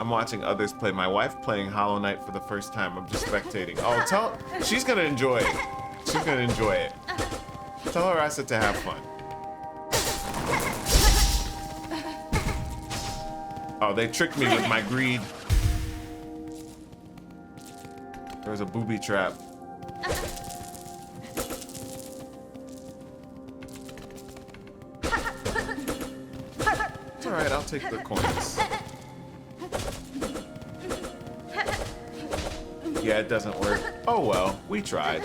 I'm watching others play. My wife playing Hollow Knight for the first time. I'm just spectating. Oh, she's gonna enjoy it. She's gonna enjoy it. Tell her I said to have fun. Oh, they tricked me with my greed. There's a booby trap. It's all right, I'll take the coins. Yeah, it doesn't work. Oh well, we tried.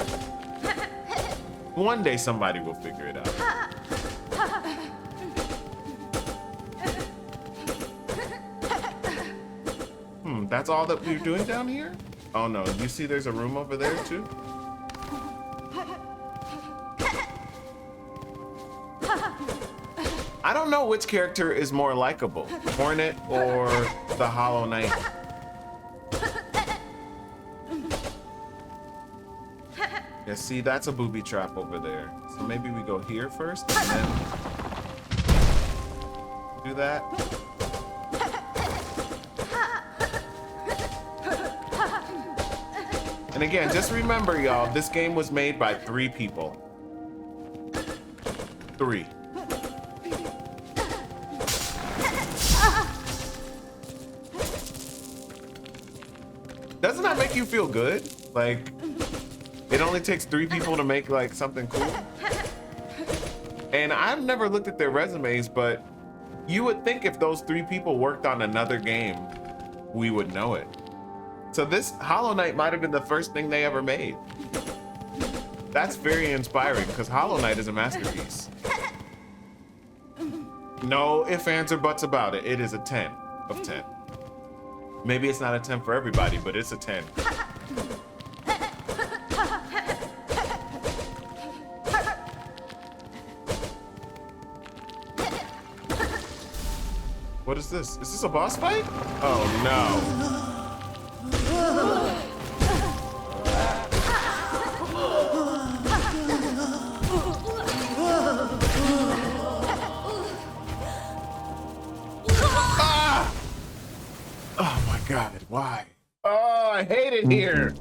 One day somebody will figure it out. That's all that we're doing down here? Oh no, you see there's a room over there too? I don't know which character is more likable, Hornet or the Hollow Knight. Yeah, see, that's a booby trap over there. So maybe we go here first and then do that. And again, just remember, y'all, this game was made by 3 people. 3. Doesn't that make you feel good? Like, it only takes 3 people to make like something cool. And I've never looked at their resumes, but you would think if those 3 people worked on another game, we would know it. So this Hollow Knight might have been the first thing they ever made. That's very inspiring because Hollow Knight is a masterpiece. No ifs, ands, or buts about it. It is a 10 of 10. Maybe it's not a 10 for everybody, but it's a 10. What is this? Is this a boss fight? Oh no. Ah! Oh my God, why? Oh, I hate it here.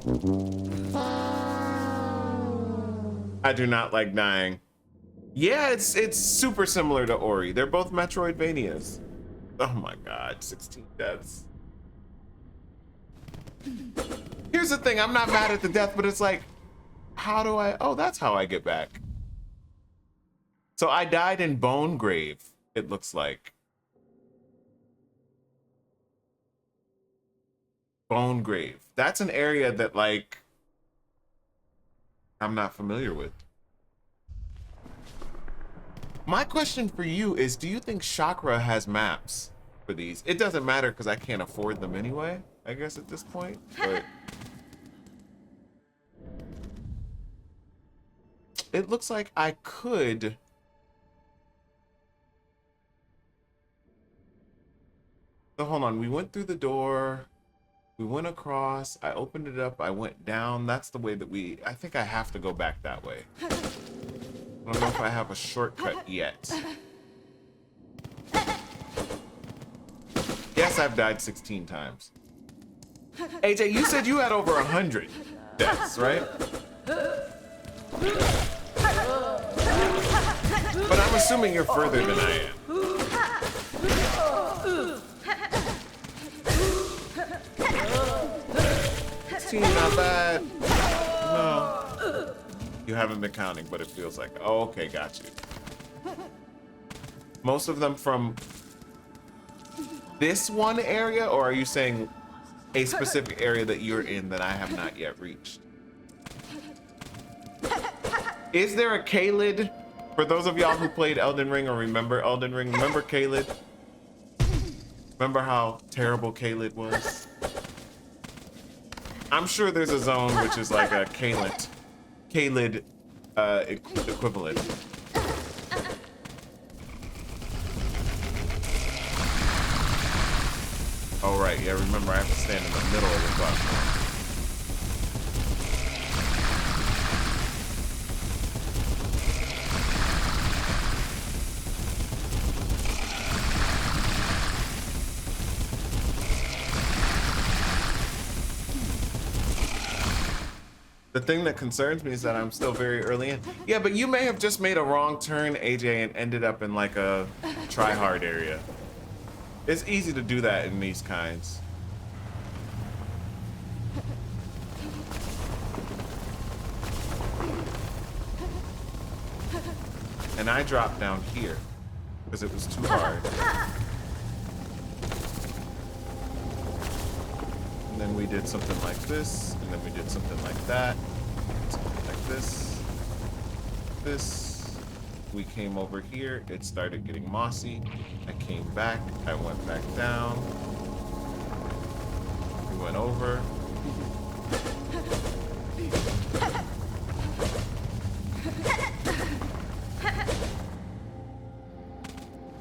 I do not like dying. Yeah, it's super similar to Ori. They're both Metroidvanias. Oh my God, 16 deaths. Here's the thing, I'm not mad at the death, but it's like, how do I, oh, that's how I get back. So I died in Bone Grave, it looks like. Bone Grave. That's an area that, like, I'm not familiar with. My question for you is, do you think Chakra has maps for these? It doesn't matter because I can't afford them anyway, I guess at this point, but it looks like I could. So hold on, we went through the door, we went across, I opened it up, I went down. That's the way that I think I have to go back that way. I don't know if I have a shortcut yet. Yes, I've died 16 times. AJ, you said you had over 100 deaths, right? But I'm assuming you're further than I am. Not bad. No. You haven't been counting, but it feels like. Oh, okay, got you. Most of them from this one area, or are you saying a specific area that you're in that I have not yet reached? Is there a Caelid? For those of y'all who played Elden Ring or remember Elden Ring, remember Caelid? Remember how terrible Caelid was? I'm sure there's a zone which is like a Caelid equivalent. Oh right, yeah, remember I have to stand in the middle of the platform. The thing that concerns me is that I'm still very early in. Yeah, but you may have just made a wrong turn, AJ, and ended up in like a try-hard area. It's easy to do that in these kinds. And I dropped down here because it was too hard. And then we did something like this, and then we did something like that, something like this, this. We came over here, it started getting mossy. I came back, I went back down. We went over.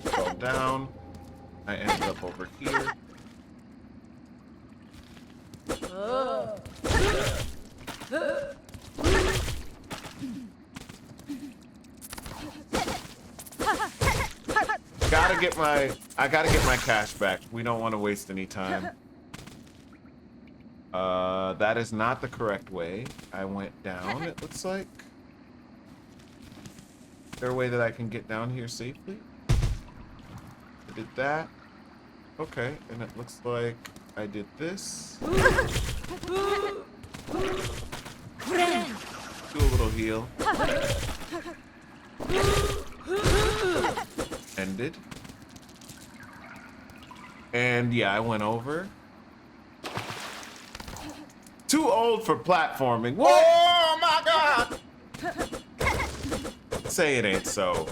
Fell down. I ended up over here. I gotta get my cash back. We don't want to waste any time. That is not the correct way. I went down, it looks like. Is there a way that I can get down here safely? I did that. Okay, and it looks like I did this. Do a little heal. Ended. And yeah, I went over. Too old for platforming. What? Oh my God! Say it ain't so.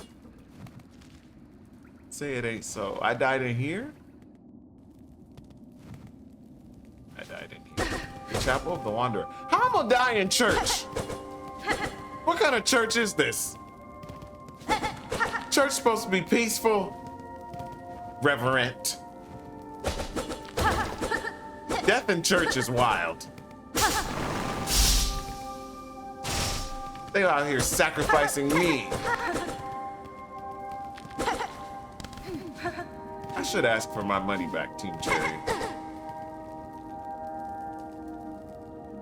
Say it ain't so. I died in here? I died in here. The Chapel of the Wanderer. How am I gonna die in church? What kind of church is this? Church supposed to be peaceful, reverent. Death in church is wild. They out here sacrificing me. I should ask for my money back, Team Cherry.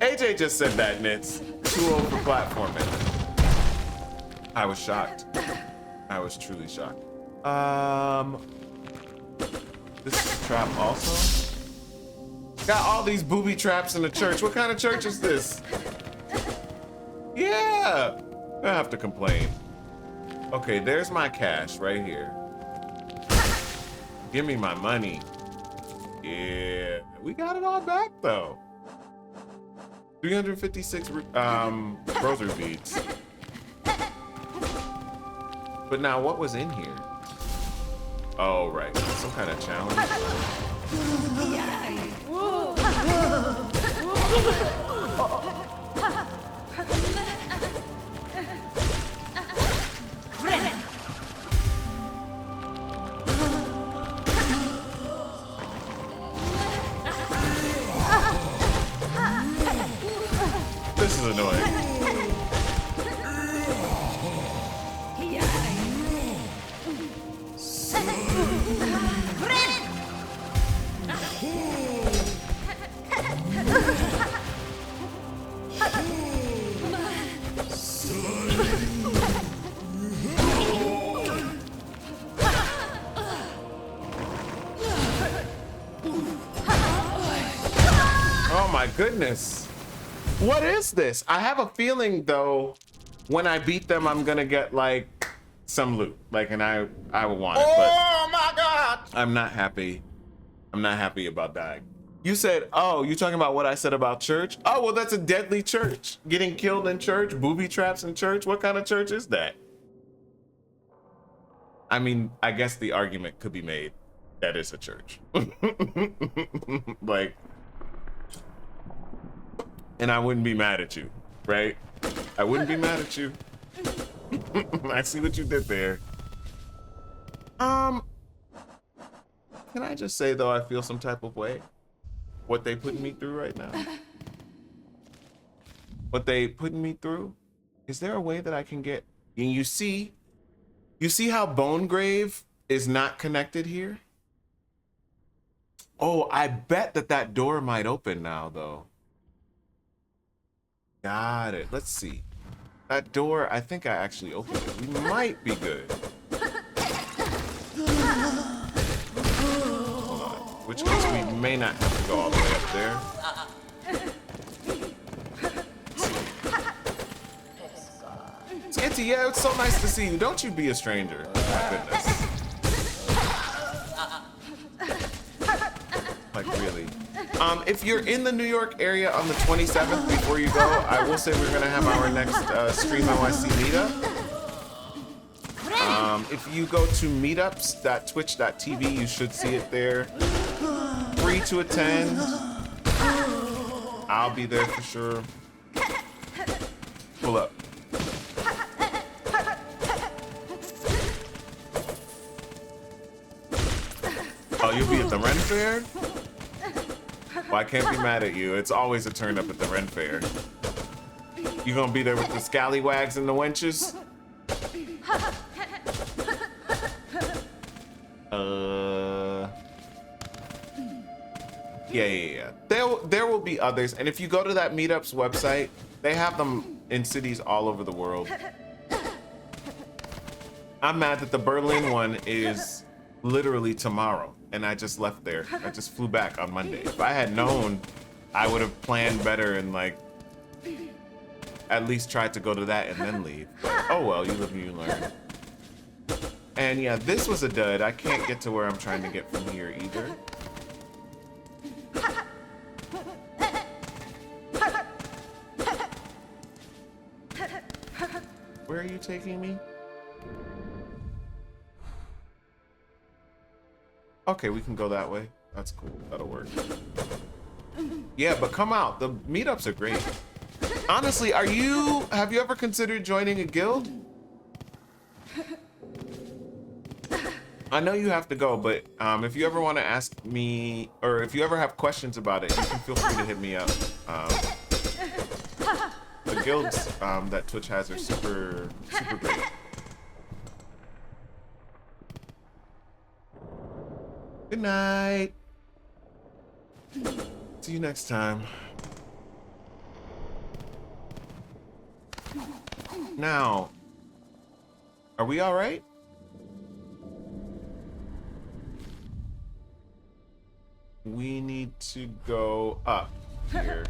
AJ just said that, Nitz. Too old for platforming. I was shocked. I was truly shocked. This is a trap also. Got all these booby traps in the church. What kind of church is this? Yeah, I have to complain. Okay, there's my cash right here. Give me my money. Yeah, we got it all back though. 356 rosary beads. But now what was in here? Oh, right, some kind of challenge. This is annoying. Oh my goodness. What is this? I have a feeling though, when I beat them, I'm gonna get like some loot. Like, and I will want it, but Oh my God! I'm not happy. I'm not happy about that. You said, oh, you talking about what I said about church? Oh, well, that's a deadly church. Getting killed in church, booby traps in church. What kind of church is that? I mean, I guess the argument could be made that it's a church. Like, and I wouldn't be mad at you, right? I wouldn't be mad at you. I see what you did there. Can I just say though, I feel some type of way? What they putting me through right now? What they putting me through? Is there a way that I can get? And you see how Bone Grave is not connected here? Oh, I bet that door might open now though. Got it. Let's see. That door, I think I actually opened it. We might be good. Which case we may not have to go all the way up there. Skitty, yeah, it's so nice to see you. Don't you be a stranger. My goodness. Like, really. If you're in the New York area on the 27th, before you go, I will say we're gonna have our next Stream NYC meetup. If you go to meetups.twitch.tv, you should see it there. Free to attend. I'll be there for sure. Pull up. Oh, you'll be at the Ren Fair? Well, I can't be mad at you. It's always a turn up at the Ren Fair. You gonna be there with the scallywags and the wenches? Yeah. There will be others, and if you go to that meetup's website, they have them in cities all over the world. I'm mad that the Berlin one is literally tomorrow, and I just left there. I just flew back on Monday. If I had known, I would have planned better and like at least tried to go to that and then leave. But, oh well, you live and you learn. And yeah, this was a dud. I can't get to where I'm trying to get from here either. Where are you taking me? Okay, we can go that way. That's cool. That'll work. Yeah, but come out. The meetups are great. Honestly, have you ever considered joining a guild? I know you have to go, but if you ever want to ask me, or if you ever have questions about it, you can feel free to hit me up. The guilds that Twitch has are super great. Good night. See you next time. Now, are we all right? we need to go up here.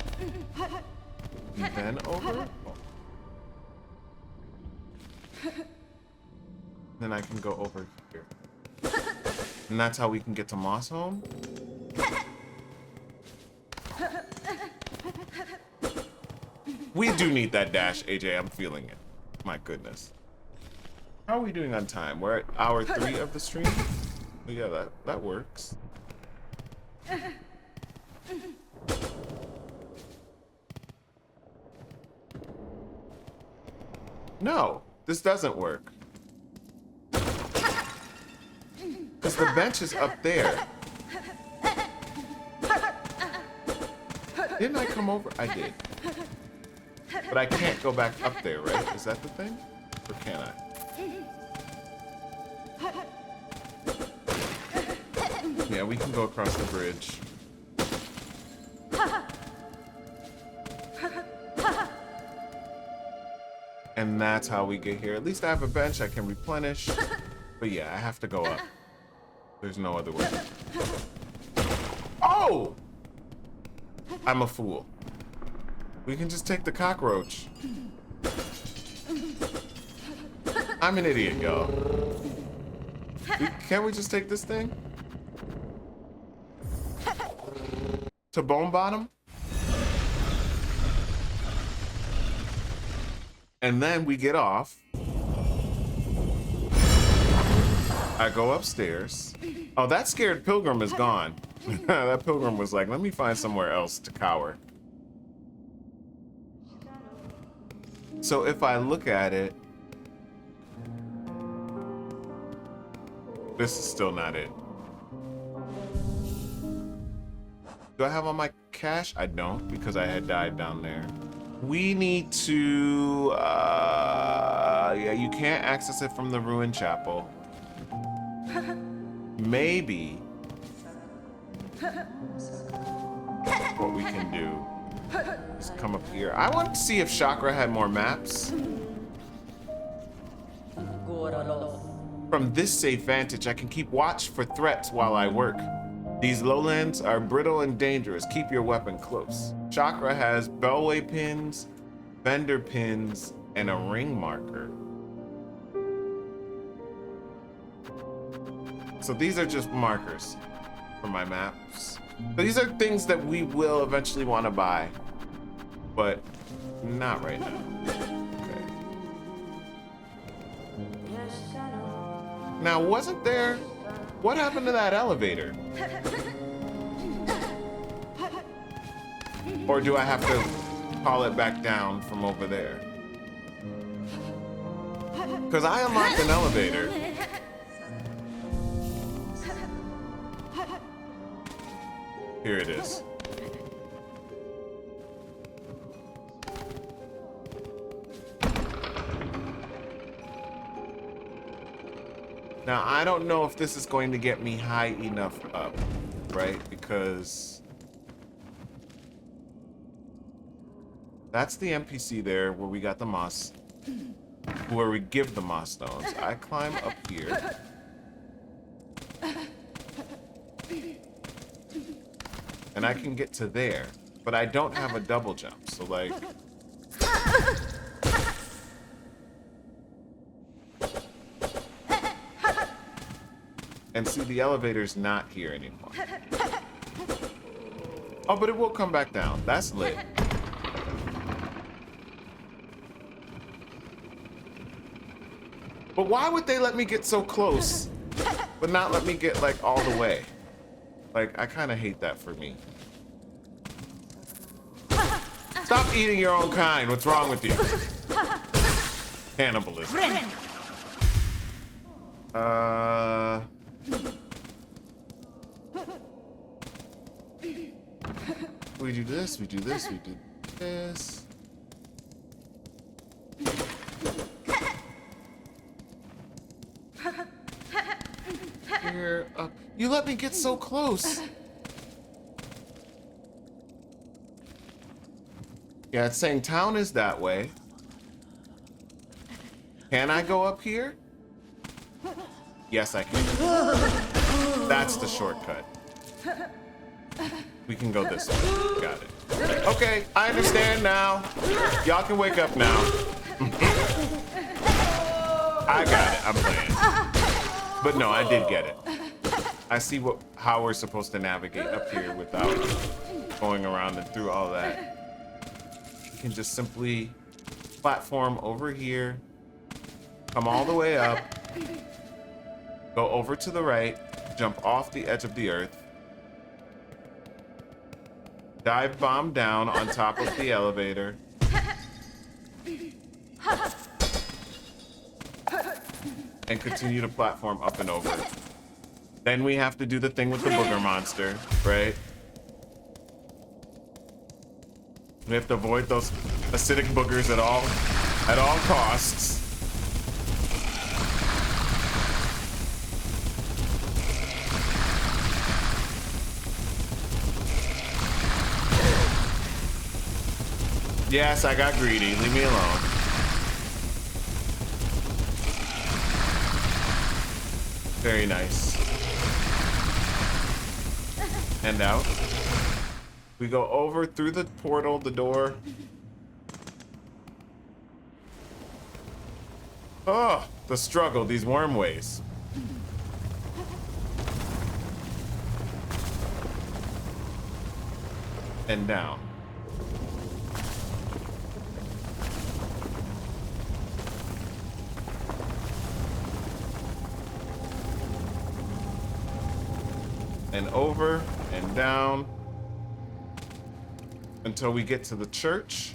And then over? Oh. Then I can go over here. And that's how we can get to Mosshome? We do need that dash, AJ. I'm feeling it. My goodness. How are we doing on time? We're at hour 3 of the stream? But yeah, that works. No, this doesn't work. Because the bench is up there. Didn't I come over? I did. But I can't go back up there, right? Is that the thing? Or can I? Yeah, we can go across the bridge. And that's how we get here. At least I have a bench I can replenish. But yeah, I have to go up. There's no other way. Oh! I'm a fool. We can just take the cockroach. I'm an idiot, y'all. Can't we just take this thing? To Bone Bottom? And then we get off. I go upstairs. Oh, that scared pilgrim is gone. That pilgrim was like, let me find somewhere else to cower. So if I look at it, this is still not it. Do I have all my cash? I don't, because I had died down there. We need to, yeah, you can't access it from the ruined chapel. Maybe what we can do is come up here. I want to see if Chakra had more maps. From this safe vantage, I can keep watch for threats while I work. These lowlands are brittle and dangerous. Keep your weapon close. Chakra has bellway pins, vendor pins, and a ring marker. So these are just markers for my maps. But these are things that we will eventually want to buy, but not right now. Okay. Now, wasn't there... What happened to that elevator? Or do I have to call it back down from over there? Because I unlocked an elevator. Here it is. Now, I don't know if this is going to get me high enough up, right? Because that's the NPC there where we got the moss, where we give the moss stones. I climb up here. And I can get to there, but I don't have a double jump, so like... And see, the elevator's not here anymore. Oh, but it will come back down. That's lit. But why would they let me get so close, but not let me get, like, all the way? Like, I kind of hate that for me. Stop eating your own kind. What's wrong with you? Cannibalism. We do this, we do this, we do this. Here, up. You let me get so close. Yeah, it's saying town is that way. Can I go up here? Yes, I can. That's the shortcut. We can go this way. Got it. Okay, I understand now. Y'all can wake up now. I got it. I'm playing. But no, I did get it. I see how we're supposed to navigate up here without going around and through all that. You can just simply platform over here, come all the way up, go over to the right, jump off the edge of the earth, dive bomb down on top of the elevator, and continue to platform up and over. Then we have to do the thing with the booger monster, right? We have to avoid those acidic boogers at all costs. Yes, I got greedy. Leave me alone. Very nice. And out. We go over through the portal, the door. Oh, the struggle, these wormways. And down. And over and down until we get to the church.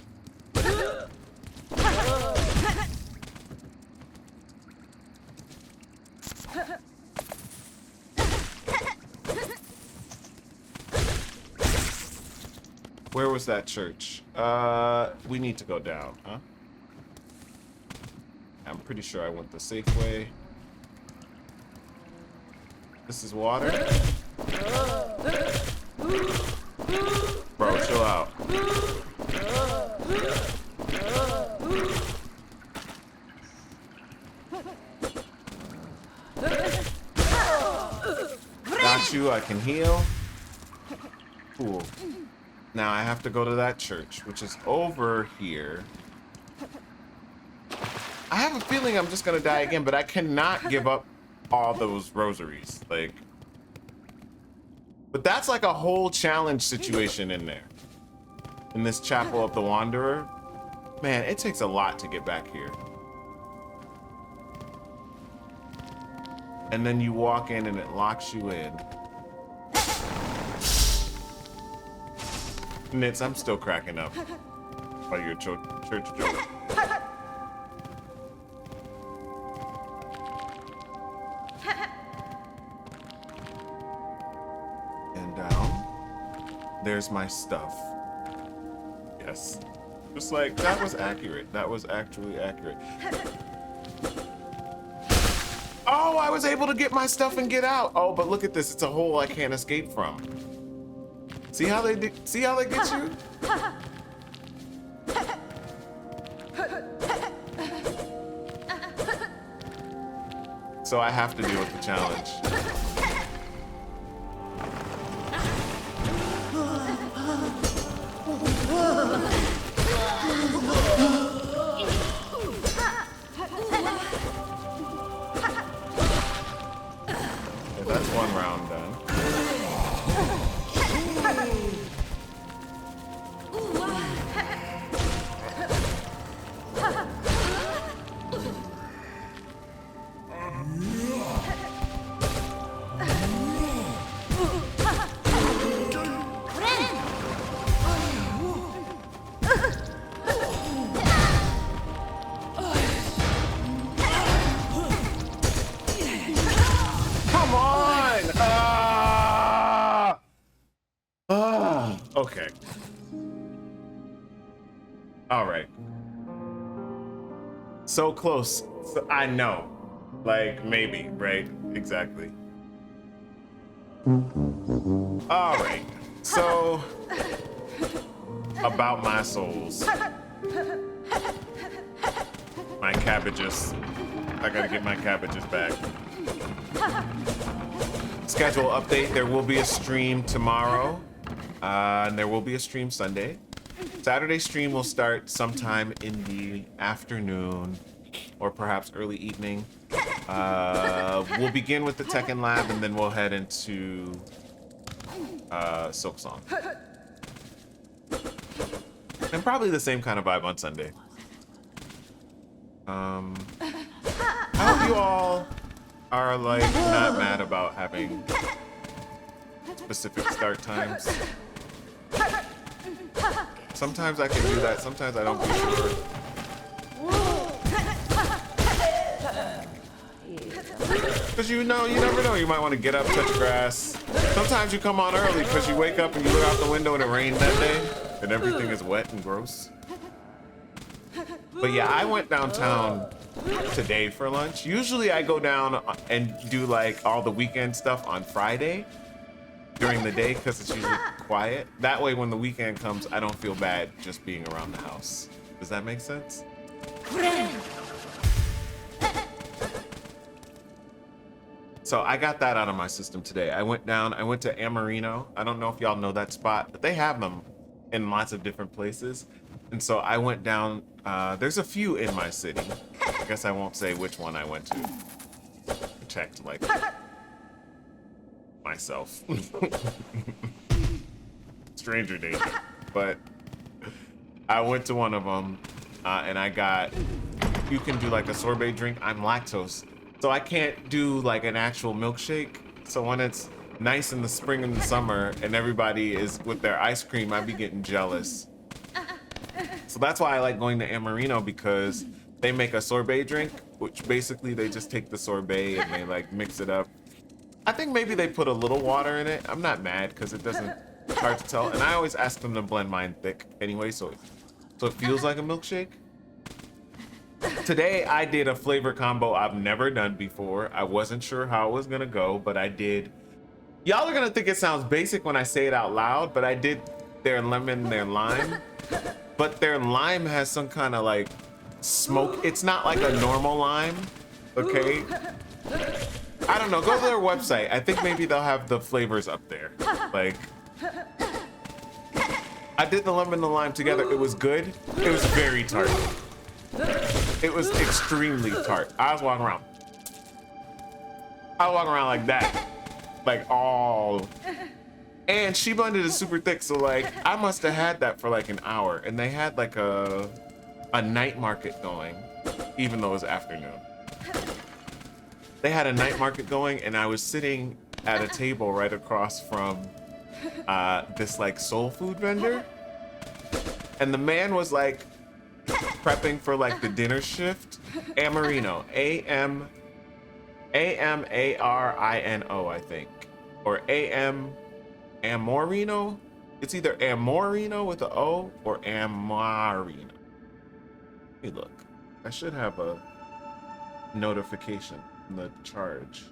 Where was that church? We need to go down, huh? I'm pretty sure I went the safe way. This is water. Bro, chill out. Got you, I can heal. Cool. Now I have to go to that church, which is over here. I have a feeling I'm just gonna die again, but I cannot give up all those rosaries. Like, but that's like a whole challenge situation in there. In this Chapel of the Wanderer. Man, it takes a lot to get back here. And then you walk in and it locks you in. Nitz, I'm still cracking up by your church joke. And down. There's my stuff. Yes. Just like, that was accurate. That was actually accurate. Oh, I was able to get my stuff and get out. Oh, but look at this. It's a hole I can't escape from. See how they get you? So I have to deal with the challenge. Okay, that's one round done. Okay. All right. So close. So I know. Like, maybe, right? Exactly. All right. So, about my souls. My cabbages. I gotta get my cabbages back. Schedule update. There will be a stream tomorrow. And there will be a stream Sunday. Saturday stream will start sometime in the afternoon or perhaps early evening. We'll begin with the Tekken Lab and then we'll head into Silksong. And probably the same kind of vibe on Sunday. I hope you all are like not mad about having specific start times. Sometimes I can do that, sometimes I don't be sure. Because you never know, you might want to get up, touch grass. Sometimes you come on early because you wake up and you look out the window and it rained that day and everything is wet and gross. But yeah, I went downtown today for lunch. Usually I go down and do like all the weekend stuff on Friday during the day because it's usually quiet. That way when the weekend comes, I don't feel bad just being around the house. Does that make sense? So I got that out of my system today. I went to Amarino. I don't know if y'all know that spot, but they have them in lots of different places. And so I went down, there's a few in my city. I guess I won't say which one I went to. Protect, like, myself. Stranger danger. But I went to one of them, and I got, you can do like a sorbet drink. I'm lactose, so I can't do like an actual milkshake. So when it's nice in the spring and the summer, and everybody is with their ice cream, I be getting jealous. So that's why I like going to Amarino, because they make a sorbet drink, which basically they just take the sorbet and they like mix it up. I think maybe they put a little water in it. I'm not mad because it's hard to tell. And I always ask them to blend mine thick anyway, so it feels like a milkshake. Today I did a flavor combo I've never done before. I wasn't sure how it was gonna go, but I did. Y'all are gonna think it sounds basic when I say it out loud, but I did their lemon, their lime. But their lime has some kind of like smoke. It's not like a normal lime, okay? I don't know, go to their website. I think maybe they'll have the flavors up there. Like, I did the lemon and the lime together. It was good. It was very tart. It was extremely tart. I was walking around like that. Like all. And she blended it super thick, so like I must have had that for like an hour. And they had like a night market going, even though it was afternoon. They had a night market going, and I was sitting at a table right across from this like soul food vendor. And the man was like prepping for like the dinner shift. Amarino, A-M-A-R-I-N-O, I think. Or Amorino? It's either Amorino with an O or Amarino. Let me look. I should have a notification in the charge.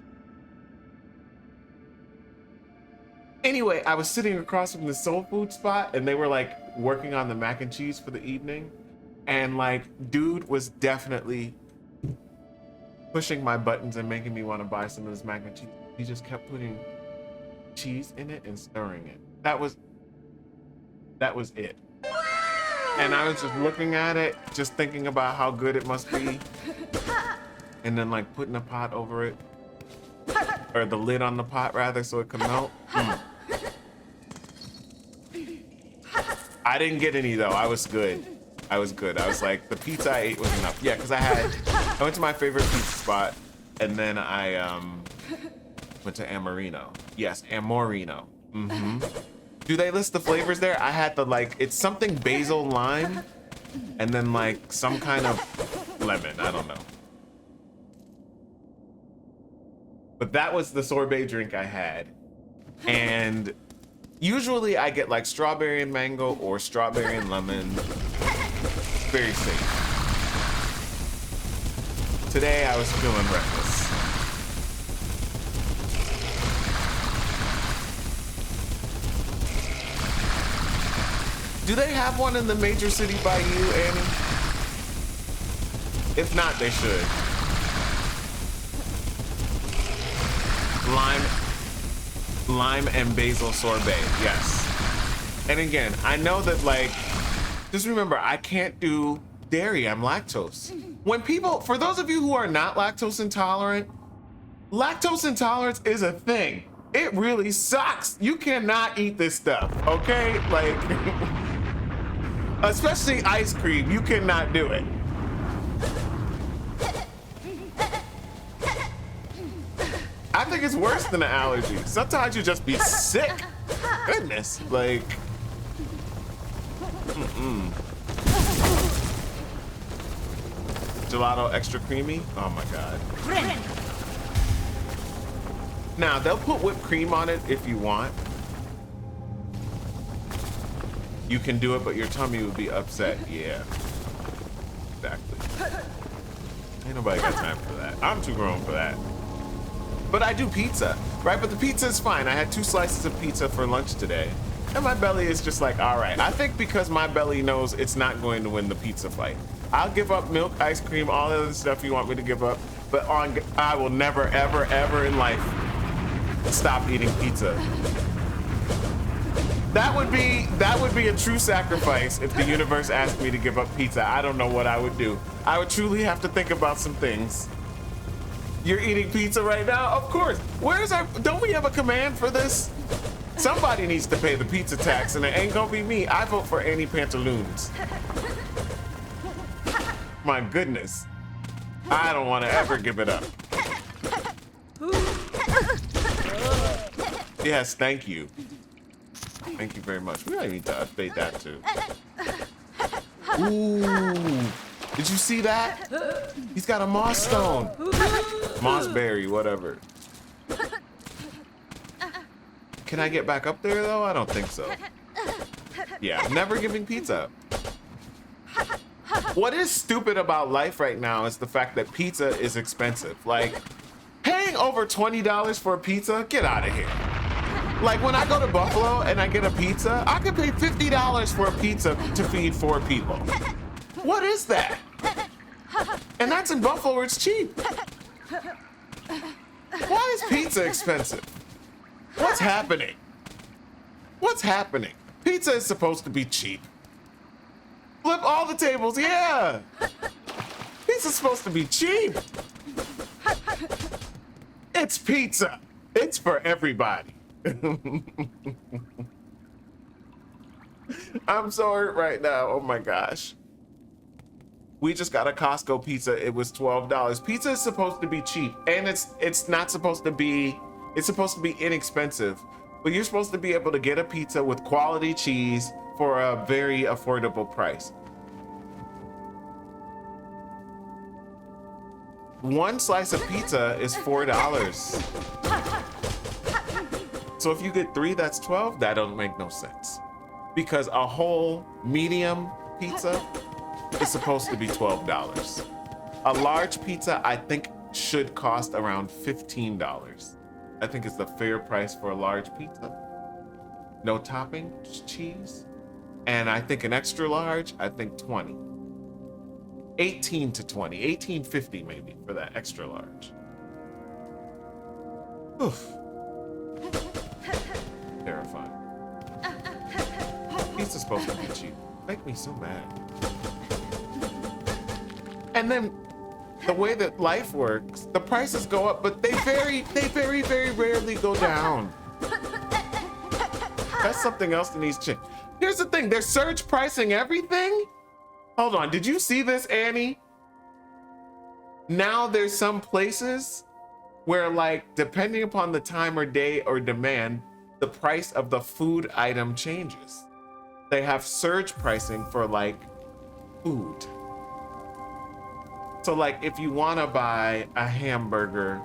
Anyway, I was sitting across from the soul food spot and they were like working on the mac and cheese for the evening. And like, dude was definitely pushing my buttons and making me want to buy some of this mac and cheese. He just kept putting cheese in it and stirring it. That was it. And I was just looking at it, just thinking about how good it must be. And then like putting a pot over it, or the lid on the pot rather, so it can melt. I didn't get any though. I was good. I was like, the pizza I ate was enough. Yeah, because I went to my favorite pizza spot, and then I went to Amarino. Yes, Amorino. Do they list the flavors there? I had the like, it's something basil lime, and then like some kind of lemon. I don't know. But that was the sorbet drink I had. And usually I get like strawberry and mango or strawberry and lemon. Very safe. Today I was feeling reckless. Do they have one in the major city by you, Annie? If not, they should. Lime and basil sorbet, yes. And again, I know that, like, just remember, I can't do dairy. I'm lactose. When people, for those of you who are not lactose intolerant intolerance is a thing. It really sucks. You cannot eat this stuff, okay? Like, especially ice cream, you cannot do it. I think it's worse than an allergy. Sometimes you just be sick. Goodness, like, Gelato extra creamy? Oh my God. Now, they'll put whipped cream on it if you want. You can do it, but your tummy would be upset. Yeah, exactly. Ain't nobody got time for that. I'm too grown for that. But I do pizza, right? But the pizza is fine. I had 2 slices of pizza for lunch today. And my belly is just like, all right. I think because my belly knows it's not going to win the pizza fight. I'll give up milk, ice cream, all the other stuff you want me to give up. But I will never, ever, ever in life stop eating pizza. That would be a true sacrifice if the universe asked me to give up pizza. I don't know what I would do. I would truly have to think about some things. You're eating pizza right now? Of course. Don't we have a command for this? Somebody needs to pay the pizza tax, and it ain't gonna be me. I vote for Annie Pantaloons. My goodness. I don't want to ever give it up. Yes, thank you. Thank you very much. We don't need to update that too. Ooh. Did you see that? He's got a moss stone. Moss berry, whatever. Can I get back up there though? I don't think so. Yeah, I'm never giving pizza up. What is stupid about life right now is the fact that pizza is expensive. Like, paying over $20 for a pizza? Get out of here. Like, when I go to Buffalo and I get a pizza, I could pay $50 for a pizza to feed 4 people. What is that? And that's in Buffalo where it's cheap. Why is pizza expensive? What's happening? What's happening? Pizza is supposed to be cheap. Flip all the tables, yeah. Pizza's supposed to be cheap. It's pizza. It's for everybody. I'm so hurt right now. Oh my gosh. We just got a Costco pizza. It was $12. Pizza is supposed to be cheap, and it's not supposed to be. It's supposed to be inexpensive, but you're supposed to be able to get a pizza with quality cheese for a very affordable price. One slice of pizza is $4. So if you get 3, that's 12. That don't make no sense, because a whole medium pizza is supposed to be $12. A large pizza, I think, should cost around $15. I think it's the fair price for a large pizza. No topping, just cheese. And I think an extra large, I think 20. 18 to 20, 18.50 maybe for that extra large. Oof. Terrifying. Pizza's supposed to be cheap. Make me so mad. And then the way that life works, the prices go up, but they very, very rarely go down. That's something else that needs to change. Here's the thing, they're surge pricing everything. Hold on, did you see this, Annie? Now there's some places where, like, depending upon the time or day or demand, the price of the food item changes. They have surge pricing for, like, food. So, like, if you want to buy a hamburger,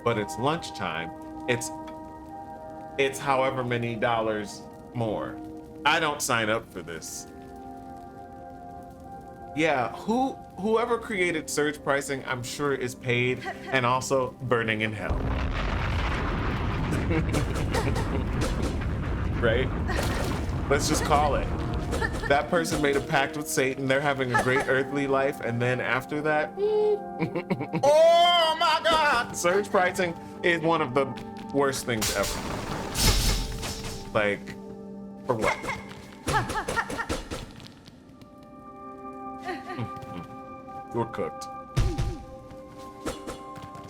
but it's lunchtime, it's however many dollars more. I don't sign up for this. Yeah, whoever created surge pricing, I'm sure is paid and also burning in hell. Right? Let's just call it. That person made a pact with Satan. They're having a great earthly life, and then after that, oh my God! Surge pricing is one of the worst things ever. Like, For what? We're cooked.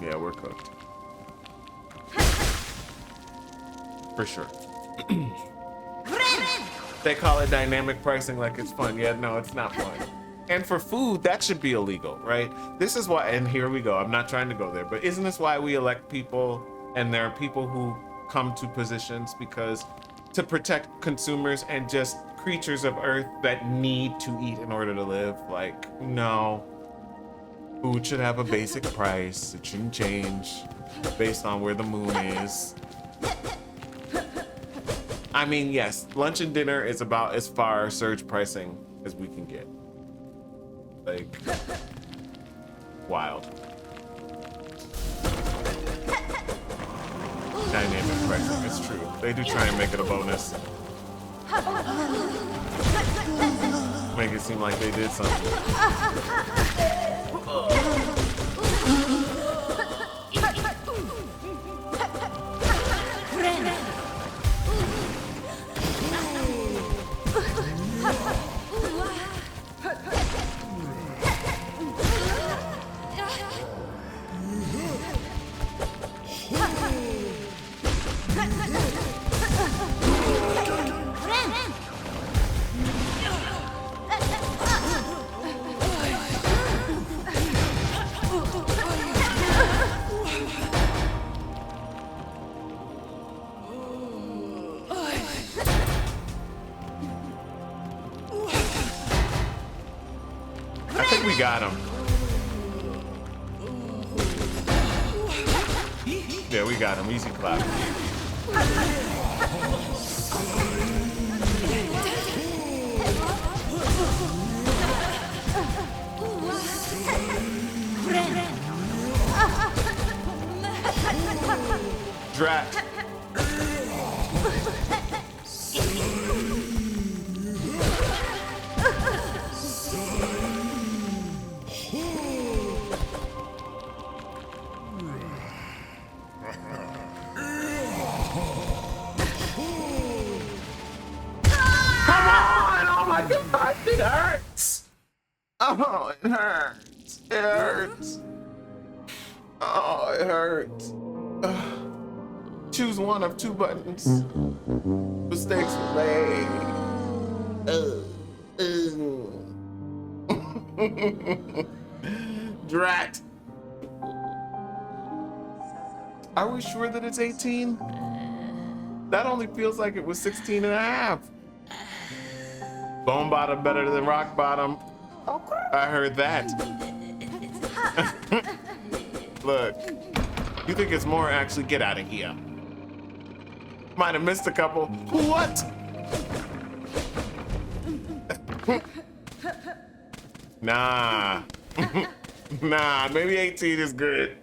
Yeah, we're cooked. For sure. They call it dynamic pricing like it's fun. Yeah, no, it's not fun. And for food, that should be illegal, right? This is why, and here we go. I'm not trying to go there, but isn't this why we elect people and there are people who come to positions because to protect consumers and just creatures of Earth that need to eat in order to live? Like, no. Food should have a basic price. It shouldn't change based on where the moon is. I mean, yes, lunch and dinner is about as far surge pricing as we can get. Like, wild. Dynamic pricing, it's true. They do try and make it a bonus. Make it seem like they did something. We got him. Yeah, we got him. Easy clap. Drat. It hurts. Oh, it hurts. It hurts. Oh, it hurts. Choose one of two buttons. Mistakes were made. Drat. Are we sure that it's 18? That only feels like it was 16 and a half. Bone bottom better than rock bottom. I heard that. Look, you think it's more? Actually, get out of here. Might have missed a couple. What? Nah. Nah, maybe 18 is good.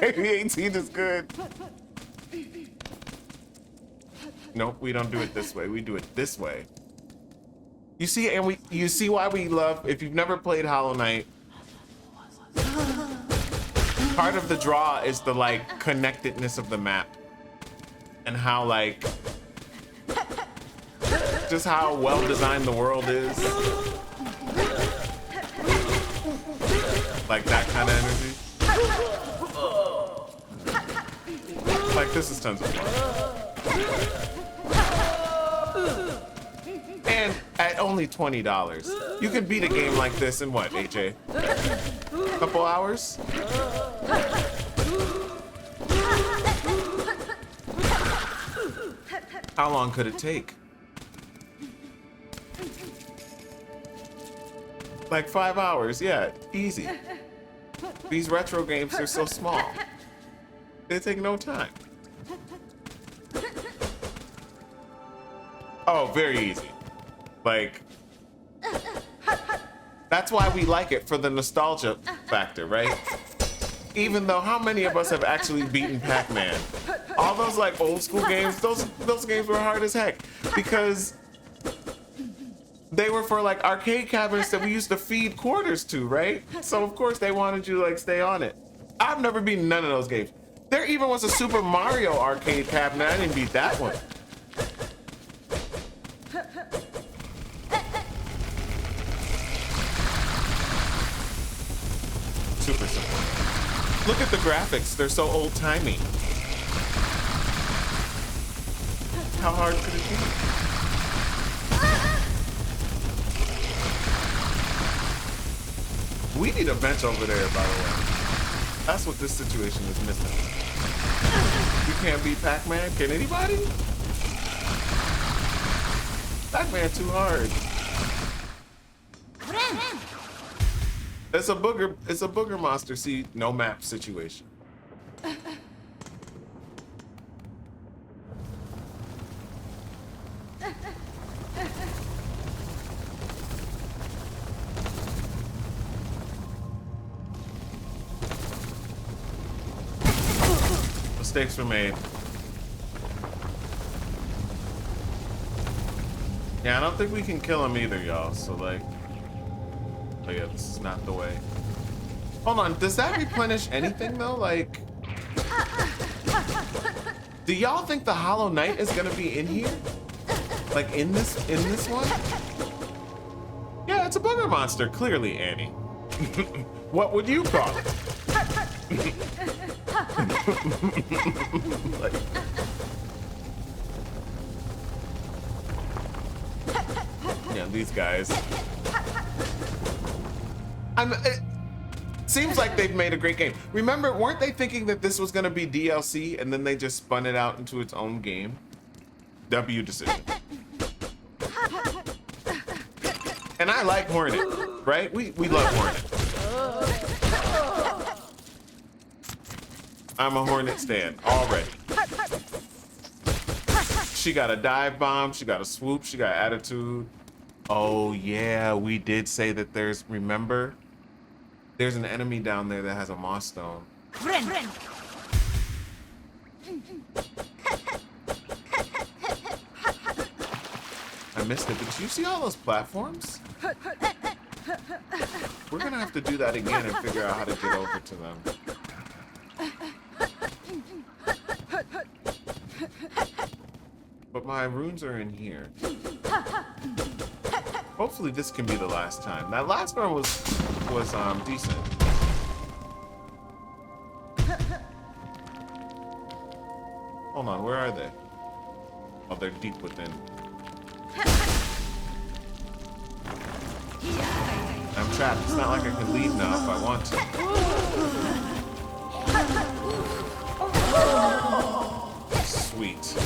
Maybe 18 is good. Nope, we don't do it this way. We do it this way. You see, and you see why we love, if you've never played Hollow Knight, part of the draw is the like connectedness of the map and how like, just how well designed the world is. Like that kind of energy. Like this is tons of fun. And at only $20, you can beat a game like this in what, AJ? A couple hours? How long could it take? Like 5 hours, yeah, easy. These retro games are so small. They take no time. Oh, very easy. Like, that's why we like it, for the nostalgia factor, right? Even though, how many of us have actually beaten Pac-Man? All those like old school games, those games were hard as heck because they were for like arcade cabinets that we used to feed quarters to, right? So of course they wanted you to like stay on it. I've never beaten none of those games. There even was a Super Mario arcade cabinet. I didn't beat that one. super simple. Look at the graphics. They're so old-timey. How hard could it be? We need a bench over there, by the way. That's what this situation is missing. You can't beat Pac-Man? Can anybody? Pac-Man too hard. It's a booger monster. See, no map situation. Mistakes were made. Yeah, I don't think we can kill him either, y'all. So like, oh yeah, this is not the way. Hold on, does that replenish anything though? Like, do y'all think the Hollow Knight is gonna be in here? Like in this one? Yeah, it's a booger monster, clearly, Annie. What would you call it? Like, yeah, these guys. It seems like they've made a great game. Remember, weren't they thinking that this was gonna be DLC and then they just spun it out into its own game? W decision. And I like Hornet, right? We love Hornet. I'm a Hornet stan already. She got a dive bomb, she got a swoop, she got attitude. Oh yeah, we did say that there's, remember? There's an enemy down there that has a Moss Stone. I missed it, but did you see all those platforms? We're gonna have to do that again and figure out how to get over to them. But my runes are in here. Hopefully this can be the last time. That last one was decent. Hold on, where are they? Oh, they're deep within. I'm trapped. It's not like I can leave now if I want to. Sweet.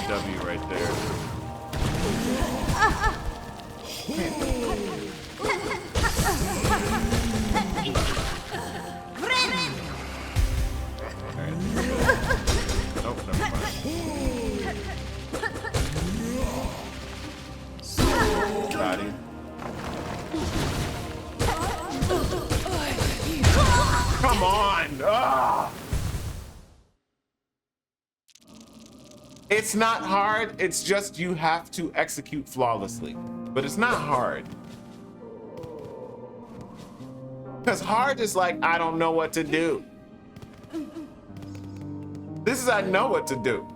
W right there. Nope, never mind. Got him. Come on! Ah! It's not hard, it's just you have to execute flawlessly. But it's not hard. Because hard is like, I don't know what to do. This is, I know what to do.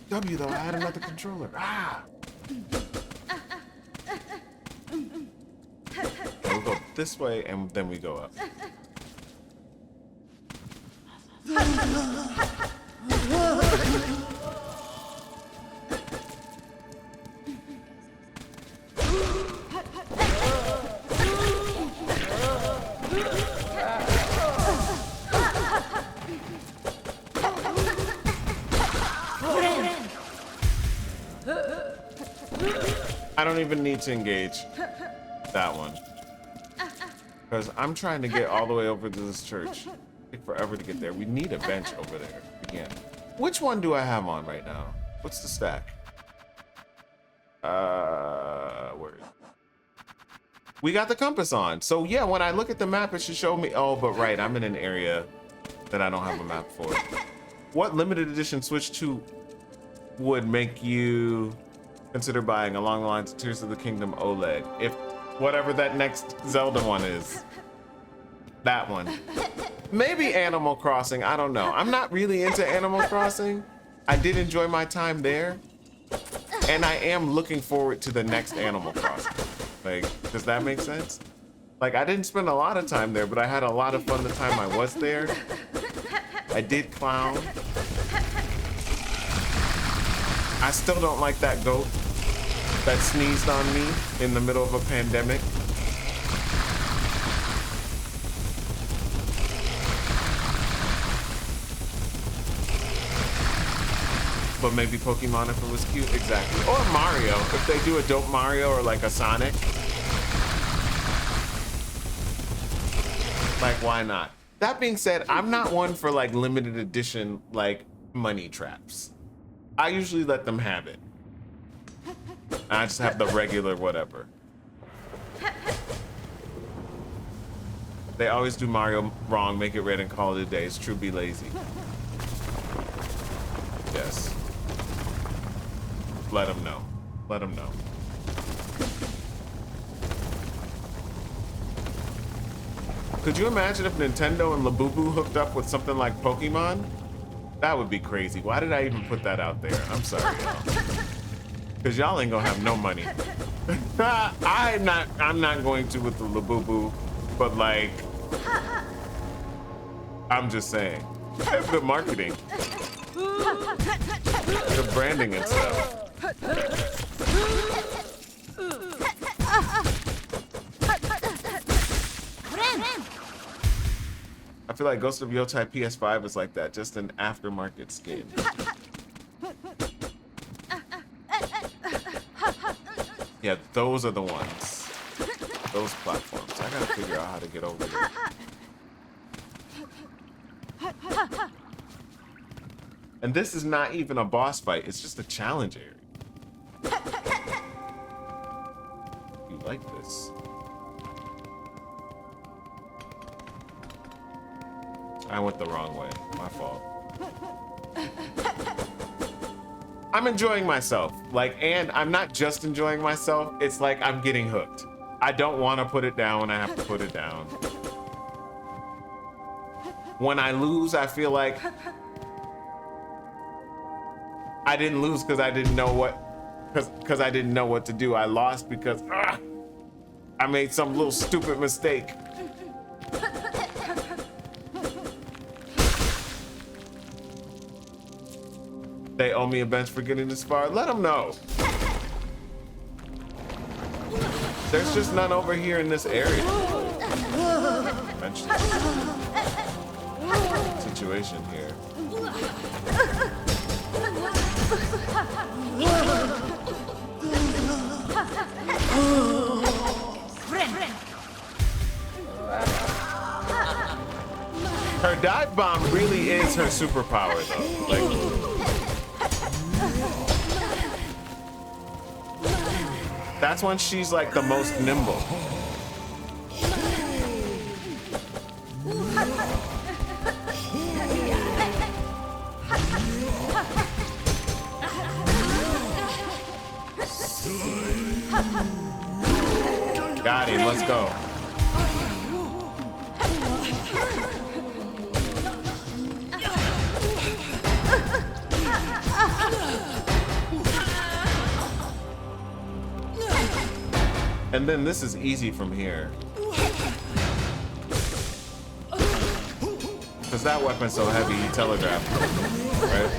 W though, I had another controller. Ah! We'll go this way and then we go up. I don't even need to engage that one. Because I'm trying to get all the way over to this church. Take forever to get there. We need a bench over there again. Which one do I have on right now? What's the stack? Where is it? We got the compass on. So yeah, when I look at the map, it should show me. Oh, but right, I'm in an area that I don't have a map for. What limited edition Switch 2 would make you consider buying along the lines of Tears of the Kingdom OLED? If whatever that next Zelda one is. That one. Maybe Animal Crossing, I don't know. I'm not really into Animal Crossing. I did enjoy my time there. And I am looking forward to the next Animal Crossing. Like, does that make sense? Like, I didn't spend a lot of time there, but I had a lot of fun the time I was there. I did clown. I still don't like that goat that sneezed on me in the middle of a pandemic. But maybe Pokemon if it was cute, exactly. Or Mario, if they do a dope Mario or like a Sonic. Like, why not? That being said, I'm not one for like limited edition, like money traps. I usually let them have it. I just have the regular whatever. They always do Mario wrong, make it red and call it a day. It's true, be lazy. Yes. Let them know. Let them know. Could you imagine if Nintendo and Labubu hooked up with something like Pokemon? That would be crazy. Why did I even put that out there? I'm sorry, y'all. Cause y'all ain't gonna have no money. I'm not going to with the Labubu, but like, I'm just saying. They have good marketing. Good branding and stuff. I feel like Ghost of Yotai PS5 is like that, just an aftermarket skin. Yeah, those are the ones. Those platforms. I gotta figure out how to get over there. And this is not even a boss fight, it's just a challenge area. You like this? I went the wrong way. My fault. I'm enjoying myself. Like, and I'm not just enjoying myself. It's like I'm getting hooked. I don't want to put it down when I have to put it down. When I lose, I feel like I didn't lose because I didn't know what, because I didn't know what to do. I lost because I made some little stupid mistake. They owe me a bench for getting this far. Let them know. There's just none over here in this area. Eventually. Situation here. Her dive bomb really is her superpower, though. Like. That's when she's like the most nimble. Got him, let's go. And then this is easy from here. Because that weapon's so heavy, he telegraphed, right?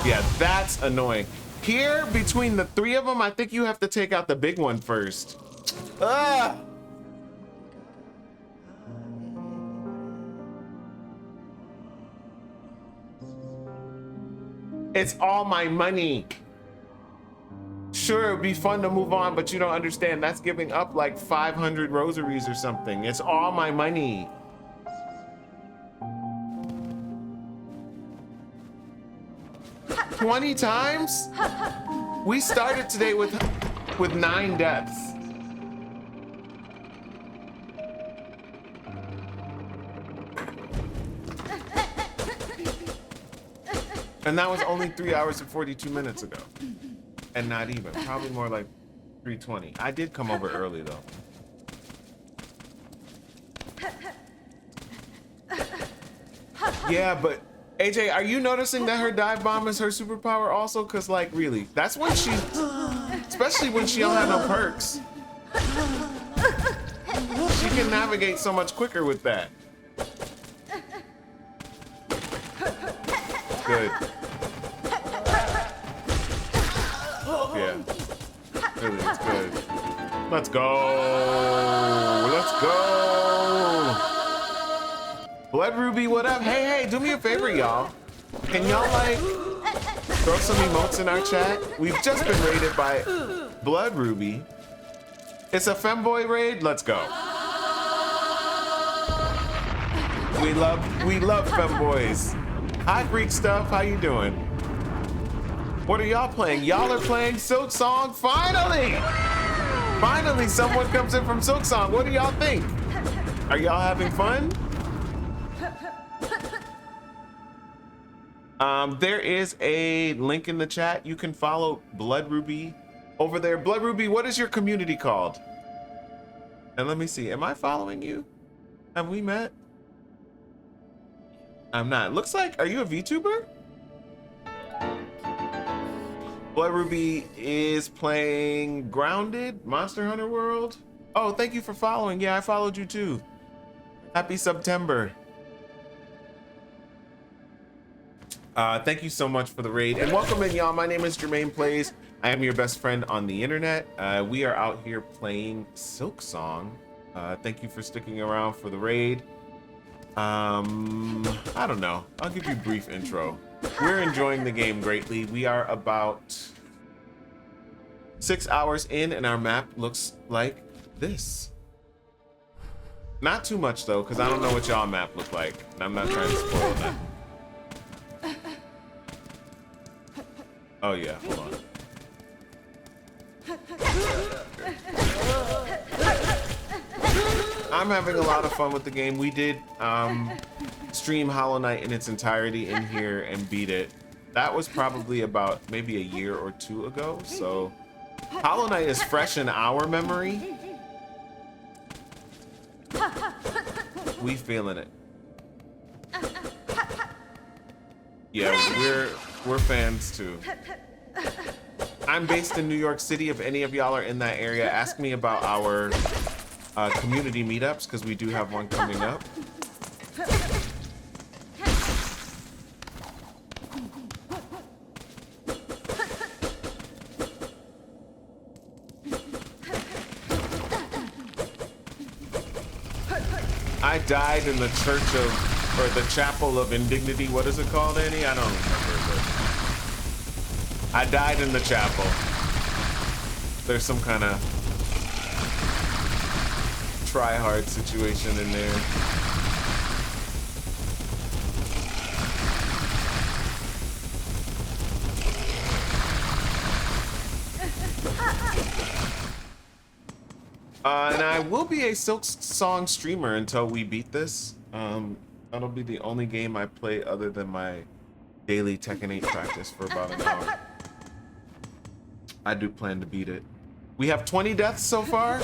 Yeah, that's annoying. Here, between the three of them, I think you have to take out the big one first. Ah! It's all my money. Sure, it'd be fun to move on, but you don't understand. That's giving up like 500 rosaries or something. It's all my money. "20 times? We started today with 9 deaths. And that was only 3 hours and 42 minutes ago. And not even, probably more like 3:20. I did come over early though. Yeah, but AJ, are you noticing that her dive bomb is her superpower also? Cause like really, that's when she, especially when she don't have no perks, she can navigate so much quicker with that. Good. Yeah. Really, it's good. Let's go. Let's go. Blood Ruby, what up? Hey, do me a favor, y'all. Can y'all like throw some emotes in our chat? We've just been raided by Blood Ruby. It's a femboy raid. Let's go. We love femboys. Hi, Greek stuff. How you doing? What are y'all playing? Y'all are playing Silksong. Finally! Finally, someone comes in from Silksong. What do y'all think? Are y'all having fun? There is a link in the chat. You can follow Blood Ruby over there. Blood Ruby, what is your community called? And let me see. Am I following you? Have we met? I'm not. Looks like, are you a VTuber? Blood Ruby is playing Grounded, Monster Hunter World. Oh, thank you for following. Yeah, I followed you too. Happy September. Thank you so much for the raid and welcome in, y'all. My name is JermainePlays. I am your best friend on the internet. We are out here playing Silksong. Thank you for sticking around for the raid. I don't know. I'll give you a brief intro. We're enjoying the game greatly. We are about 6 hours in and our map looks like this. Not too much though, because I don't know what y'all map look like. And I'm not trying to spoil that. Oh yeah, hold on. I'm having a lot of fun with the game. We did stream Hollow Knight in its entirety in here and beat it. That was probably about maybe a year or two ago. So Hollow Knight is fresh in our memory. We feeling it. Yeah, we're fans too. I'm based in New York City. If any of y'all are in that area, ask me about our community meetups, because we do have one coming up. I died in the church of, or the chapel of indignity. What is it called, Annie? I don't remember. But I died in the chapel. There's some kind of try-hard situation in there. And I will be a Silksong streamer until we beat this. That'll be the only game I play other than my daily Tekken 8 practice for about an hour. I do plan to beat it. We have 20 deaths so far.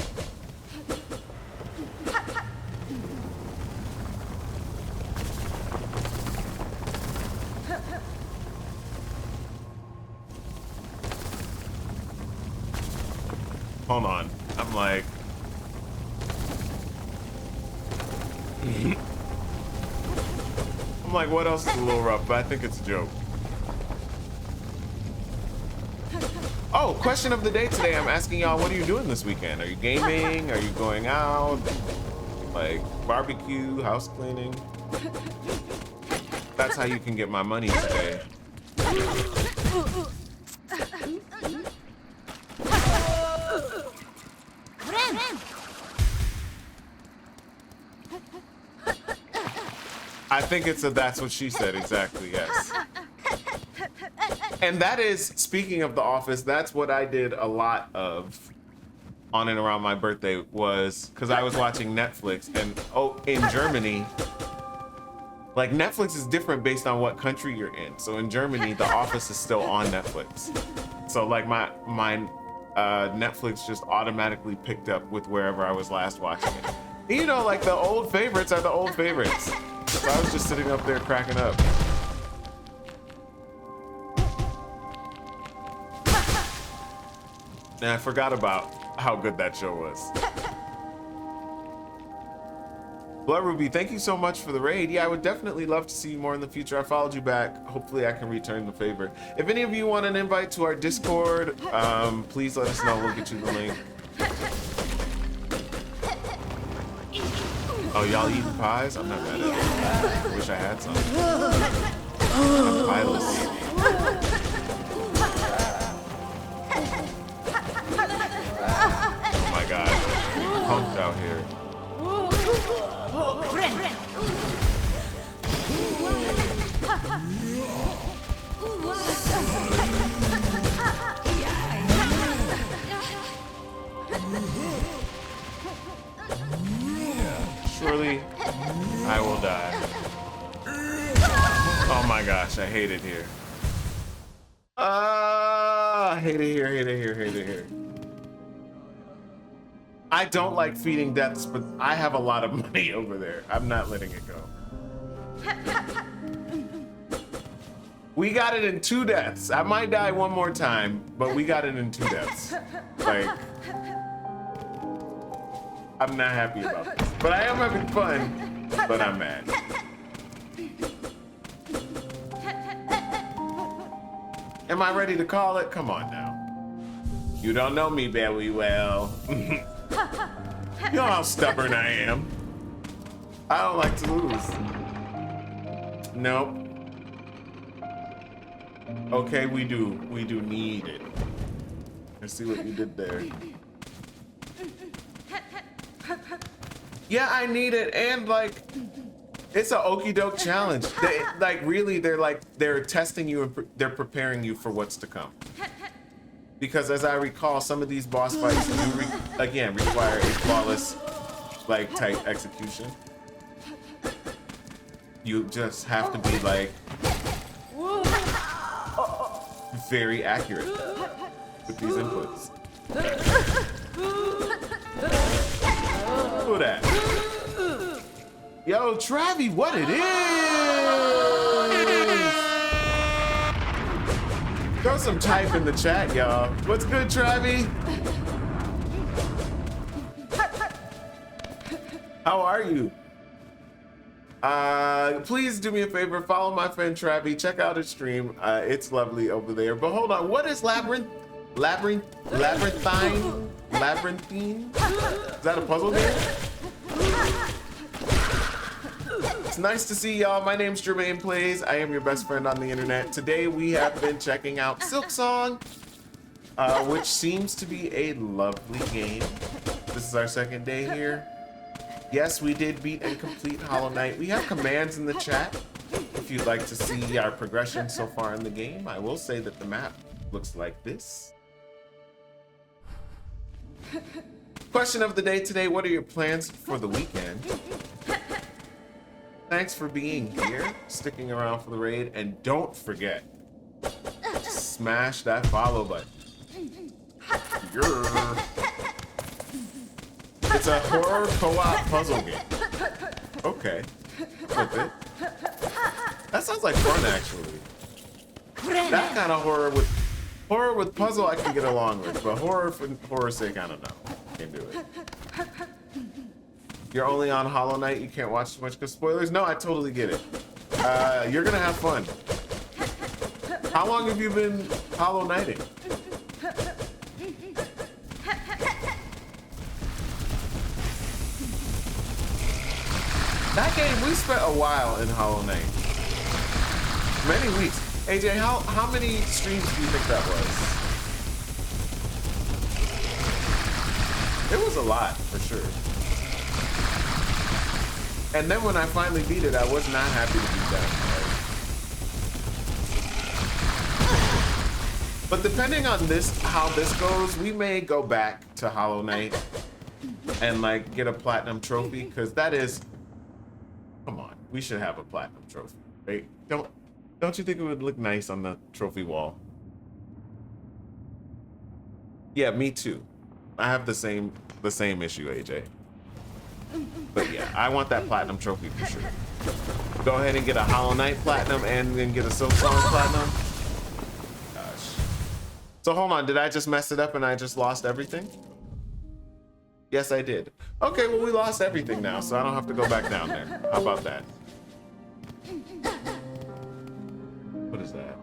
Hold on. I'm like... I'm like, what else is a little rough? But I think it's a joke. Oh, question of the day today. I'm asking y'all, what are you doing this weekend? Are you gaming? Are you going out? Like barbecue, house cleaning? That's how you can get my money today. I think it's a that's what she said, exactly, yes. And that is, speaking of The Office, that's what I did a lot of on and around my birthday, was because I was watching Netflix, and oh, in Germany, like Netflix is different based on what country you're in. So in Germany, The Office is still on Netflix. So like my Netflix just automatically picked up with wherever I was last watching it. You know, like the old favorites are the old favorites. 'Cause I was just sitting up there cracking up. And I forgot about how good that show was. Blood Ruby, thank you so much for the raid. Yeah, I would definitely love to see you more in the future. I followed you back. Hopefully I can return the favor. If any of you want an invite to our Discord, please let us know. We'll get you the link. Oh, y'all eating pies? I'm not mad at it. I wish I had some. I'm pieless. Oh my god. Punked out here. Surely I will die. Oh my gosh, I hate it here. Hate it here, hate it here, hate it here. I don't like feeding deaths, but I have a lot of money over there. I'm not letting it go. We got it in 2 deaths. I might die one more time, but we got it in 2 deaths. Like, I'm not happy about this. But I am having fun, but I'm mad. Am I ready to call it? Come on now. You don't know me very well. You know how stubborn I am. I don't like to lose. Nope. Okay, we do need it. Let's see what you did there. Yeah, I need it, and like, it's an okie doke challenge. They're testing you and they're preparing you for what's to come. Because as I recall, some of these boss fights do again require a flawless, like, tight execution. You just have to be like very accurate with these inputs. Look at that. Yo, Travi, what it is? Throw some type in the chat, y'all. What's good, Travi? How are you? Please do me a favor, follow my friend Travi, check out his stream. It's lovely over there. But hold on, what is labyrinthine? Labyrinthine? Is that a puzzle game? It's nice to see y'all. My name's JermainePlays. I am your best friend on the internet. Today we have been checking out Silksong, which seems to be a lovely game. This is our 2nd day here. Yes, we did beat and complete Hollow Knight. We have commands in the chat if you'd like to see our progression so far in the game. I will say that the map looks like this. Question of the day today, what are your plans for the weekend? Thanks for being here, sticking around for the raid, and don't forget, smash that follow button. It's a horror co-op puzzle game. Okay, flip it. That sounds like fun, actually. That kind of horror with puzzle I can get along with, but horror for horror's sake, I don't know. Can't do it. You're only on Hollow Knight, you can't watch too much because spoilers? No, I totally get it. You're gonna have fun. How long have you been Hollow Knighting? That game, we spent a while in Hollow Knight. Many weeks. AJ, how many streams do you think that was? It was a lot, for sure. And then when I finally beat it, I was not happy to beat that. But depending on how this goes, we may go back to Hollow Knight and like get a platinum trophy, because that is, come on, we should have a platinum trophy, right? Don't you think it would look nice on the trophy wall? Yeah, me too. I have the same issue, AJ. But yeah, I want that platinum trophy for sure. Go ahead and get a Hollow Knight platinum and then get a Silksong platinum. Gosh. So hold on, did I just mess it up and I just lost everything? Yes, I did. Okay, well, we lost everything now, so I don't have to go back down there. How about that? What is that?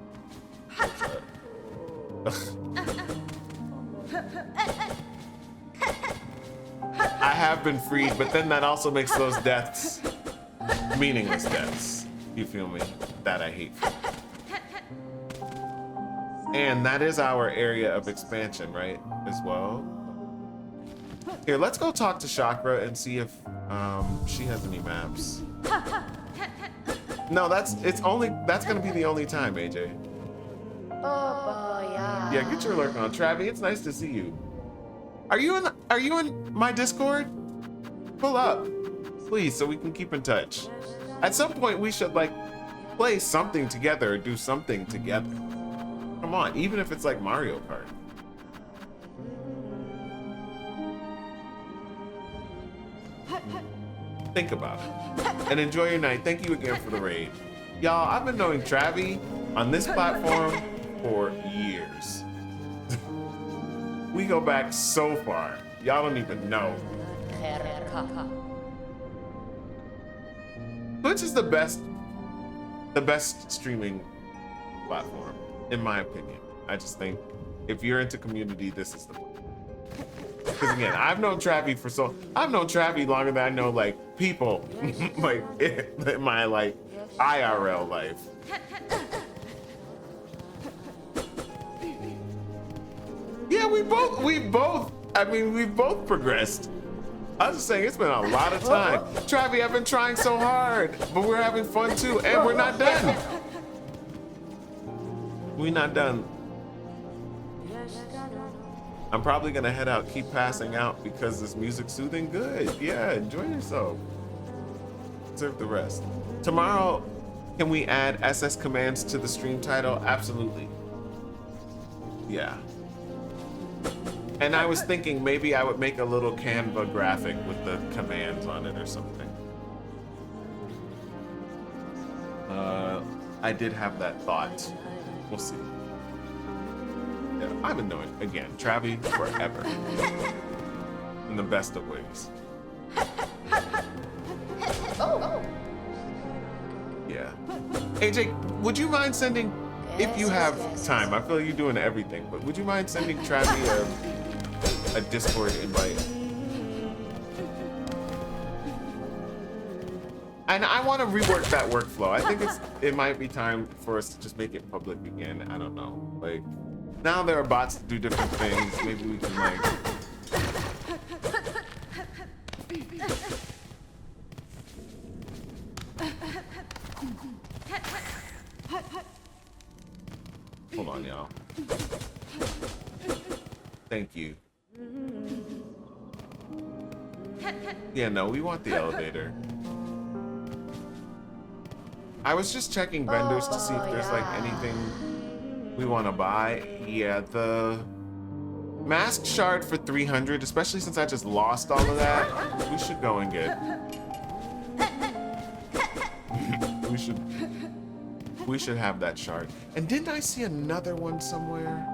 I have been freed, but then that also makes those deaths meaningless deaths. You feel me? That I hate. And that is our area of expansion, right? As well. Here, let's go talk to Chakra and see if she has any maps. No, that's gonna be the only time, AJ. Yeah, get your lurk on. Travi, it's nice to see you. Are you in my Discord? Pull up, please, so we can keep in touch. At some point, we should like play something together or do something together. Come on, even if it's like Mario Kart. Think about it and enjoy your night. Thank you again for the raid. Y'all, I've been knowing Travi on this platform for years. We go back so far. Y'all don't even know. Twitch is the best streaming platform, in my opinion. I just think if you're into community, this is the one. Because again, I've known Travi longer than I know like people, like in my like IRL life. Yeah, we've both progressed. I was just saying, it's been a lot of time. Travi, I've been trying so hard, but we're having fun too, and we're not done. We're not done. I'm probably gonna head out, keep passing out because this music's soothing. Good, yeah, enjoy yourself. Serve the rest. Tomorrow, can we add SS commands to the stream title? Absolutely. Yeah. And I was thinking maybe I would make a little Canva graphic with the commands on it or something. I did have that thought. We'll see. Yeah, I've been knowing, again, Travi forever. In the best of ways. Oh. Yeah. AJ, would you mind sending, if you have time, I feel like you're doing everything, but would you mind sending Travi a Discord invite? And I want to rework that workflow. I think it might be time for us to just make it public again. I don't know. Like, now there are bots to do different things. Maybe we can like... Hold on, y'all. Thank you. Yeah, no, we want the elevator. I was just checking vendors to see if there's like anything we want to buy. Yeah, the mask shard for 300, especially since I just lost all of that. We should go and get. We should have that shard. And didn't I see another one somewhere?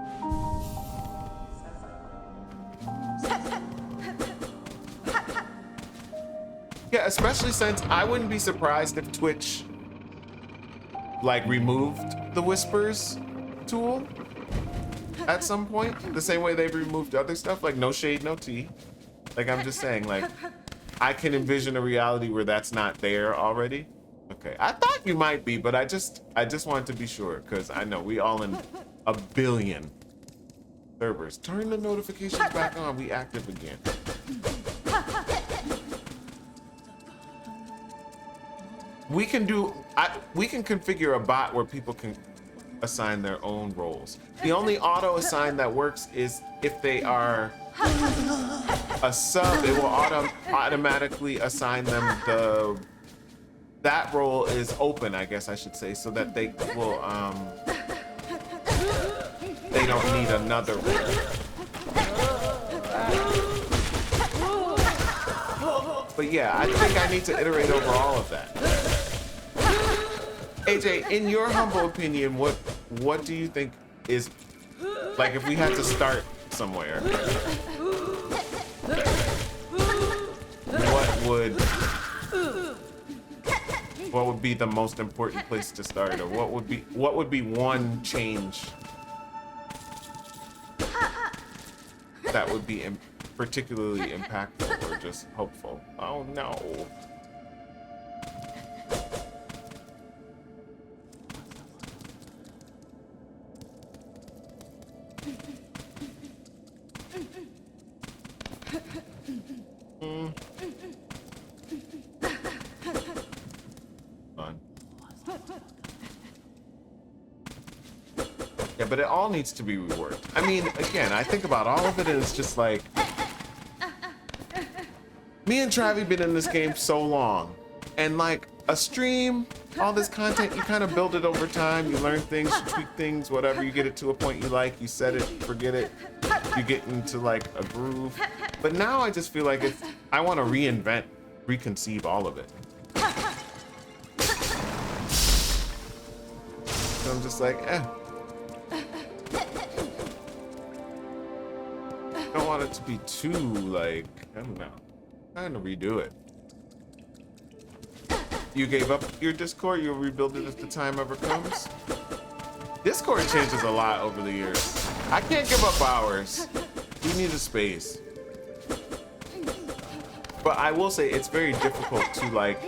Yeah, especially since I wouldn't be surprised if Twitch like removed the whispers tool at some point, the same way they've removed other stuff, like no shade, no tea. Like, I'm just saying, like, I can envision a reality where that's not there already. Okay, I thought you might be, but I just wanted to be sure, because I know we all in a billion servers. Turn the notifications back on, we active again. We can configure a bot where people can assign their own roles. The only auto assign that works is if they are a sub, it will automatically assign them that role is open, I guess I should say, so that they will they don't need another role. But yeah, I think I need to iterate over all of that. AJ, in your humble opinion, what do you think is, like, if we had to start somewhere, what would be the most important place to start, or what would be one change that would be particularly impactful or just hopeful? Oh no. Yeah, but it all needs to be reworked. I mean, again, I think about all of it and it's just like, me and Travi been in this game so long, and like a stream, all this content, you kind of build it over time, you learn things, you tweak things, whatever, you get it to a point you like, you set it, forget it, you get into like a groove. But now I just feel like I want to reinvent, reconceive all of it. So I'm just like, I don't want it to be too, like, I don't know. I'm trying to redo it. You gave up your Discord, you'll rebuild it if the time ever comes. Discord changes a lot over the years. I can't give up ours. We need a space. But I will say it's very difficult to, like,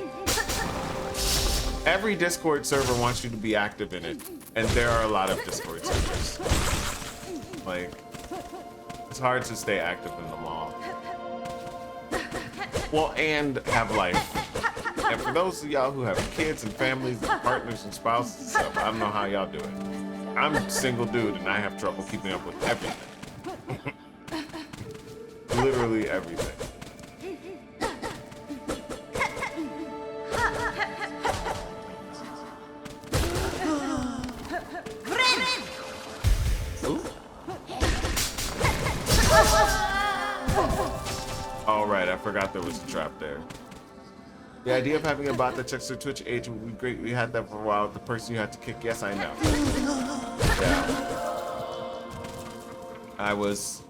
every Discord server wants you to be active in it, and there are a lot of Discord servers. Like, it's hard to stay active in them all. Well, and have life. And for those of y'all who have kids and families and partners and spouses and stuff, I don't know how y'all do it. I'm a single dude and I have trouble keeping up with everything. Literally everything. All right, I forgot there was a trap there. The idea of having a bot that checks their Twitch age would be great. We had that for a while. The person you had to kick, yes, I know. Yeah. I was...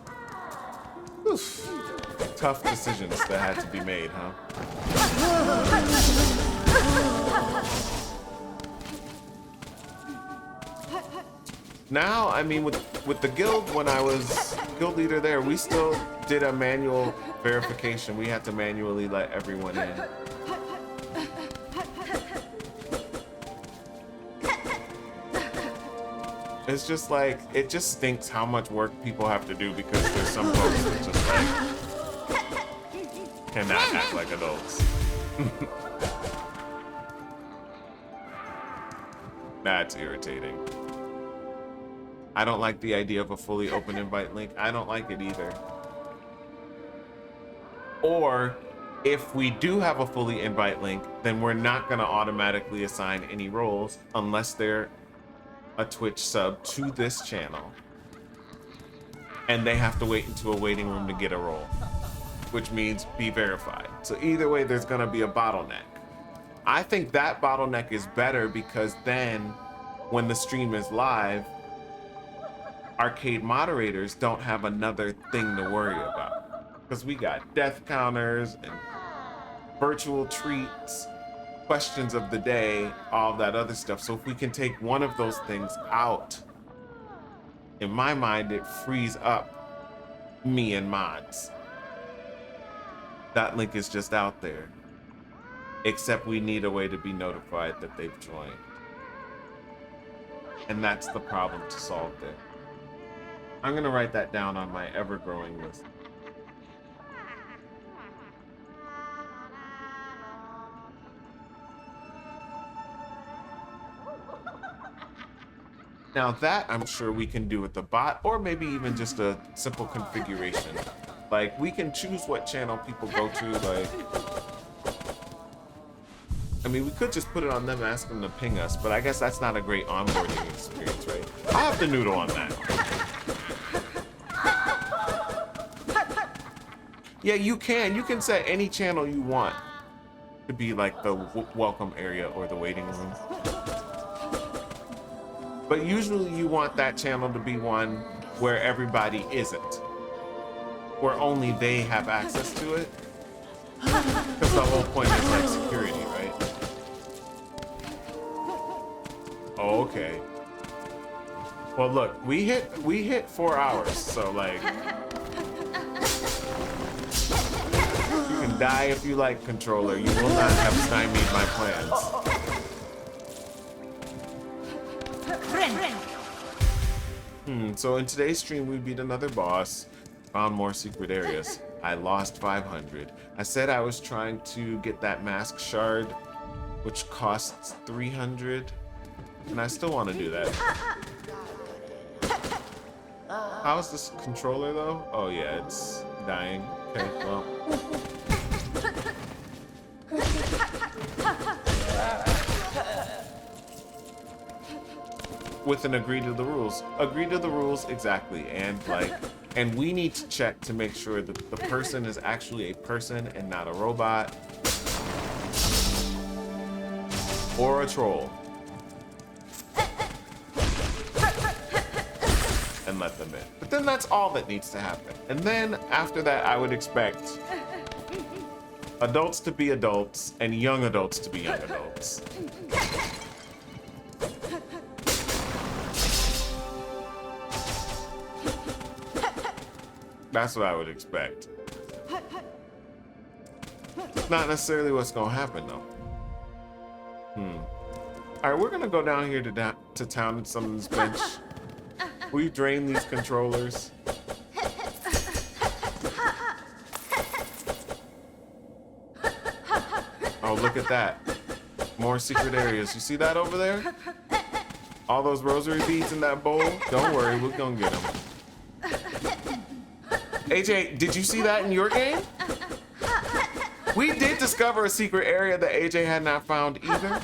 Oof. Tough decisions that had to be made, huh? Now, I mean, with the guild, when I was guild leader there, we still did a manual verification. We had to manually let everyone in. It's just like, it just stinks how much work people have to do because there's some folks that just like cannot act like adults. That's irritating. I don't like the idea of a fully open invite link. I don't like it either. Or if we do have a fully invite link, then we're not gonna automatically assign any roles unless they're a Twitch sub to this channel. And they have to wait into a waiting room to get a role, which means be verified. So either way, there's gonna be a bottleneck. I think that bottleneck is better because then when the stream is live, arcade moderators don't have another thing to worry about. Because we got death counters and virtual treats, questions of the day, all that other stuff. So if we can take one of those things out, in my mind, it frees up me and mods. That link is just out there. Except we need a way to be notified that they've joined. And that's the problem to solve there. I'm gonna write that down on my ever-growing list. Now that I'm sure we can do with the bot, or maybe even just a simple configuration. Like, we can choose what channel people go to, like... I mean, we could just put it on them, ask them to ping us, but I guess that's not a great onboarding experience, right? I'll have to noodle on that. Yeah, you can set any channel you want to be like the welcome area or the waiting room. But usually you want that channel to be one where everybody isn't, where only they have access to it. Because the whole point is like security, right? Oh, okay. Well, look, we hit 4 hours, so like, you can die if you like, controller. You will not have stymied my plans. So in today's stream, we beat another boss, found more secret areas. I lost 500. I said I was trying to get that mask shard, which costs 300, and I still want to do that. How's this controller though? Oh yeah, it's dying. Okay, well. With an agree to the rules. Agree to the rules, exactly. And like, and we need to check to make sure that the person is actually a person and not a robot. Or a troll. And let them in. But then that's all that needs to happen. And then after that, I would expect adults to be adults and young adults to be young adults. That's what I would expect. Not necessarily what's gonna happen though. All right, we're gonna go down here to town and summon this bench. We drain these controllers. Oh, look at that. More secret areas. You see that over there? All those rosary beads in that bowl? Don't worry, we're gonna get them. AJ, did you see that in your game? We did discover a secret area that AJ had not found either.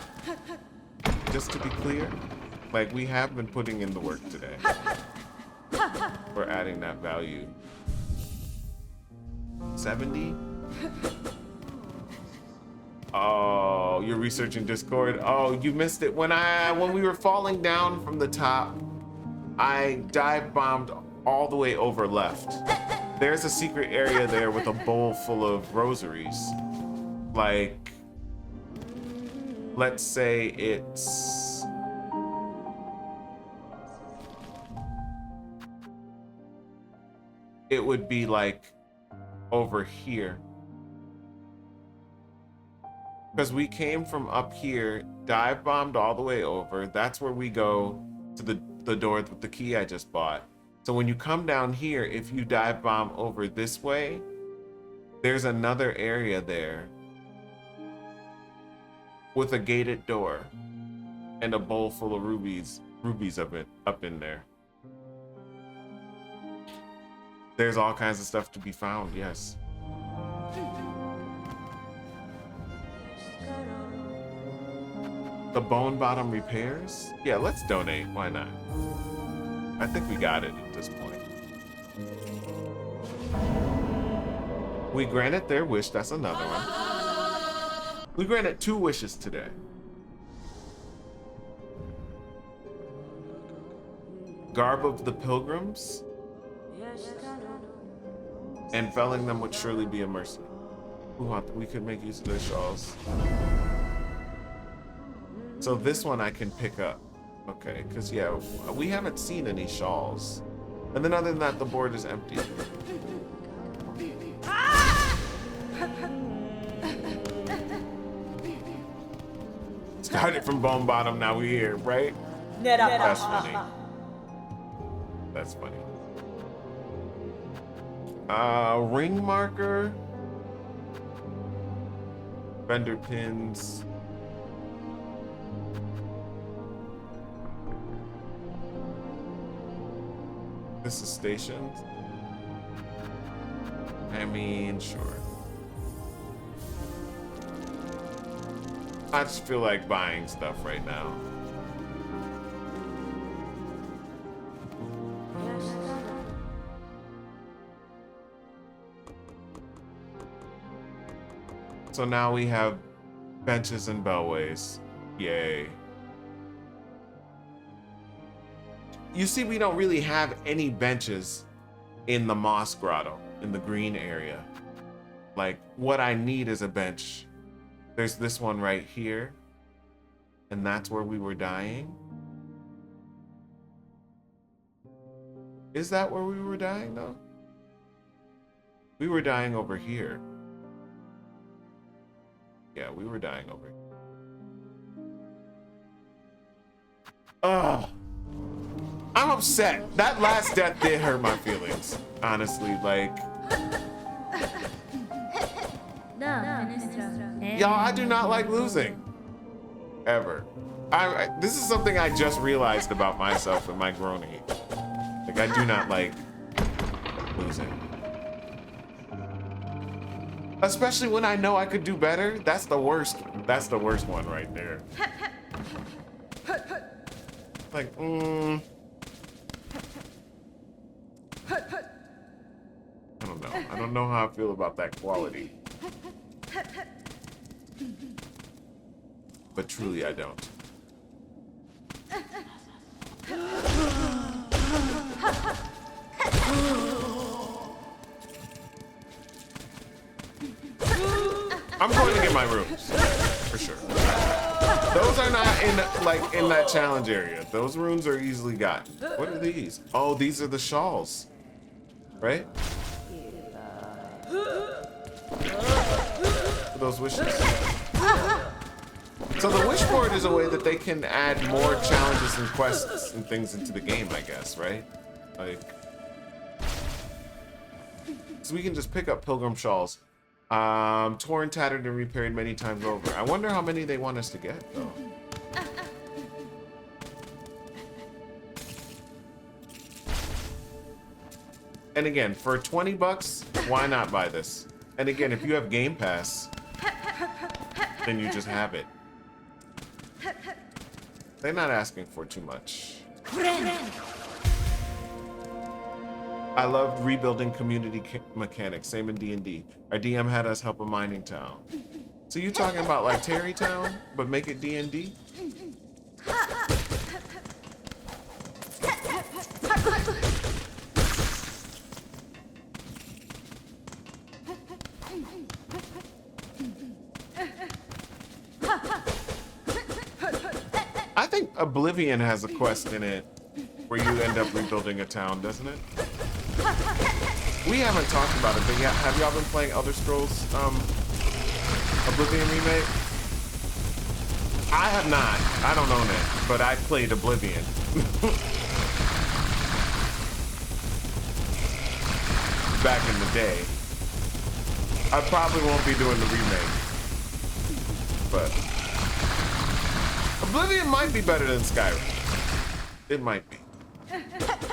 Just to be clear, like we have been putting in the work today. We're adding that value. 70? Oh, you're researching Discord. Oh, you missed it. When we were falling down from the top, I dive bombed all the way over left. There's a secret area there with a bowl full of rosaries. Like, let's say it's... It would be like over here. Because we came from up here, dive bombed all the way over. That's where we go to the door with the key I just bought. So when you come down here, if you dive bomb over this way, there's another area there with a gated door and a bowl full of rubies up in there. There's all kinds of stuff to be found, yes. The bone bottom repairs? Yeah, let's donate, why not? I think we got it at this point. We granted their wish, that's another one. We granted 2 wishes today. Garb of the pilgrims. And felling them would surely be a mercy. We could make use of their shawls. So this one I can pick up. Okay, because yeah, we haven't seen any shawls. And then other than that, the board is empty. Started from bone bottom, now we're here, right? That's funny. That's funny. Ring marker. Vendor pins. This is stationed. I mean, sure. I just feel like buying stuff right now. So now we have benches and bellways. Yay. You see, we don't really have any benches in the Moss Grotto, in the green area. Like, what I need is a bench. There's this one right here. And that's where we were dying. Is that where we were dying, though? We were dying over here. Yeah, we were dying over here. Ugh. I'm upset. That last death did hurt my feelings. Honestly, like... Y'all, I do not like losing. Ever. This is something I just realized about myself in my grown age. Like, I do not like losing. Especially when I know I could do better. That's the worst. That's the worst one right there. Like, I don't know. I don't know how I feel about that quality. But truly, I don't. I'm going to get my rooms, for sure. Those are not in that challenge area. Those rooms are easily gotten. What are these? Oh, these are the shawls, right? For those wishes. So the wish board is a way that they can add more challenges and quests and things into the game, I guess, right? Like, so we can just pick up pilgrim shawls. Torn, tattered, and repaired many times over. I wonder how many they want us to get, though. And again, for 20 bucks, why not buy this? And again, if you have Game Pass, then you just have it. They're not asking for too much. I loved rebuilding community mechanics. Same in D&D. Our DM had us help a mining town. So you talking about like Terrytown, but make it D&D? I think Oblivion has a quest in it where you end up rebuilding a town, doesn't it? We haven't talked about it, but yeah, have y'all been playing Elder Scrolls Oblivion Remake? I have not. I don't own it, but I played Oblivion. Back in the day. I probably won't be doing the remake, but Oblivion might be better than Skyrim. It might be.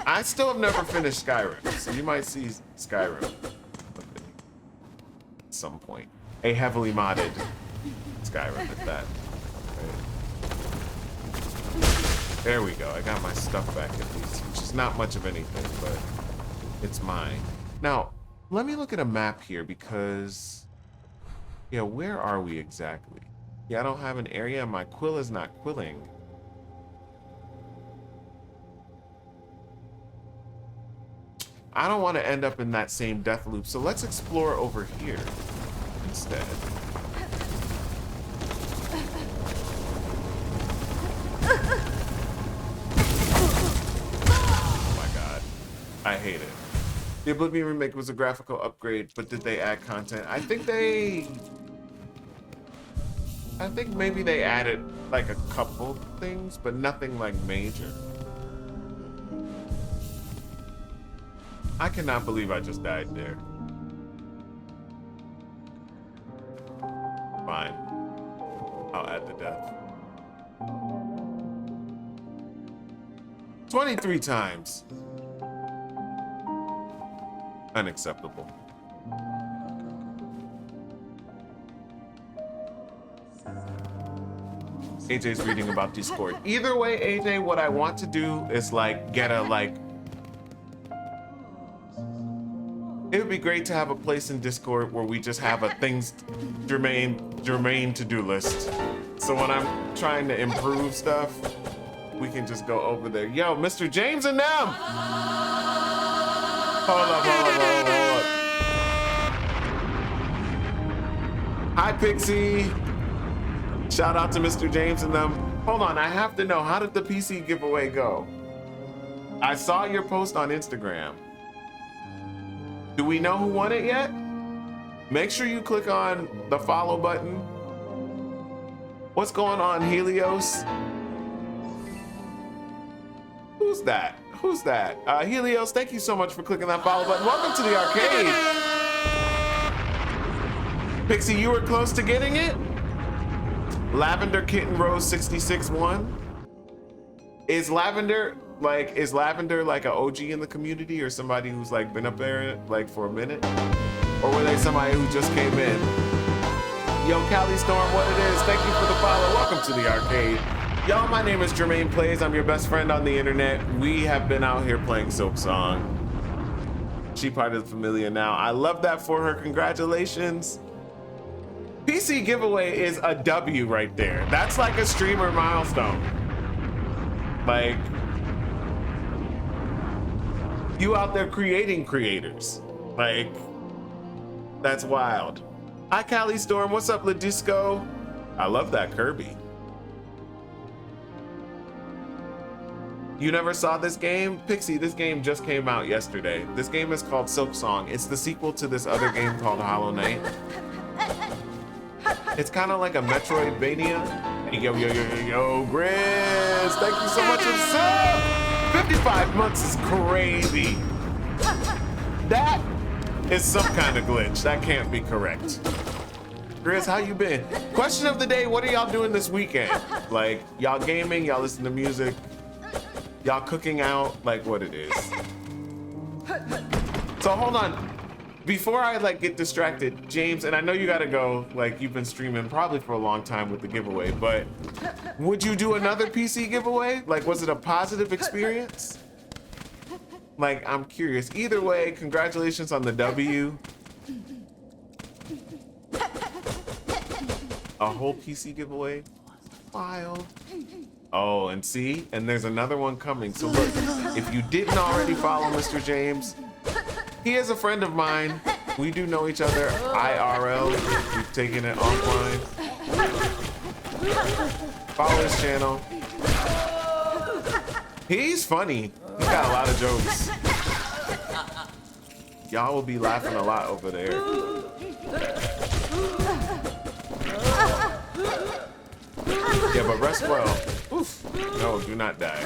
I still have never finished Skyrim, so you might see Skyrim at some point. A heavily modded Skyrim at that. Right. There we go. I got my stuff back at least, which is not much of anything, but it's mine. Now, let me look at a map here because, yeah, where are we exactly? Yeah, I don't have an area. My quill is not quilling. I don't want to end up in that same death loop, so let's explore over here instead. Oh my god. I hate it. The Oblivion remake was a graphical upgrade, but did they add content? I think maybe they added like a couple things, but nothing like major. I cannot believe I just died there. Fine. I'll add the death. 23 times. Unacceptable. AJ's reading about Discord. Either way, AJ, what I want to do is like get a like... It would be great to have a place in Discord where we just have a things Jermaine to-do list. So when I'm trying to improve stuff, we can just go over there. Yo, Mr. James and them! Hold up. Hi, Pixie. Shout out to Mr. James and them. Hold on, I have to know, how did the PC giveaway go? I saw your post on Instagram. Do we know who won it yet? Make sure you click on the follow button. What's going on, Helios? Who's that? Helios, thank you so much for clicking that follow button. Welcome to the arcade. Pixie, you were close to getting it? Lavender Kitten Rose 66 won. Is Lavender like an OG in the community, or somebody who's like been up there like for a minute? Or were they somebody who just came in? Yo, Cali Storm, what it is? Thank you for the follow. Welcome to the arcade. Y'all, my name is JermainePlays. I'm your best friend on the internet. We have been out here playing Silksong. She part of the familia now. I love that for her. Congratulations. PC giveaway is a W right there. That's like a streamer milestone. Like, you out there creating creators. Like, that's wild. Hi, Cali Storm. What's up, Ladisco? I love that Kirby. You never saw this game? Pixie, this game just came out yesterday. This game is called Silksong. It's the sequel to this other game called Hollow Knight. It's kind of like a Metroidvania. Hey, yo, Grizz, thank you so much for the sub. 55 months is crazy. That is some kind of glitch. That can't be correct. Grizz, how you been? Question of the day, what are y'all doing this weekend? Like, y'all gaming, y'all listen to music, y'all cooking out, like what it is. So hold on. Before I like get distracted, James, and I know you gotta go, like you've been streaming probably for a long time with the giveaway, but would you do another PC giveaway? Like, was it a positive experience? Like, I'm curious. Either way, congratulations on the W. A whole PC giveaway? Wild. Oh, and see, and there's another one coming. So look, if you didn't already follow Mr. James, he is a friend of mine. We do know each other IRL. We've taken it offline. Follow his channel. He's funny. He got a lot of jokes. Y'all will be laughing a lot over there. Yeah, but rest well. Oof. No, do not die.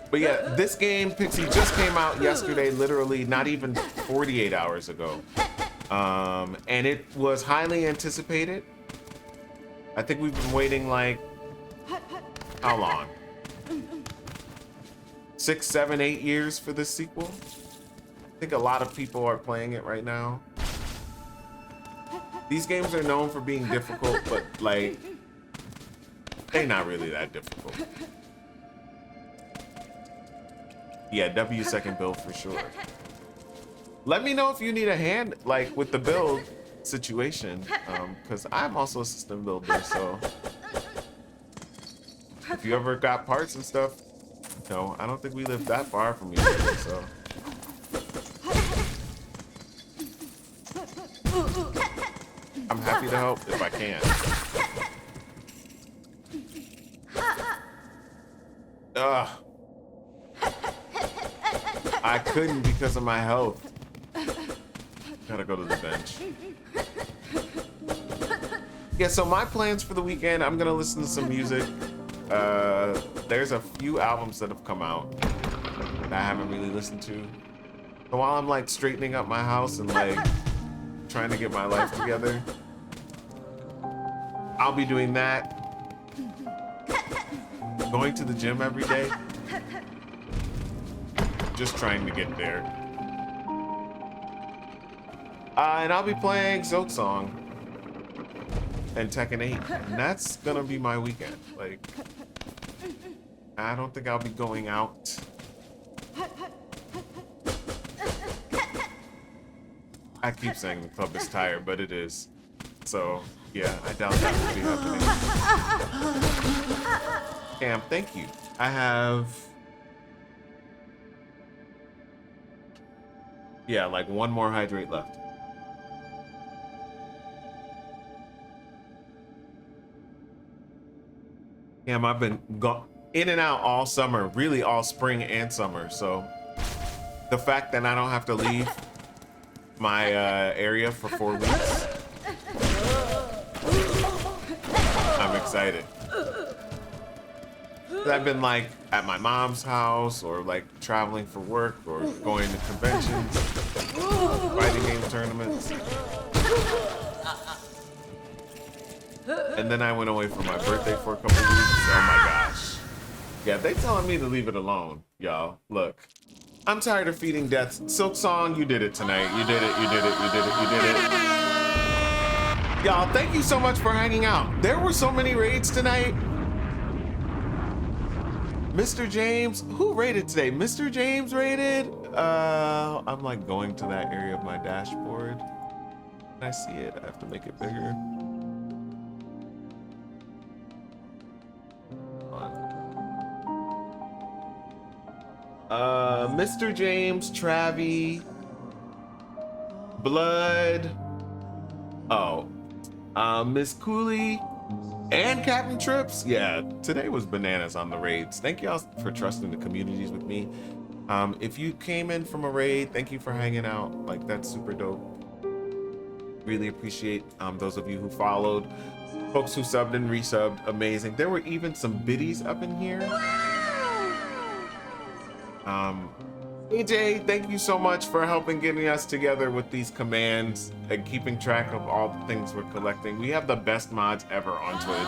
But yeah, this game, Pixie, just came out yesterday, literally not even 48 hours ago. And it was highly anticipated. I think we've been waiting like, how long? 6, 7, 8 years for this sequel. I think a lot of people are playing it right now. These games are known for being difficult, but like, they're not really that difficult. Yeah, W second build for sure. Let me know if you need a hand, like with the build situation, because I'm also a system builder, so if you ever got parts and stuff, no, I don't think we live that far from each other, so. I'm happy to help if I can. Ugh. I couldn't because of my health. Gotta go to the bench. Yeah, so my plans for the weekend, I'm gonna listen to some music. There's a few albums that have come out that I haven't really listened to. So while I'm like straightening up my house and like trying to get my life together, I'll be doing that. Going to the gym every day. Just trying to get there. And I'll be playing Silksong and Tekken 8. And that's gonna be my weekend. Like, I don't think I'll be going out. I keep saying the club is tired, but it is. So, yeah, I doubt that will be happening. Cam, thank you. I have... Yeah, like one more hydrate left. Cam, I've been in and out all summer, really all spring and summer. So the fact that I don't have to leave my area for 4 weeks, I'm excited. I've been like at my mom's house or like traveling for work or going to conventions, fighting game tournaments. And then I went away for my birthday for a couple weeks. Oh my gosh. Yeah, they telling me to leave it alone, y'all. Look, I'm tired of feeding death. Silksong, you did it tonight. You did it, you did it, you did it, you did it. Y'all, thank you so much for hanging out. There were so many raids tonight. Mr. James, who raided today? Mr. James raided? I'm like going to that area of my dashboard. Can I see it? I have to make it bigger. Mr. James, Travi, Blood, Miss Cooley, and Captain Trips. Yeah, today was bananas on the raids. Thank y'all for trusting the communities with me. If you came in from a raid, thank you for hanging out. Like, that's super dope. Really appreciate those of you who followed, folks who subbed and resubbed. Amazing. There were even some biddies up in here. AJ, thank you so much for helping getting us together with these commands and keeping track of all the things we're collecting. We have the best mods ever on Twitch.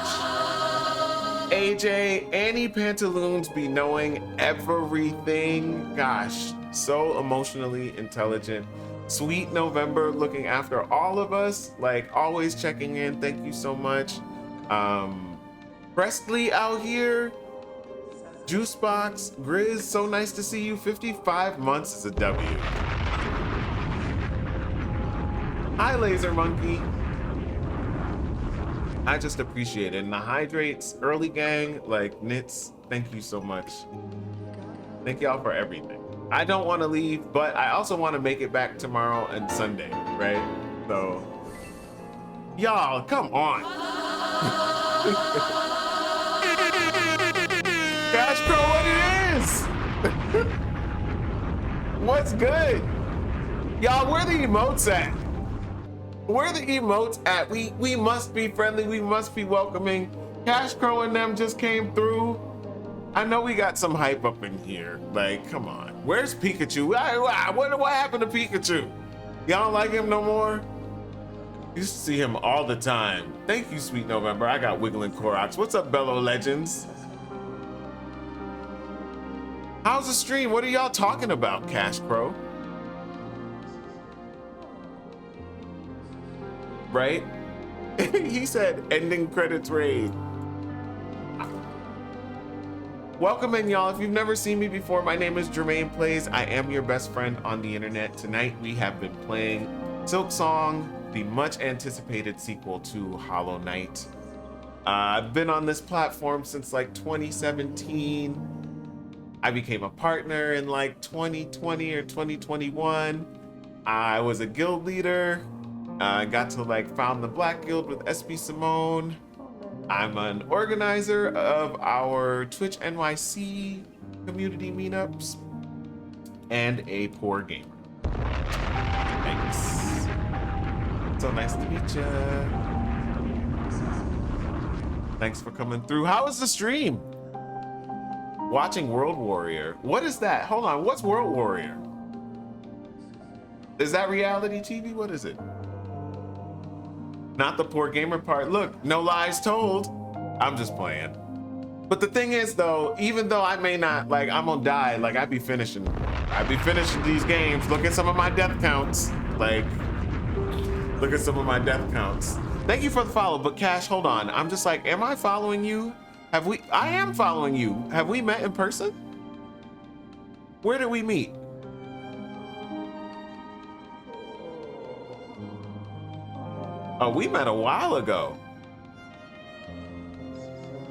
AJ, Annie Pantaloons be knowing everything. Gosh, so emotionally intelligent. Sweet November looking after all of us, like always checking in. Thank you so much. Presley out here. Juicebox, Grizz, so nice to see you. 55 months is a W. Hi, Laser Monkey. I just appreciate it. And the hydrates, early gang, like Knits, thank you so much. Thank y'all for everything. I don't want to leave, but I also want to make it back tomorrow and Sunday, right? So, y'all, come on. Cash Crow, what it is? What's good? Y'all, where the emotes at? Where the emotes at? We must be friendly, we must be welcoming. Cash Crow and them just came through. I know we got some hype up in here. Like, come on. Where's Pikachu? What happened to Pikachu? Y'all don't like him no more? Used to see him all the time. Thank you, Sweet November. I got Wiggling Koroks. What's up, Bellow Legends? How's the stream? What are y'all talking about, Cash Crow? Right? He said ending credits raid. Welcome in, y'all. If you've never seen me before, my name is JermainePlays. I am your best friend on the internet. Tonight we have been playing Silksong, the much anticipated sequel to Hollow Knight. I've been on this platform since like 2017. I became a partner in like 2020 or 2021. I was a guild leader. I got to like found the Black Guild with SB Simone. I'm an organizer of our Twitch NYC community meetups and a poor gamer. Thanks. So nice to meet you. Thanks for coming through. How was the stream? Watching World Warrior. What is that? Hold on, what's World Warrior? Is that reality TV? What is it? Not the poor gamer part. Look, no lies told. I'm just playing. But the thing is though, even though I may not, like I'm gonna die, like I'd be finishing these games. Look at some of my death counts. Like, look at some of my death counts. Thank you for the follow, but Cash, hold on. I'm just like, am I following you? I am following you. Have we met in person? Where did we meet? Oh, we met a while ago.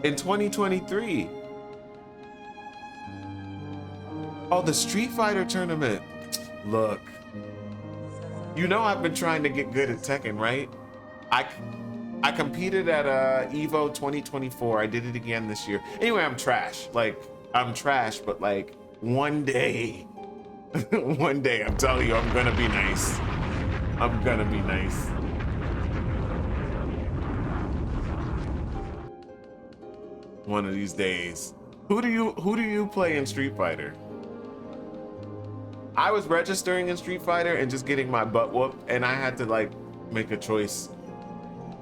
In 2023. Oh, the Street Fighter tournament. Look. You know I've been trying to get good at Tekken, right? I competed at Evo 2024. I did it again this year. Anyway, I'm trash. Like, I'm trash, but like one day, one day, I'm telling you, I'm gonna be nice. I'm gonna be nice. One of these days. Who do you play in Street Fighter? I was registering in Street Fighter and just getting my butt whooped, and I had to like make a choice.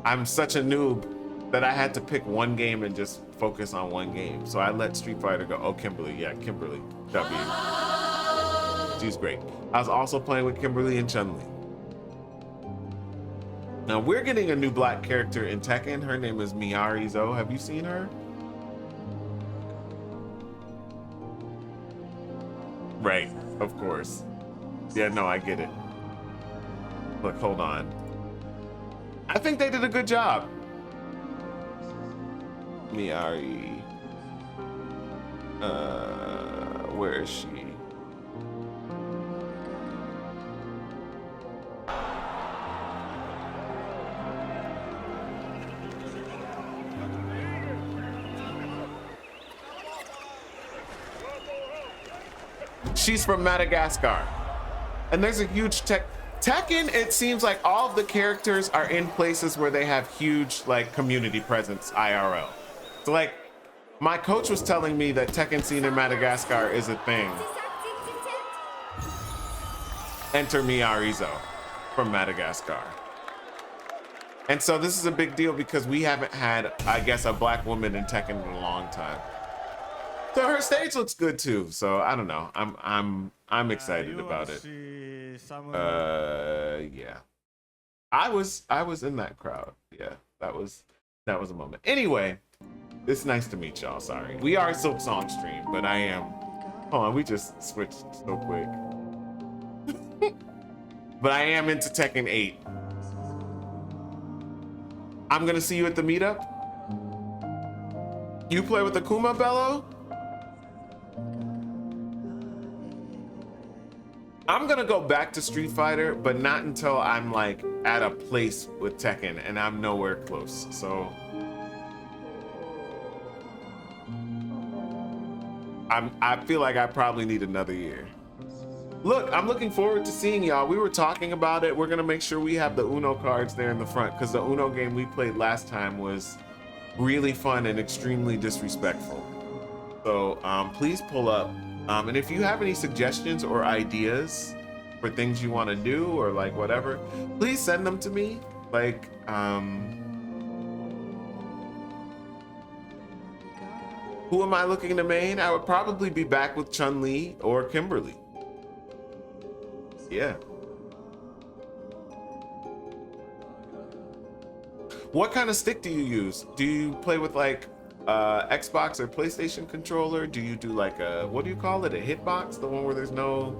I'm such a noob that I had to pick one game and just focus on one game. So I let Street Fighter go. Oh, Kimberly, yeah, Kimberly, W. She's great. I was also playing with Kimberly and Chun-Li. Now we're getting a new black character in Tekken. Her name is Miyari Zo. Have you seen her? Right, of course. Yeah, no, I get it. Look, hold on. I think they did a good job. Miyari. Where is she? She's from Madagascar. And there's a huge Tekken, it seems like all of the characters are in places where they have huge like community presence IRL. So like my coach was telling me that Tekken scene in Madagascar is a thing. Enter Miyarizo from Madagascar. And so this is a big deal because we haven't had, I guess, a black woman in Tekken in a long time. So her stage looks good too. So I don't know. I'm excited about it. Yeah. I was in that crowd. Yeah, that was a moment. Anyway, it's nice to meet y'all. Sorry. We are Silksong stream, but I am. Hold on, we just switched so quick. But I am into Tekken 8. I'm gonna see you at the meetup. You play with Akuma, Bello? I'm gonna go back to Street Fighter, but not until I'm like at a place with Tekken and I'm nowhere close. So I feel like I probably need another year. Look, I'm looking forward to seeing y'all. We were talking about it. We're gonna make sure we have the Uno cards there in the front because the Uno game we played last time was really fun and extremely disrespectful. So please pull up. And if you have any suggestions or ideas for things you want to do or like whatever, please send them to me. Like, who am I looking to main? I would probably be back with Chun-Li or Kimberly. Yeah. What kind of stick do you use? Do you play with like Xbox or PlayStation controller? Do you do like a, what do you call it? A hitbox? The one where there's no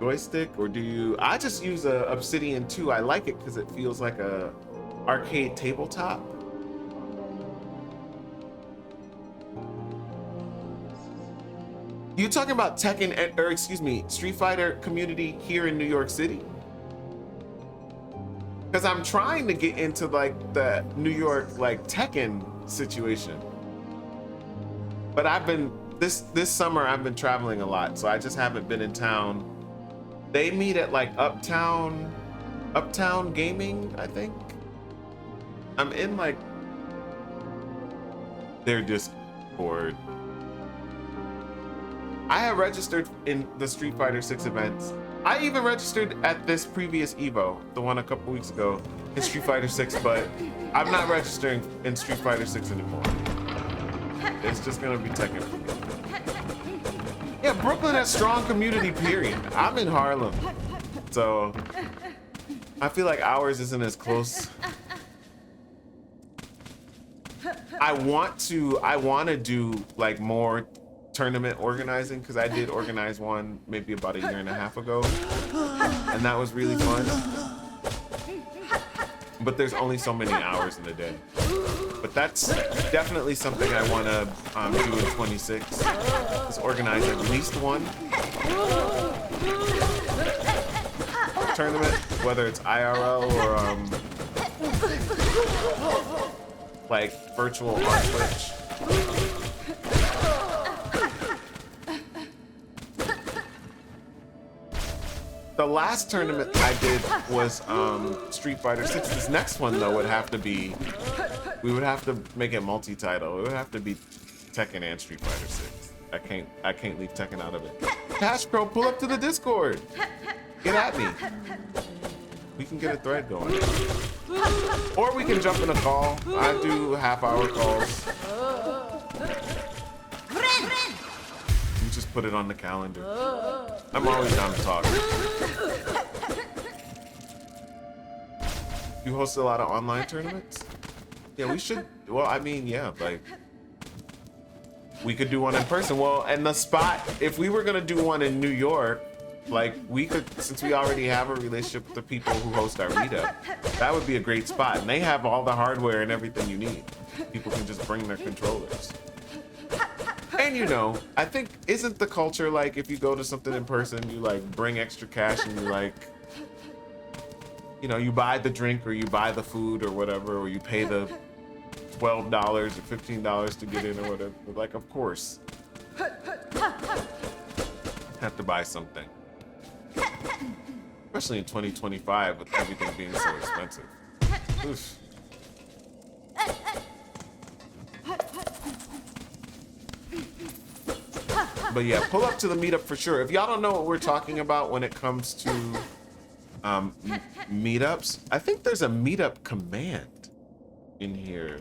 joystick? Or do you, I just use a Obsidian 2. I like it because it feels like a arcade tabletop. You talking about Tekken, or excuse me, Street Fighter community here in New York City? Because I'm trying to get into like the New York like Tekken situation. But I've been, this summer I've been traveling a lot, so I just haven't been in town. They meet at like Uptown Gaming, I think. I'm in like their Discord. I have registered in the Street Fighter 6 events. I even registered at this previous Evo, the one a couple weeks ago, in Street Fighter 6, but I'm not registering in Street Fighter 6 anymore. It's just gonna be Tekken for me. Yeah, Brooklyn has strong community, period. I'm in Harlem, so I feel like ours isn't as close. I want to do like more tournament organizing because I did organize one maybe about a year and a half ago, and that was really fun. but there's only so many hours in the day. But that's definitely something I want to do in 26. Is organize at least one tournament, whether it's IRL or like virtual on Twitch. The last tournament I did was Street Fighter 6. This next one though would have to be, we would have to make it multi-title. It would have to be Tekken and Street Fighter 6. I can't leave Tekken out of it. Cash Pro, pull up to the Discord. Get at me. We can get a thread going. Or we can jump in a call. I do half-hour calls. You just put it on the calendar. I'm always down to talk. You host a lot of online tournaments? Yeah, we should. Well, I mean, yeah, like we could do one in person. Well, and the spot, if we were gonna do one in New York, like we could, since we already have a relationship with the people who host our meetup, that would be a great spot. And they have all the hardware and everything you need. People can just bring their controllers. And you know, I think, isn't the culture like if you go to something in person, you like bring extra cash and you like, you know, you buy the drink or you buy the food or whatever, or you pay the $12 or $15 to get in or whatever. Like, of course, have to buy something. Especially in 2025 with everything being so expensive. Oof. But yeah, pull up to the meetup for sure. If y'all don't know what we're talking about when it comes to meetups, I think there's a meetup command in here.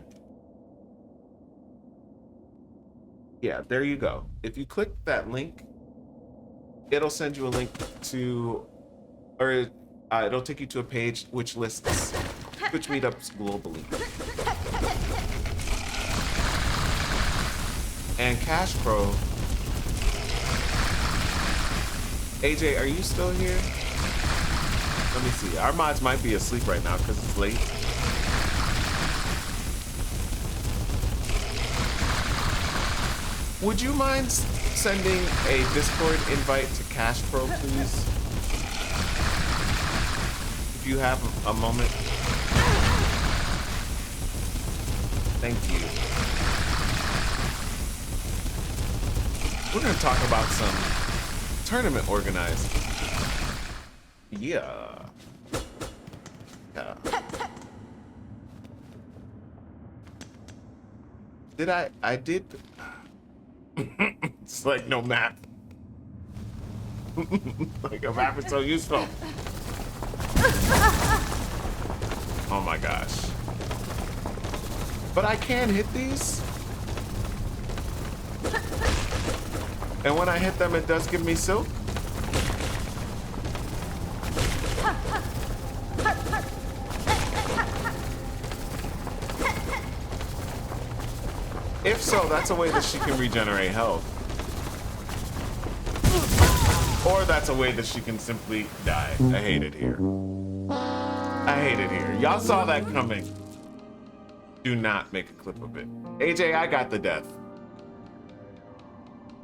Yeah, there you go. If you click that link, it'll send you a link to, or it'll take you to a page which lists Twitch meetups globally. And Cash Pro. AJ, are you still here? Let me see. Our mods might be asleep right now because it's late. Would you mind sending a Discord invite to Cash Pro, please? If you have a moment. Thank you. We're going to talk about some tournament organizing. Yeah. I did. It's like no map. Like a map is so useful. Oh my gosh. But I can hit these. And when I hit them, it does give me silk. If so, that's a way that she can regenerate health. Or that's a way that she can simply die. I hate it here. I hate it here. Y'all saw that coming. Do not make a clip of it. AJ, I got the death.